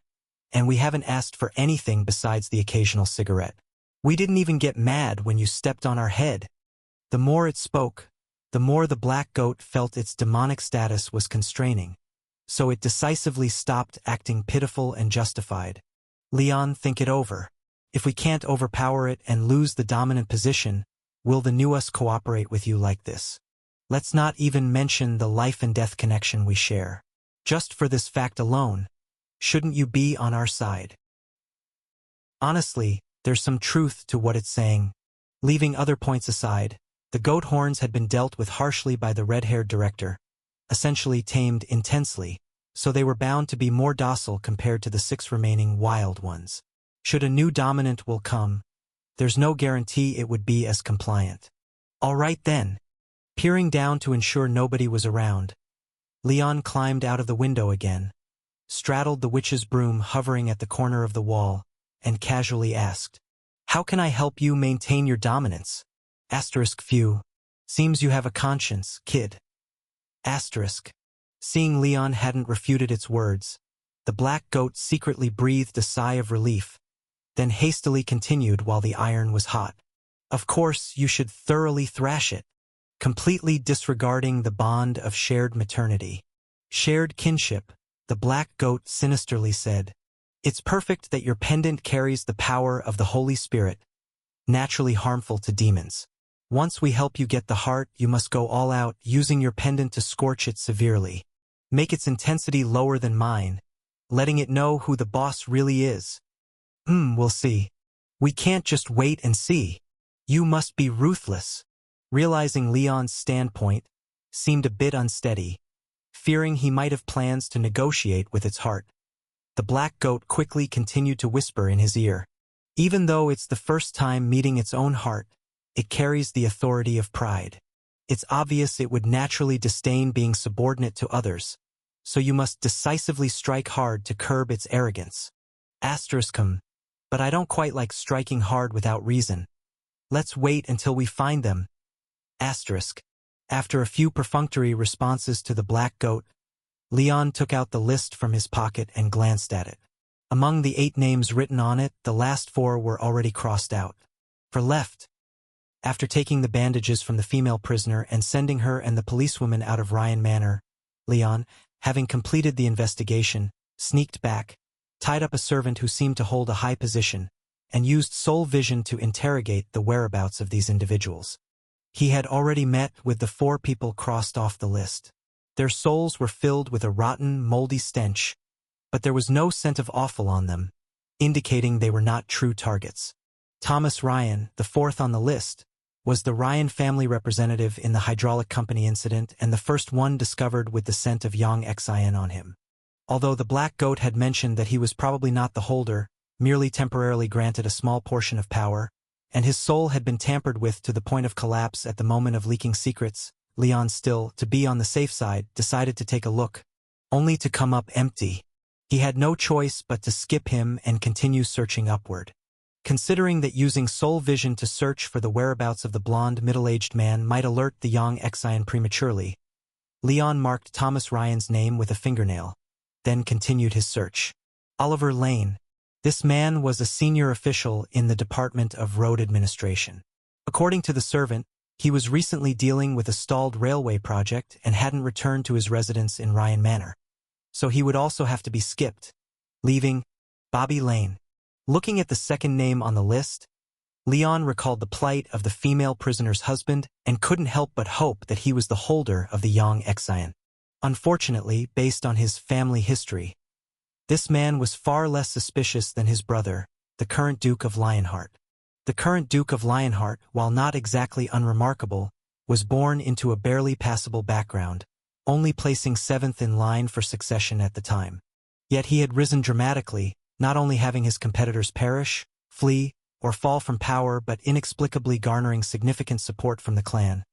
And we haven't asked for anything besides the occasional cigarette. We didn't even get mad when you stepped on our head. The more it spoke, the more the black goat felt its demonic status was constraining. So it decisively stopped acting pitiful and justified. Leon, think it over. If we can't overpower it and lose the dominant position, will the new us cooperate with you like this? Let's not even mention the life and death connection we share. Just for this fact alone, shouldn't you be on our side? Honestly, there's some truth to what it's saying. Leaving other points aside, the goat horns had been dealt with harshly by the red-haired director, essentially tamed intensely, so they were bound to be more docile compared to the 6 remaining wild ones. Should a new dominant will come, there's no guarantee it would be as compliant. All right then. Peering down to ensure nobody was around, Leon climbed out of the window again, straddled the witch's broom hovering at the corner of the wall, and casually asked, "How can I help you maintain your dominance?" Few. Seems you have a conscience, kid. Seeing Leon hadn't refuted its words, the black goat secretly breathed a sigh of relief, then hastily continued while the iron was hot. Of course, you should thoroughly thrash it, completely disregarding the bond of shared maternity. Shared kinship, the black goat sinisterly said. It's perfect that your pendant carries the power of the Holy Spirit, naturally harmful to demons. Once we help you get the heart, you must go all out, using your pendant to scorch it severely. Make its intensity lower than mine, letting it know who the boss really is. We'll see. We can't just wait and see. You must be ruthless. Realizing Leon's standpoint seemed a bit unsteady, fearing he might have plans to negotiate with its heart, the black goat quickly continued to whisper in his ear. Even though it's the first time meeting its own heart, it carries the authority of pride. It's obvious it would naturally disdain being subordinate to others, so you must decisively strike hard to curb its arrogance. But I don't quite like striking hard without reason. Let's wait until we find them. After a few perfunctory responses to the black goat, Leon took out the list from his pocket and glanced at it. Among the 8 names written on it, the last 4 were already crossed out. For left. After taking the bandages from the female prisoner and sending her and the policewoman out of Ryan Manor, Leon, having completed the investigation, sneaked back, tied up a servant who seemed to hold a high position, and used soul vision to interrogate the whereabouts of these individuals. He had already met with the 4 people crossed off the list. Their souls were filled with a rotten, moldy stench, but there was no scent of offal on them, indicating they were not true targets. Thomas Ryan, the fourth on the list, was the Ryan family representative in the hydraulic company incident and the first one discovered with the scent of Yang Xian on him. Although the Black Goat had mentioned that he was probably not the holder, merely temporarily granted a small portion of power, and his soul had been tampered with to the point of collapse at the moment of leaking secrets, Leon still, to be on the safe side, decided to take a look, only to come up empty. He had no choice but to skip him and continue searching upward. Considering that using soul vision to search for the whereabouts of the blonde middle-aged man might alert the Yang Xian prematurely, Leon marked Thomas Ryan's name with a fingernail, then continued his search. Oliver Lane. This man was a senior official in the Department of Road Administration. According to the servant, he was recently dealing with a stalled railway project and hadn't returned to his residence in Ryan Manor. So he would also have to be skipped, leaving Bobby Lane. Looking at the second name on the list, Leon recalled the plight of the female prisoner's husband and couldn't help but hope that he was the holder of the Yang Xian. Unfortunately, based on his family history, this man was far less suspicious than his brother, the current Duke of Lionheart. The current Duke of Lionheart, while not exactly unremarkable, was born into a barely passable background, only placing 7th in line for succession at the time. Yet he had risen dramatically, not only having his competitors perish, flee, or fall from power but inexplicably garnering significant support from the clan,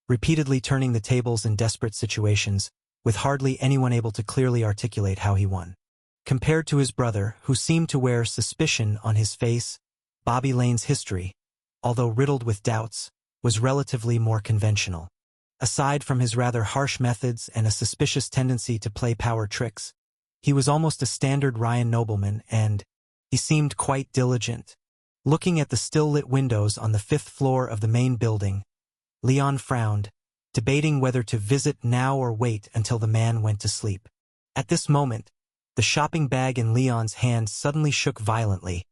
repeatedly turning the tables in desperate situations, with hardly anyone able to clearly articulate how he won. Compared to his brother, who seemed to wear suspicion on his face, Bobby Lane's history, although riddled with doubts, was relatively more conventional. Aside from his rather harsh methods and a suspicious tendency to play power tricks, he was almost a standard Ryan nobleman and he seemed quite diligent. Looking at the still-lit windows on the 5th floor of the main building, Leon frowned, debating whether to visit now or wait until the man went to sleep. At this moment, the shopping bag in Leon's hand suddenly shook violently,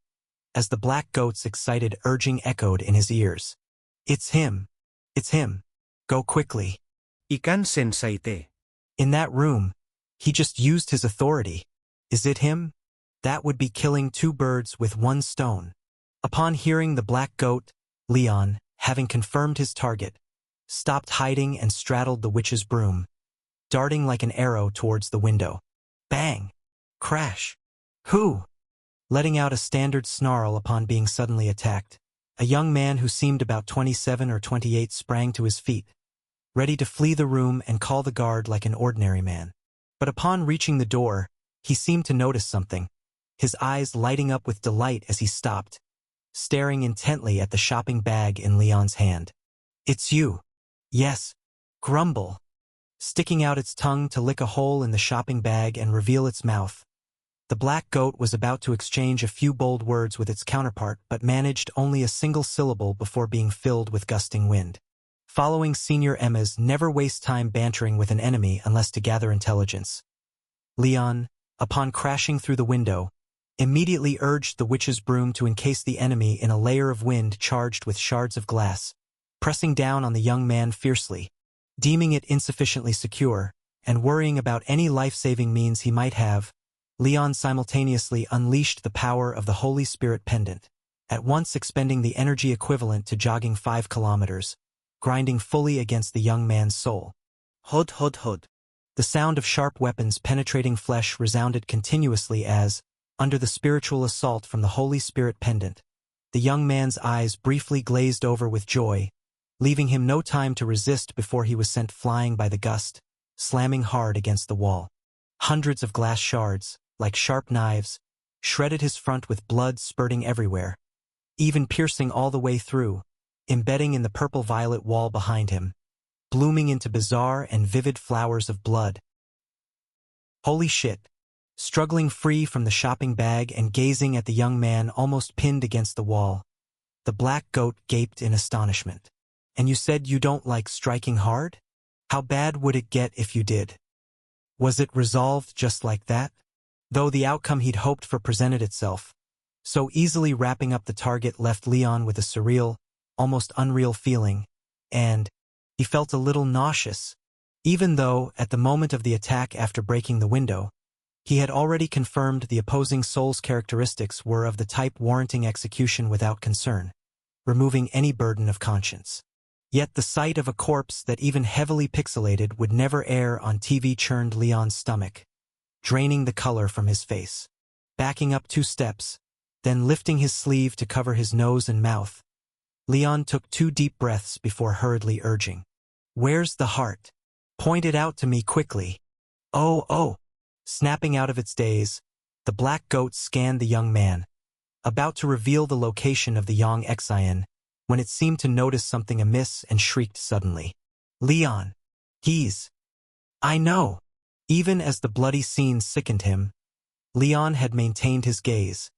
as the Black Goat's excited urging echoed in his ears. "It's him. It's him. Go quickly." Ikan sensei te. In that room, he just used his authority. Is it him? That would be killing 2 birds with 1 stone. Upon hearing the Black Goat, Leon, having confirmed his target, stopped hiding and straddled the witch's broom, darting like an arrow towards the window. Bang! Crash! Who? Letting out a standard snarl upon being suddenly attacked, a young man who seemed about 27 or 28 sprang to his feet, ready to flee the room and call the guard like an ordinary man. But upon reaching the door, he seemed to notice something, his eyes lighting up with delight as he stopped, staring intently at the shopping bag in Leon's hand. "It's you." "Yes." Grumble. Sticking out its tongue to lick a hole in the shopping bag and reveal its mouth, the Black Goat was about to exchange a few bold words with its counterpart but managed only a single syllable before being filled with gusting wind. Following Senior Emma's never waste time bantering with an enemy unless to gather intelligence, Leon, upon crashing through the window, immediately urged the witch's broom to encase the enemy in a layer of wind charged with shards of glass, pressing down on the young man fiercely, deeming it insufficiently secure, and worrying about any life-saving means he might have. Leon simultaneously unleashed the power of the Holy Spirit pendant, at once expending the energy equivalent to jogging 5 kilometers, grinding fully against the young man's soul. Hod hod hod. The sound of sharp weapons penetrating flesh resounded continuously as, under the spiritual assault from the Holy Spirit pendant, the young man's eyes briefly glazed over with joy, leaving him no time to resist before he was sent flying by the gust, slamming hard against the wall. Hundreds of glass shards, like sharp knives, shredded his front with blood spurting everywhere, even piercing all the way through, embedding in the purple-violet wall behind him, blooming into bizarre and vivid flowers of blood. Holy shit! Struggling free from the shopping bag and gazing at the young man almost pinned against the wall, the Black Goat gaped in astonishment. "And you said you don't like striking hard? How bad would it get if you did?" Was it resolved just like that? Though the outcome he'd hoped for presented itself, so easily wrapping up the target left Leon with a surreal, almost unreal feeling, and he felt a little nauseous, even though, at the moment of the attack after breaking the window, He had already confirmed the opposing soul's characteristics were of the type warranting execution without concern, removing any burden of conscience. Yet the sight of a corpse that even heavily pixelated would never air on TV churned Leon's stomach, draining the color from his face. Backing up 2 steps, then lifting his sleeve to cover his nose and mouth, Leon took 2 deep breaths before hurriedly urging, "Where's the heart? Point it out to me quickly." Oh. Snapping out of its daze, the black goat scanned the young man, about to reveal the location of the Yang Xian, when it seemed to notice something amiss and shrieked suddenly. "Leon! I know!" Even as the bloody scene sickened him, Leon had maintained his gaze,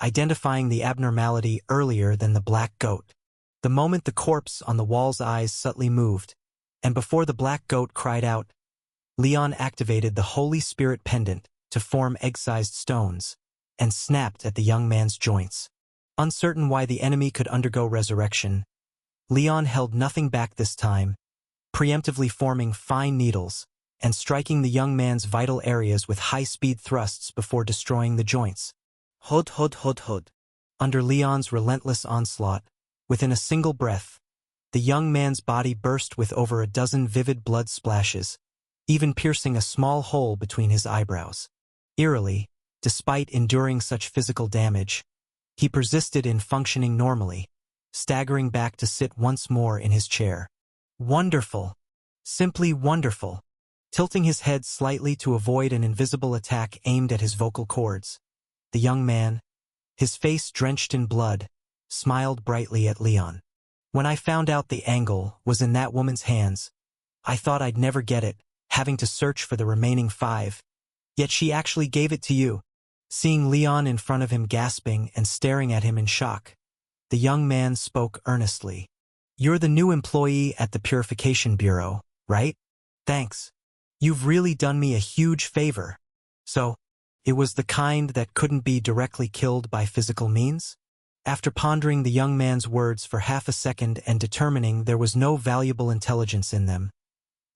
identifying the abnormality earlier than the black goat. The moment the corpse on the wall's eyes subtly moved, and before the black goat cried out, Leon activated the Holy Spirit pendant to form egg-sized stones, and snapped at the young man's joints. Uncertain why the enemy could undergo resurrection, Leon held nothing back this time, preemptively forming fine needles and striking the young man's vital areas with high-speed thrusts before destroying the joints. Hod. Under Leon's relentless onslaught, within a single breath, the young man's body burst with over a dozen vivid blood splashes, even piercing a small hole between his eyebrows. Eerily, despite enduring such physical damage, he persisted in functioning normally, staggering back to sit once more in his chair. Wonderful! Simply wonderful! Tilting his head slightly to avoid an invisible attack aimed at his vocal cords, the young man, his face drenched in blood, smiled brightly at Leon. "When I found out the angle was in that woman's hands, I thought I'd never get it, having to search for the remaining 5. Yet she actually gave it to you." Seeing Leon in front of him gasping and staring at him in shock, the young man spoke earnestly. "You're the new employee at the Purification Bureau, right? Thanks. You've really done me a huge favor." "So, it was the kind that couldn't be directly killed by physical means?" After pondering the young man's words for half a second and determining there was no valuable intelligence in them,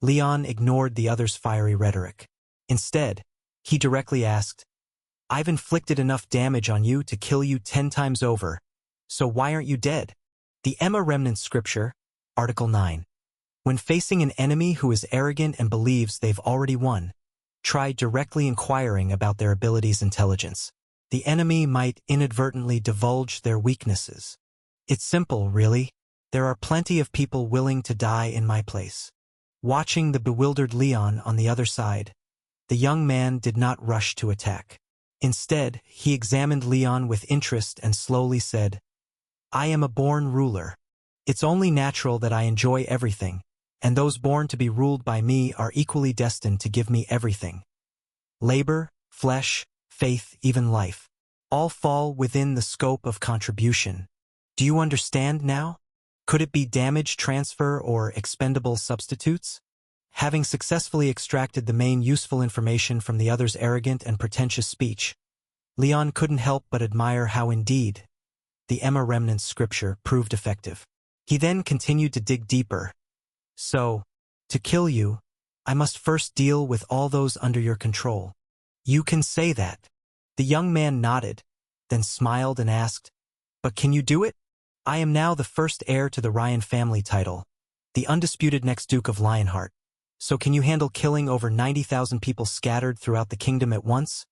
Leon ignored the other's fiery rhetoric. Instead, he directly asked, "I've inflicted enough damage on you to kill you 10 times over, so why aren't you dead?" The Emma Remnant Scripture, Article 9. When facing an enemy who is arrogant and believes they've already won, try directly inquiring about their ability's intelligence. The enemy might inadvertently divulge their weaknesses. It's simple, really. There are plenty of people willing to die in my place. Watching the bewildered Leon on the other side, the young man did not rush to attack. Instead, he examined Leon with interest and slowly said, "I am a born ruler. It's only natural that I enjoy everything, and those born to be ruled by me are equally destined to give me everything. Labor, flesh, faith, even life, all fall within the scope of contribution. Do you understand now? Could it be damage transfer or expendable substitutes?" Having successfully extracted the main useful information from the other's arrogant and pretentious speech, Leon couldn't help but admire how indeed the Emma Remnant Scripture proved effective. He then continued to dig deeper. "So, to kill you, I must first deal with all those under your control." "You can say that." The young man nodded, then smiled and asked, "But can you do it? I am now the first heir to the Ryan family title, the undisputed next Duke of Lionheart. So can you handle killing over 90,000 people scattered throughout the kingdom at once?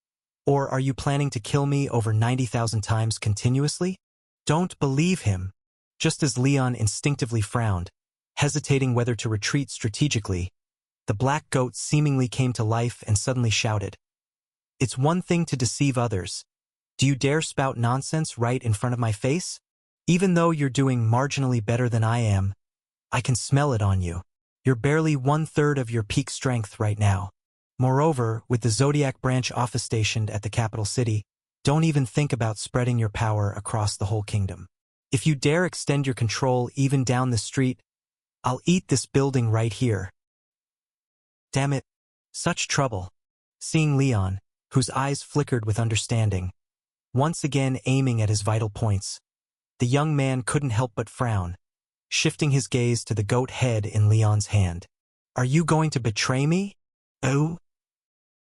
Or are you planning to kill me over 90,000 times continuously?" Don't believe him. Just as Leon instinctively frowned, hesitating whether to retreat strategically, the black goat seemingly came to life and suddenly shouted, "It's one thing to deceive others. Do you dare spout nonsense right in front of my face? Even though you're doing marginally better than I am, I can smell it on you. You're barely 1/3 of your peak strength right now. Moreover, with the Zodiac branch office stationed at the capital city, don't even think about spreading your power across the whole kingdom. If you dare extend your control even down the street, I'll eat this building right here." Damn it. Such trouble. Seeing Leon, whose eyes flickered with understanding, once again aiming at his vital points, the young man couldn't help but frown, shifting his gaze to the goat head in Leon's hand. "Are you going to betray me?" "Oh?"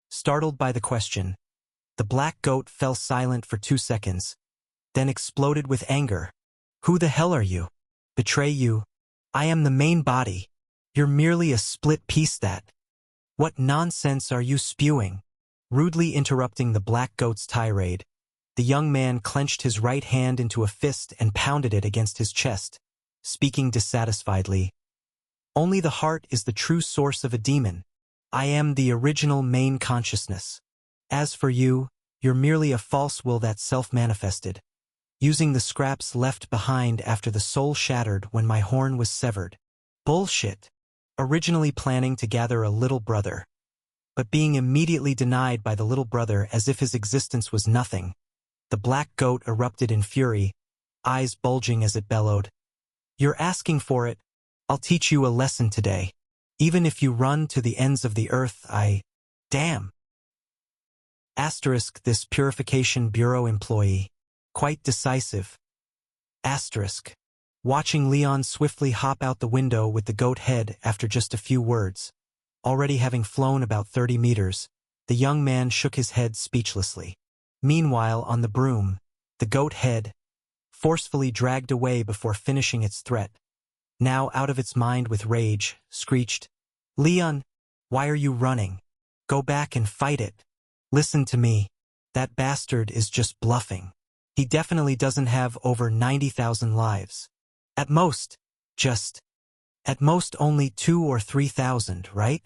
Startled by the question, The black goat fell silent for 2 seconds, then exploded with anger. Who the hell are you? Betray you? I am the main body. You're merely a split piece that. What nonsense are you spewing? Rudely interrupting the black goat's tirade, the young man clenched his right hand into a fist and pounded it against his chest, speaking dissatisfiedly. Only the heart is the true source of a demon. I am the original main consciousness. As for you, you're merely a false will that self-manifested, using the scraps left behind after the soul shattered when my horn was severed. Bullshit. Originally planning to gather a little brother, but being immediately denied by the little brother as if his existence was nothing. The black goat erupted in fury, eyes bulging as it bellowed. You're asking for it. I'll teach you a lesson today. Even if you run to the ends of the earth, Damn. Asterisk this Purification Bureau employee. Quite decisive. Asterisk. Watching Leon swiftly hop out the window with the goat head after just a few words. Already having flown about 30 meters, the young man shook his head speechlessly. Meanwhile, on the broom, the goat head, forcefully dragged away before finishing its threat, now out of its mind with rage, screeched, Leon, why are you running? Go back and fight it. Listen to me. That bastard is just bluffing. He definitely doesn't have over 90,000 lives. At most only 2 or 3,000, right?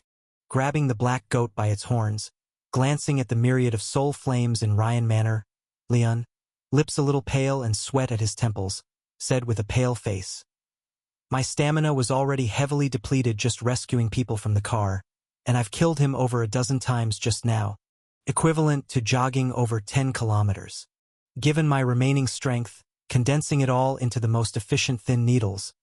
Grabbing the black goat by its horns, glancing at the myriad of soul flames in Ryan Manor, Leon, lips a little pale and sweat at his temples, said with a pale face. My stamina was already heavily depleted just rescuing people from the car, and I've killed him over a dozen times just now, equivalent to jogging over 10 kilometers. Given my remaining strength, condensing it all into the most efficient thin needles,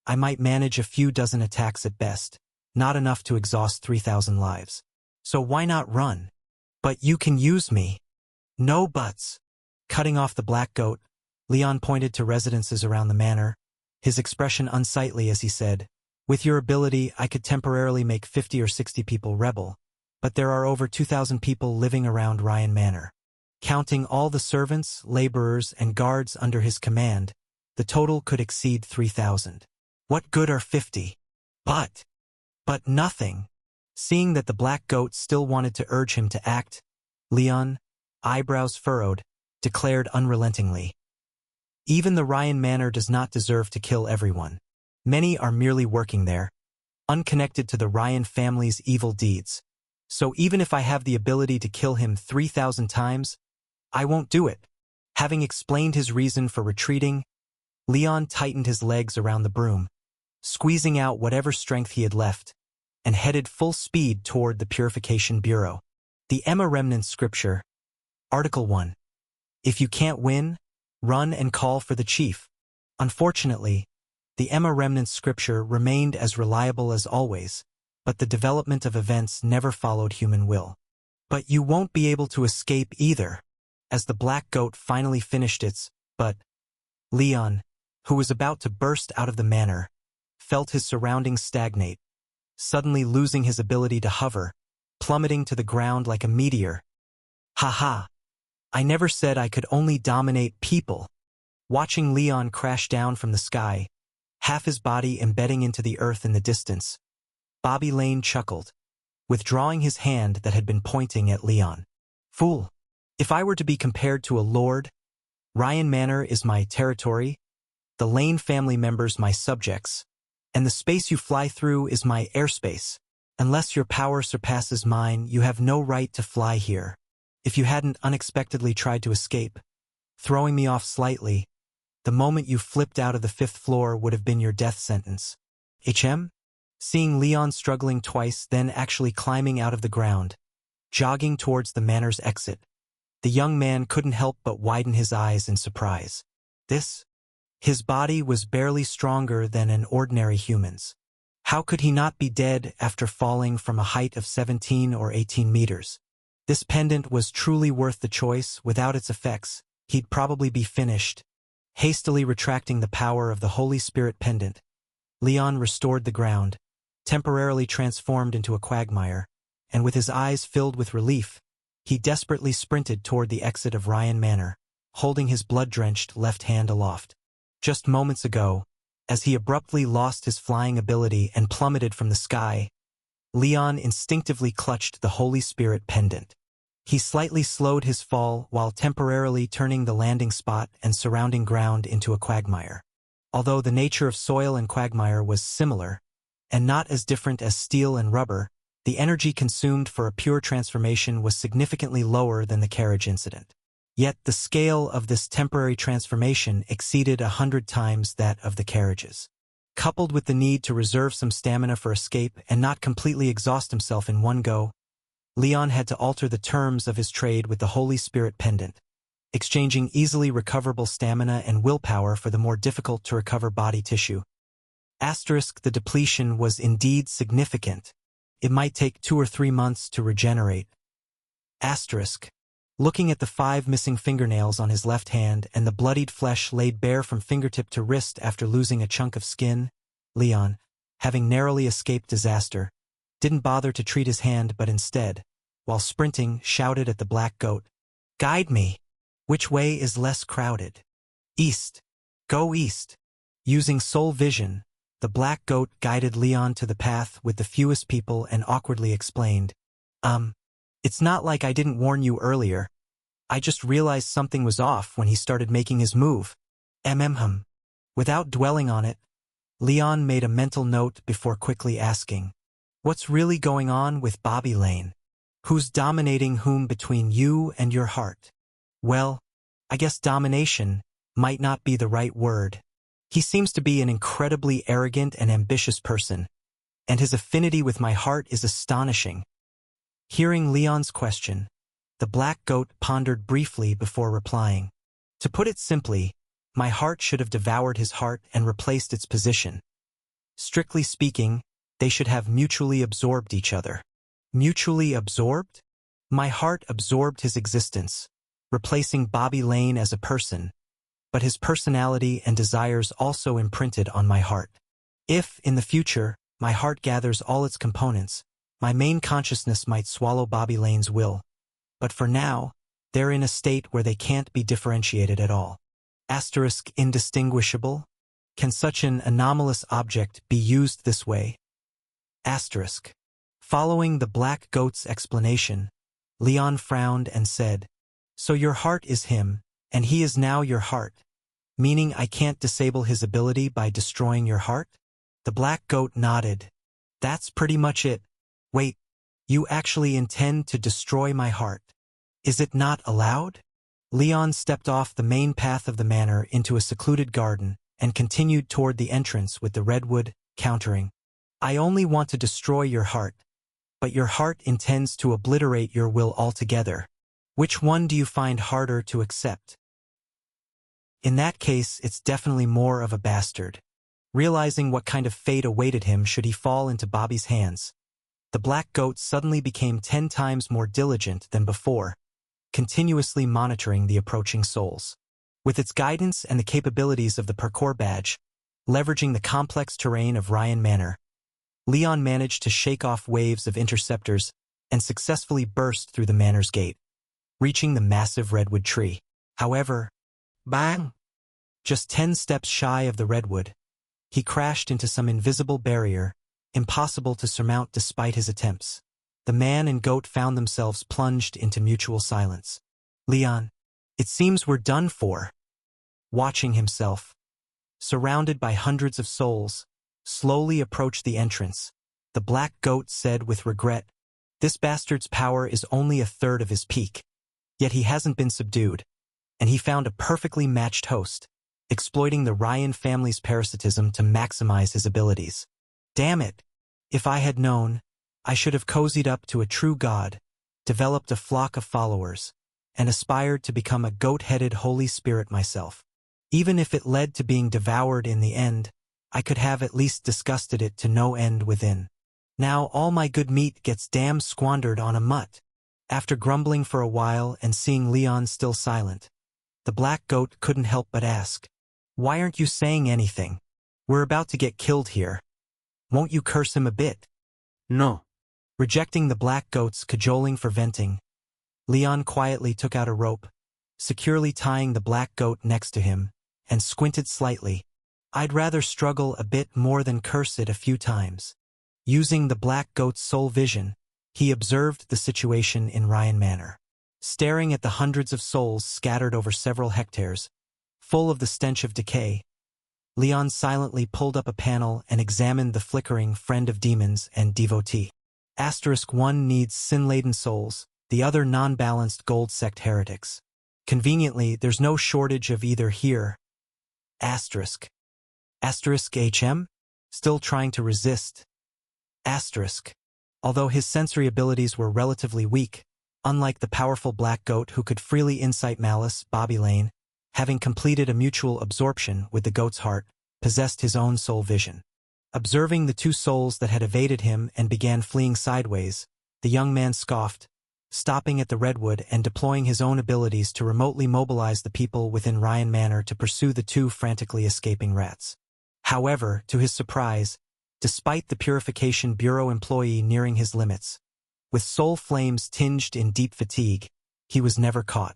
I might manage a few dozen attacks at best, not enough to exhaust 3,000 lives. So why not run? But you can use me. No buts. Cutting off the black goat, Leon pointed to residences around the manor, his expression unsightly as he said, with your ability, I could temporarily make 50 or 60 people rebel, but there are over 2,000 people living around Ryan Manor. Counting all the servants, laborers, and guards under his command, the total could exceed 3,000. What good are 50? But nothing. Seeing that the black goat still wanted to urge him to act, Leon, eyebrows furrowed, declared unrelentingly. Even the Ryan Manor does not deserve to kill everyone. Many are merely working there, unconnected to the Ryan family's evil deeds. So even if I have the ability to kill him 3,000 times, I won't do it. Having explained his reason for retreating, Leon tightened his legs around the broom, squeezing out whatever strength he had left, and headed full speed toward the Purification Bureau. The Emma Remnant Scripture. Article 1. If you can't win, run and call for the chief. Unfortunately, the Emma Remnant Scripture remained as reliable as always, but the development of events never followed human will. But you won't be able to escape either. As the black goat finally finished its, but Leon, who was about to burst out of the manor, felt his surroundings stagnate, suddenly losing his ability to hover, plummeting to the ground like a meteor. Ha! I never said I could only dominate people. Watching Leon crash down from the sky, half his body embedding into the earth in the distance, Bobby Lane chuckled, withdrawing his hand that had been pointing at Leon. Fool! If I were to be compared to a lord, Ryan Manor is my territory, the Lane family members my subjects, and the space you fly through is my airspace. Unless your power surpasses mine, you have no right to fly here. If you hadn't unexpectedly tried to escape, throwing me off slightly, the moment you flipped out of the 5th floor would have been your death sentence. HM? Seeing Leon struggling twice, then actually climbing out of the ground, jogging towards the manor's exit, the young man couldn't help but widen his eyes in surprise. His body was barely stronger than an ordinary human's. How could he not be dead after falling from a height of 17 or 18 meters? This pendant was truly worth the choice. Without its effects, he'd probably be finished. Hastily retracting the power of the Holy Spirit pendant, Leon restored the ground, temporarily transformed into a quagmire, and with his eyes filled with relief, He desperately sprinted toward the exit of Ryan Manor, holding his blood-drenched left hand aloft. Just moments ago, as he abruptly lost his flying ability and plummeted from the sky, Leon instinctively clutched the Holy Spirit pendant. He slightly slowed his fall while temporarily turning the landing spot and surrounding ground into a quagmire. Although the nature of soil and quagmire was similar, and not as different as steel and rubber, the energy consumed for a pure transformation was significantly lower than the carriage incident. Yet the scale of this temporary transformation exceeded 100 times that of the carriages. Coupled with the need to reserve some stamina for escape and not completely exhaust himself in one go, Leon had to alter the terms of his trade with the Holy Spirit pendant, exchanging easily recoverable stamina and willpower for the more difficult-to-recover body tissue. The depletion was indeed significant. It might take 2 or 3 months to regenerate. Looking at the 5 missing fingernails on his left hand and the bloodied flesh laid bare from fingertip to wrist after losing a chunk of skin, Leon, having narrowly escaped disaster, didn't bother to treat his hand but instead, while sprinting, shouted at the black goat, "Guide me! Which way is less crowded?" "East. Go east." Using soul vision, the black goat guided Leon to the path with the fewest people and awkwardly explained, It's not like I didn't warn you earlier. I just realized something was off when he started making his move. Without dwelling on it, Leon made a mental note before quickly asking, "What's really going on with Bobby Lane? Who's dominating whom between you and your heart?" "Well, I guess domination might not be the right word. He seems to be an incredibly arrogant and ambitious person, and his affinity with my heart is astonishing." Hearing Leon's question, the black goat pondered briefly before replying. "To put it simply, my heart should have devoured his heart and replaced its position. Strictly speaking, they should have mutually absorbed each other." Mutually absorbed? My heart absorbed his existence, replacing Bobby Lane as a person, but his personality and desires also imprinted on my heart. If, in the future, my heart gathers all its components, my main consciousness might swallow Bobby Lane's will. But for now, they're in a state where they can't be differentiated at all. Indistinguishable? Can such an anomalous object be used this way? Following the black goat's explanation, Leon frowned and said, "So your heart is him, and he is now your heart, meaning I can't disable his ability by destroying your heart?" The black goat nodded. "That's pretty much it. Wait, you actually intend to destroy my heart? Is it not allowed?" Leon stepped off the main path of the manor into a secluded garden and continued toward the entrance with the redwood, countering, "I only want to destroy your heart, but your heart intends to obliterate your will altogether. Which one do you find harder to accept?" In that case, it's definitely more of a bastard. Realizing what kind of fate awaited him should he fall into Bobby's hands, the black goat suddenly became 10 times more diligent than before, continuously monitoring the approaching souls. With its guidance and the capabilities of the parkour badge, leveraging the complex terrain of Ryan Manor, Leon managed to shake off waves of interceptors and successfully burst through the manor's gate, reaching the massive redwood tree. However, bang! Just 10 steps shy of the redwood, he crashed into some invisible barrier, impossible to surmount despite his attempts. The man and goat found themselves plunged into mutual silence. Leon, it seems we're done for. Watching himself, surrounded by hundreds of souls, slowly approach the entrance, the black goat said with regret, "This bastard's power is only a third of his peak. Yet he hasn't been subdued, and he found a perfectly matched host, exploiting the Ryan family's parasitism to maximize his abilities. Damn it! If I had known, I should have cozied up to a true god, developed a flock of followers, and aspired to become a goat-headed Holy Spirit myself. Even if it led to being devoured in the end, I could have at least disgusted it to no end within. Now all my good meat gets damn squandered on a mutt." After grumbling for a while and seeing Leon still silent, the black goat couldn't help but ask, "Why aren't you saying anything? We're about to get killed here. Won't you curse him a bit?" No. Rejecting the black goat's cajoling for venting, Leon quietly took out a rope, securely tying the black goat next to him, and squinted slightly. I'd rather struggle a bit more than curse it a few times. Using the black goat's soul vision, he observed the situation in Ryan Manor. Staring at the hundreds of souls scattered over several hectares, full of the stench of decay, Leon silently pulled up a panel and examined the flickering friend of demons and devotee. *1 needs sin-laden souls, the other non-balanced gold sect heretics. Conveniently, there's no shortage of either here. *HM? Still trying to resist. Although his sensory abilities were relatively weak, unlike the powerful black goat who could freely incite malice, Bobby Lane, having completed a mutual absorption with the goat's heart, possessed his own soul vision. Observing the two souls that had evaded him and began fleeing sideways, the young man scoffed, stopping at the redwood and deploying his own abilities to remotely mobilize the people within Ryan Manor to pursue the two frantically escaping rats. However, to his surprise, despite the Purification Bureau employee nearing his limits, with soul flames tinged in deep fatigue, he was never caught.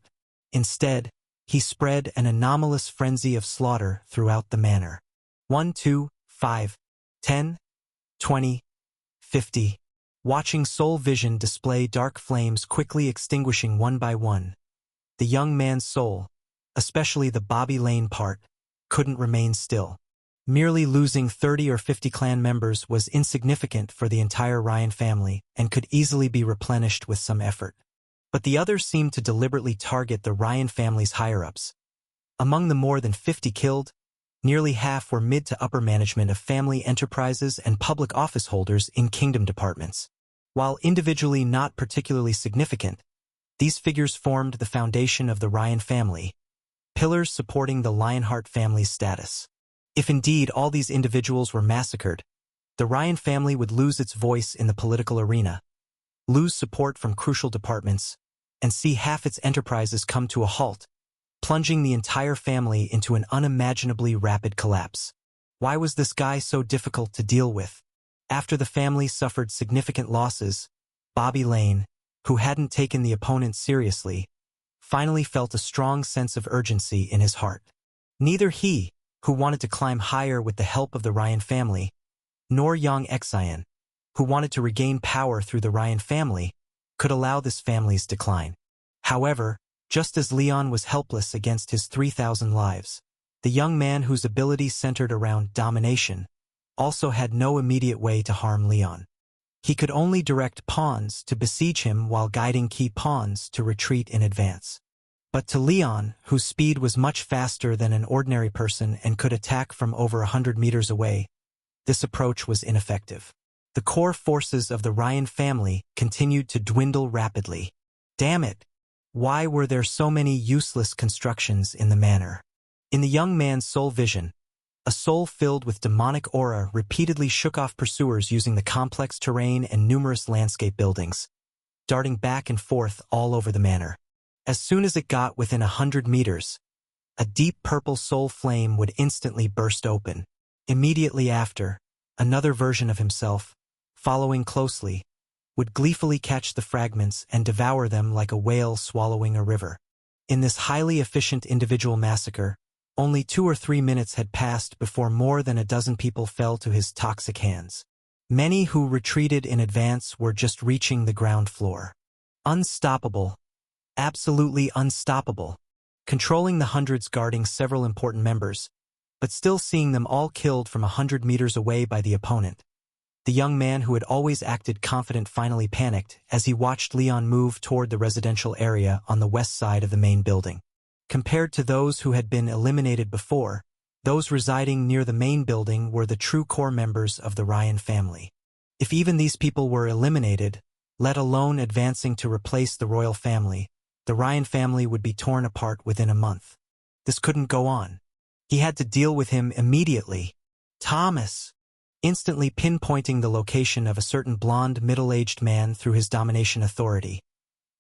Instead, he spread an anomalous frenzy of slaughter throughout the manor. 1, 2, 5, 10, 20, 50. Watching soul vision display dark flames quickly extinguishing one by one, the young man's soul, especially the Bobby Lane part, couldn't remain still. Merely losing 30 or 50 clan members was insignificant for the entire Ryan family and could easily be replenished with some effort. But the others seemed to deliberately target the Ryan family's higher-ups. Among the more than 50 killed, nearly half were mid to upper management of family enterprises and public office holders in kingdom departments. While individually not particularly significant, these figures formed the foundation of the Ryan family, pillars supporting the Lionheart family's status. If indeed all these individuals were massacred, the Ryan family would lose its voice in the political arena, lose support from crucial departments, and see half its enterprises come to a halt, plunging the entire family into an unimaginably rapid collapse. Why was this guy so difficult to deal with? After the family suffered significant losses, Bobby Lane, who hadn't taken the opponent seriously, finally felt a strong sense of urgency in his heart. Neither he, who wanted to climb higher with the help of the Ryan family, nor young Exion, who wanted to regain power through the Ryan family, could allow this family's decline. However, just as Leon was helpless against his 3,000 lives, the young man whose ability centered around domination also had no immediate way to harm Leon. He could only direct pawns to besiege him while guiding key pawns to retreat in advance. But to Leon, whose speed was much faster than an ordinary person and could attack from over 100 meters away, this approach was ineffective. The core forces of the Ryan family continued to dwindle rapidly. Damn it! Why were there so many useless constructions in the manor? In the young man's soul vision, a soul filled with demonic aura repeatedly shook off pursuers using the complex terrain and numerous landscape buildings, darting back and forth all over the manor. As soon as it got within 100 meters, a deep purple soul flame would instantly burst open. Immediately after, another version of himself, following closely, would gleefully catch the fragments and devour them like a whale swallowing a river. In this highly efficient individual massacre, only 2 or 3 minutes had passed before more than a dozen people fell to his toxic hands. Many who retreated in advance were just reaching the ground floor. Unstoppable. Absolutely unstoppable. Controlling the hundreds guarding several important members, but still seeing them all killed from 100 meters away by the opponent. The young man who had always acted confident finally panicked as he watched Leon move toward the residential area on the west side of the main building. Compared to those who had been eliminated before, those residing near the main building were the true core members of the Ryan family. If even these people were eliminated, let alone advancing to replace the royal family, the Ryan family would be torn apart within a month. This couldn't go on. He had to deal with him immediately. Thomas! Instantly pinpointing the location of a certain blonde middle-aged man through his domination authority,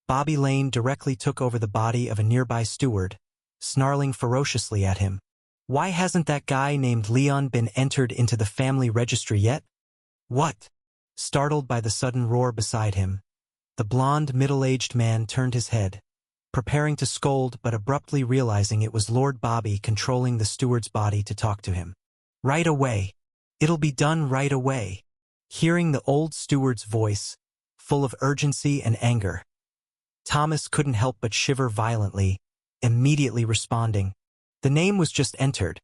Bobby Lane directly took over the body of a nearby steward, snarling ferociously at him. Why hasn't that guy named Leon been entered into the family registry yet? What? Startled by the sudden roar beside him, The blond, middle-aged man turned his head, preparing to scold but abruptly realizing it was Lord Bobby controlling the steward's body to talk to him. Right away. It'll be done right away. Hearing the old steward's voice, full of urgency and anger, Thomas couldn't help but shiver violently, immediately responding. The name was just entered,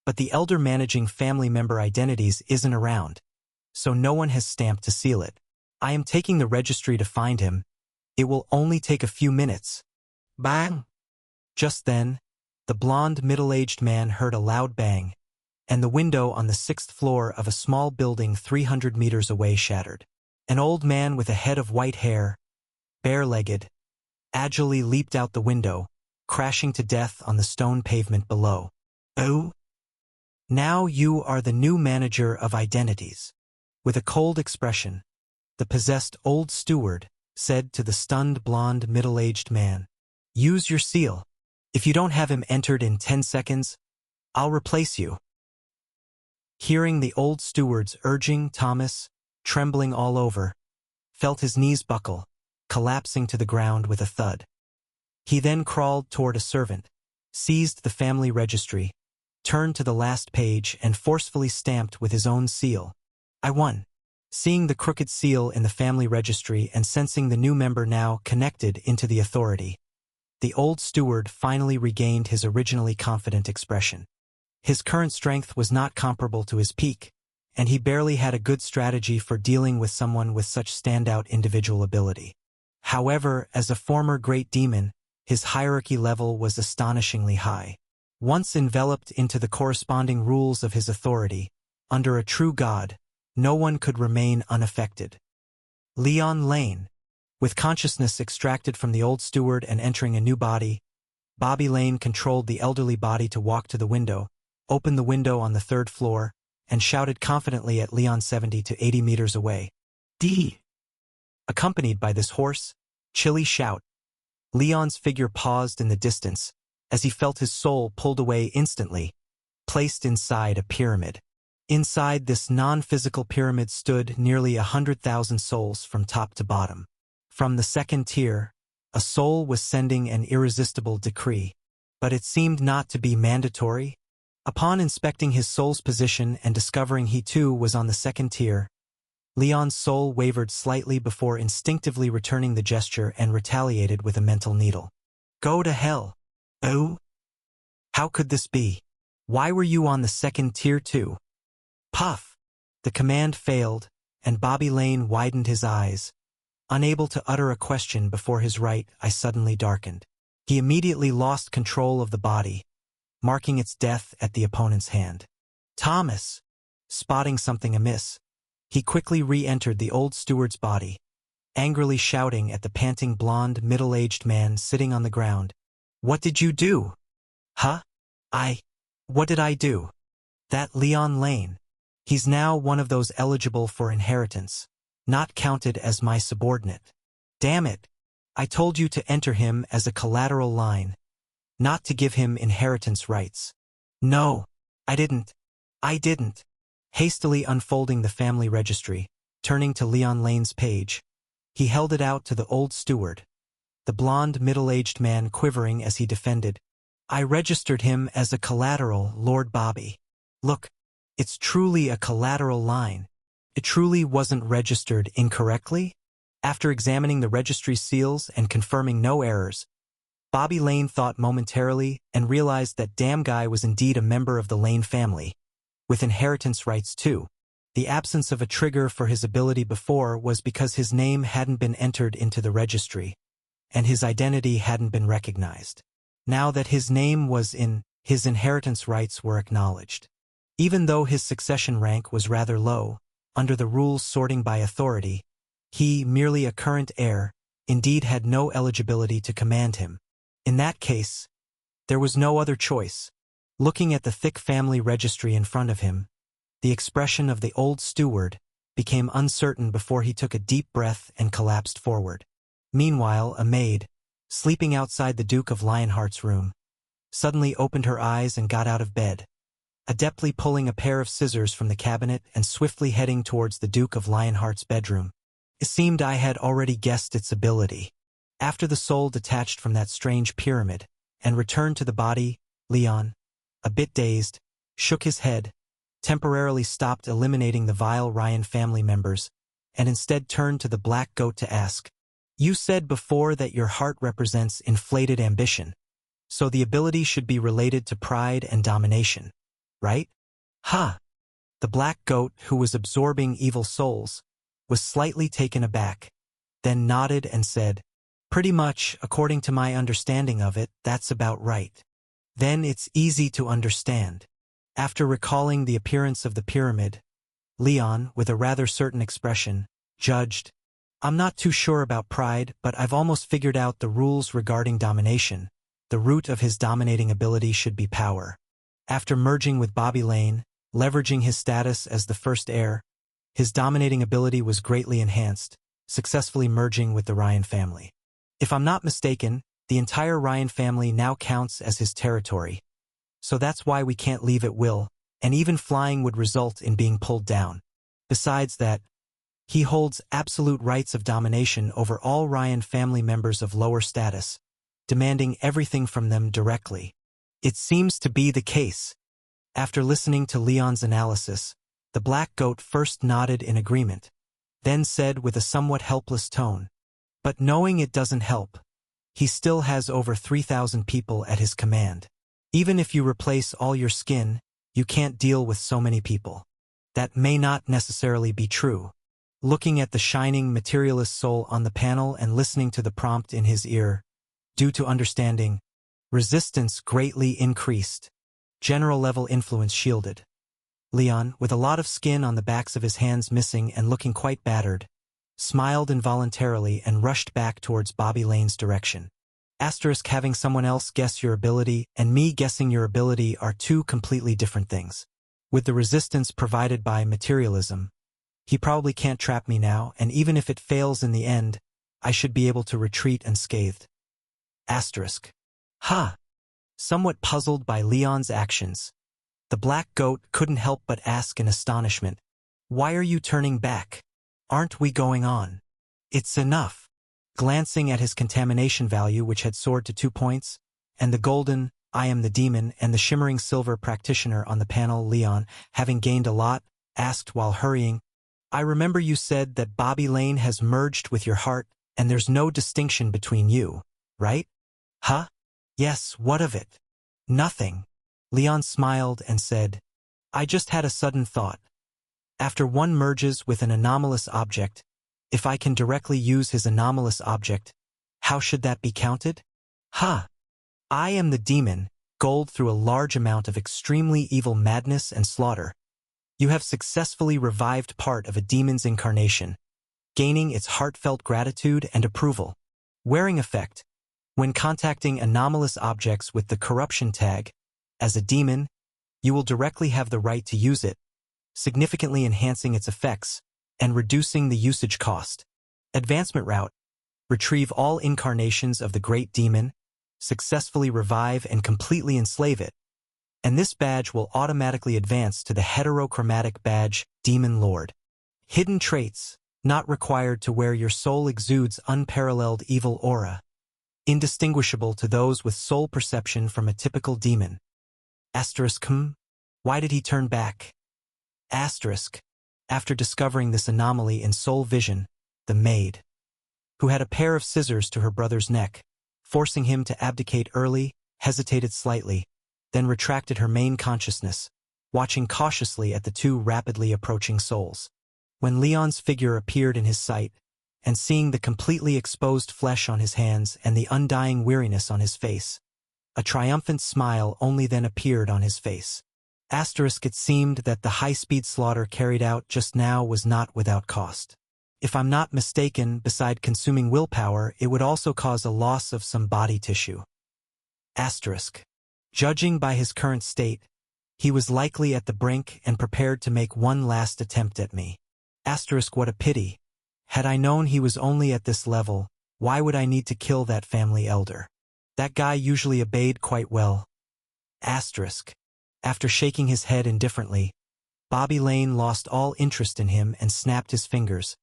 but the elder managing family member identities isn't around, so no one has stamped to seal it. I am taking the registry to find him. It will only take a few minutes. Bang! Just then, the blond, middle-aged man heard a loud bang, and the window on the 6th floor of a small building 300 meters away shattered. An old man with a head of white hair, bare-legged, agilely leaped out the window, crashing to death on the stone pavement below. Oh? Now you are the new manager of identities. With a cold expression, the possessed old steward said to the stunned blond middle-aged man, "Use your seal. If you don't have him entered in 10 seconds, I'll replace you." Hearing the old steward's urging, Thomas, trembling all over, felt his knees buckle, collapsing to the ground with a thud. He then crawled toward a servant, seized the family registry, turned to the last page and forcefully stamped with his own seal. "I won." Seeing the crooked seal in the family registry and sensing the new member now connected into the authority, the old steward finally regained his originally confident expression. His current strength was not comparable to his peak, and he barely had a good strategy for dealing with someone with such standout individual ability. However, as a former great demon, his hierarchy level was astonishingly high. Once enveloped into the corresponding rules of his authority, under a true god, no one could remain unaffected. Leon Lane. With consciousness extracted from the old steward and entering a new body, Bobby Lane controlled the elderly body to walk to the window, opened the window on the 3rd floor, and shouted confidently at Leon 70 to 80 meters away. "D!" Accompanied by this hoarse, chilly shout, Leon's figure paused in the distance as he felt his soul pulled away instantly, placed inside a pyramid. Inside this non-physical pyramid stood nearly 100,000 souls from top to bottom. From the 2nd tier, a soul was sending an irresistible decree, but it seemed not to be mandatory. Upon inspecting his soul's position and discovering he too was on the 2nd tier, Leon's soul wavered slightly before instinctively returning the gesture and retaliated with a mental needle. "Go to hell." "Oh? How could this be? Why were you on the 2nd tier too?" Puff! The command failed, and Bobby Lane widened his eyes, unable to utter a question before his right eye suddenly darkened. He immediately lost control of the body, marking its death at the opponent's hand. Thomas! Spotting something amiss, he quickly re-entered the old steward's body, angrily shouting at the panting blond middle-aged man sitting on the ground. "What did you do?" "Huh? What did I do?" "That Leon Lane. He's now one of those eligible for inheritance, not counted as my subordinate." "Damn it! I told you to enter him as a collateral line, not to give him inheritance rights." "No, I didn't. Hastily unfolding the family registry, turning to Leon Lane's page, he held it out to the old steward, the blond middle-aged man quivering as he defended. "I registered him as a collateral, Lord Bobby. Look, it's truly a collateral line. It truly wasn't registered incorrectly." After examining the registry seals and confirming no errors, Bobby Lane thought momentarily and realized that damn guy was indeed a member of the Lane family, with inheritance rights too. The absence of a trigger for his ability before was because his name hadn't been entered into the registry, and his identity hadn't been recognized. Now that his name was in, his inheritance rights were acknowledged. Even though his succession rank was rather low, under the rules sorting by authority, he, merely a current heir, indeed had no eligibility to command him. In that case, there was no other choice. Looking at the thick family registry in front of him, the expression of the old steward became uncertain before he took a deep breath and collapsed forward. Meanwhile, a maid, sleeping outside the Duke of Lionheart's room, suddenly opened her eyes and got out of bed, adeptly pulling a pair of scissors from the cabinet and swiftly heading towards the Duke of Lionheart's bedroom. It seemed I had already guessed its ability. After the soul detached from that strange pyramid and returned to the body, Leon, a bit dazed, shook his head, temporarily stopped eliminating the vile Ryan family members, and instead turned to the black goat to ask, "You said before that your heart represents inflated ambition, so the ability should be related to pride and domination, right?" "Huh." The black goat, who was absorbing evil souls, was slightly taken aback, then nodded and said, "Pretty much, according to my understanding of it, that's about right." "Then it's easy to understand." After recalling the appearance of the pyramid, Leon, with a rather certain expression, judged, "I'm not too sure about pride, but I've almost figured out the rules regarding domination. The root of his dominating ability should be power." After merging with Bobby Lane, leveraging his status as the first heir, his dominating ability was greatly enhanced, successfully merging with the Ryan family. If I'm not mistaken, the entire Ryan family now counts as his territory. So that's why we can't leave at will, and even flying would result in being pulled down. Besides that, he holds absolute rights of domination over all Ryan family members of lower status, demanding everything from them directly. It seems to be the case. After listening to Leon's analysis, the black goat first nodded in agreement, then said with a somewhat helpless tone, "But knowing it doesn't help. He still has over 3,000 people at his command. Even if you replace all your skin, you can't deal with so many people." That may not necessarily be true. Looking at the shining materialist soul on the panel and listening to the prompt in his ear, due to understanding, resistance greatly increased. General level influence shielded. Leon, with a lot of skin on the backs of his hands missing and looking quite battered, smiled involuntarily and rushed back towards Bobby Lane's direction. Asterisk, having someone else guess your ability and me guessing your ability are two completely different things. With the resistance provided by materialism, he probably can't trap me now, and even if it fails in the end, I should be able to retreat unscathed. Asterisk. Ha! Somewhat puzzled by Leon's actions, the black goat couldn't help but ask in astonishment, "Why are you turning back? Aren't we going on? It's enough." Glancing at his contamination value, which had soared to 2 points, and the golden, "I am the demon," and the shimmering silver practitioner on the panel, Leon, having gained a lot, asked while hurrying, "I remember you said that Bobby Lane has merged with your heart, and there's no distinction between you, right?" "Huh? Yes, what of it?" "Nothing." Leon smiled and said, "I just had a sudden thought. After one merges with an anomalous object, if I can directly use his anomalous object, how should that be counted?" "Huh. I am the demon, gold through a large amount of extremely evil madness and slaughter. You have successfully revived part of a demon's incarnation, gaining its heartfelt gratitude and approval. Wearing effect. When contacting anomalous objects with the corruption tag, as a demon, you will directly have the right to use it, significantly enhancing its effects and reducing the usage cost. Advancement route. Retrieve all incarnations of the great demon, successfully revive and completely enslave it, and this badge will automatically advance to the heterochromatic badge, Demon Lord. Hidden traits. Not required to wear. Your soul exudes unparalleled evil aura, indistinguishable to those with soul perception from a typical demon. Asterisk. Why did he turn back? Asterisk. After discovering this anomaly in soul vision, the maid, who had a pair of scissors to her brother's neck, forcing him to abdicate early, hesitated slightly, then retracted her main consciousness, watching cautiously at the two rapidly approaching souls. When Leon's figure appeared in his sight, and seeing the completely exposed flesh on his hands and the undying weariness on his face, a triumphant smile only then appeared on his face. Asterisk. It seemed that the high-speed slaughter carried out just now was not without cost. If I'm not mistaken, beside consuming willpower, it would also cause a loss of some body tissue. Asterisk. Judging by his current state, he was likely at the brink and prepared to make one last attempt at me. Asterisk. What a pity. Had I known he was only at this level, why would I need to kill that family elder? That guy usually obeyed quite well. Asterisk. After shaking his head indifferently, Bobby Lane lost all interest in him and snapped his fingers,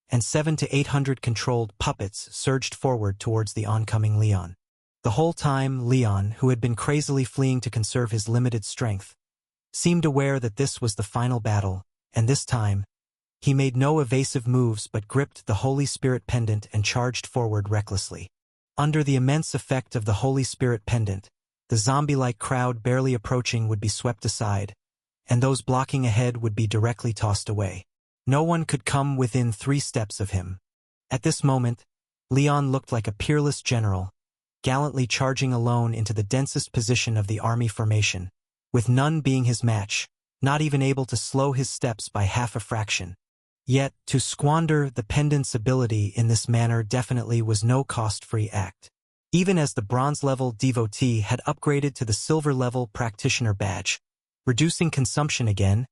and 700 to 800 controlled puppets surged forward towards the oncoming Leon. The whole time, Leon, who had been crazily fleeing to conserve his limited strength, seemed aware that this was the final battle, and this time, he made no evasive moves but gripped the Holy Spirit pendant and charged forward recklessly. Under the immense effect of the Holy Spirit pendant, the zombie-like crowd barely approaching would be swept aside, and those blocking ahead would be directly tossed away. No one could come within 3 steps of him. At this moment, Leon looked like a peerless general, gallantly charging alone into the densest position of the army formation, with none being his match, not even able to slow his steps by half a fraction. Yet, to squander the pendant's ability in this manner definitely was no cost-free act. Even as the bronze-level devotee had upgraded to the silver-level practitioner badge, reducing consumption again,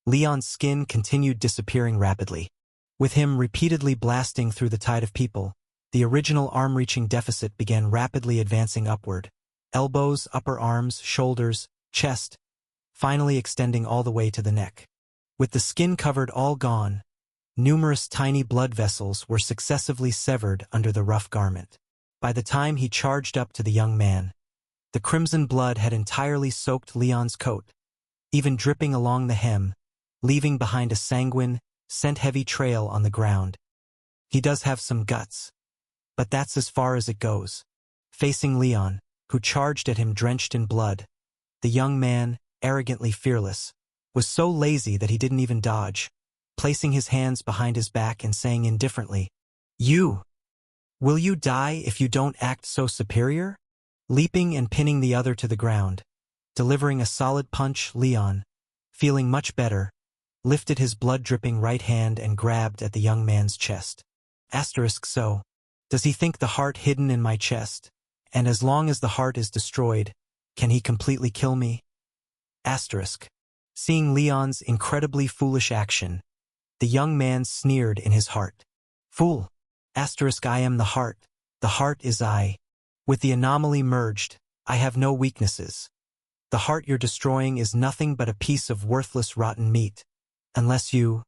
Leon's skin continued disappearing rapidly. With him repeatedly blasting through the tide of people, the original arm-reaching deficit began rapidly advancing upward. Elbows, upper arms, shoulders, chest, finally extending all the way to the neck. With the skin covered all gone, numerous tiny blood vessels were successively severed under the rough garment. By the time he charged up to the young man, the crimson blood had entirely soaked Leon's coat, even dripping along the hem, leaving behind a sanguine, scent-heavy trail on the ground. He does have some guts, but that's as far as it goes. Facing Leon, who charged at him drenched in blood, the young man, arrogantly fearless, was so lazy that he didn't even dodge, placing his hands behind his back and saying indifferently, "Will you die if you don't act so superior?" Leaping and pinning the other to the ground, delivering a solid punch, Leon, feeling much better, lifted his blood-dripping right hand and grabbed at the young man's chest. So, does he think the heart hidden in my chest, and as long as the heart is destroyed, can he completely kill me? Seeing Leon's incredibly foolish action, the young man sneered in his heart. "Fool! I am the heart is I. With the anomaly merged, I have no weaknesses. The heart you're destroying is nothing but a piece of worthless rotten meat. Unless you.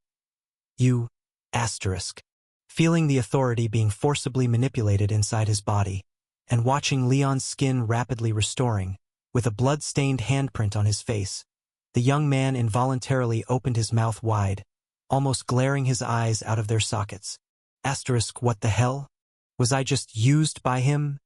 Feeling the authority being forcibly manipulated inside his body, and watching Leon's skin rapidly restoring, with a blood-stained handprint on his face, the young man involuntarily opened his mouth wide, almost glaring his eyes out of their sockets. What the hell? Was I just used by him?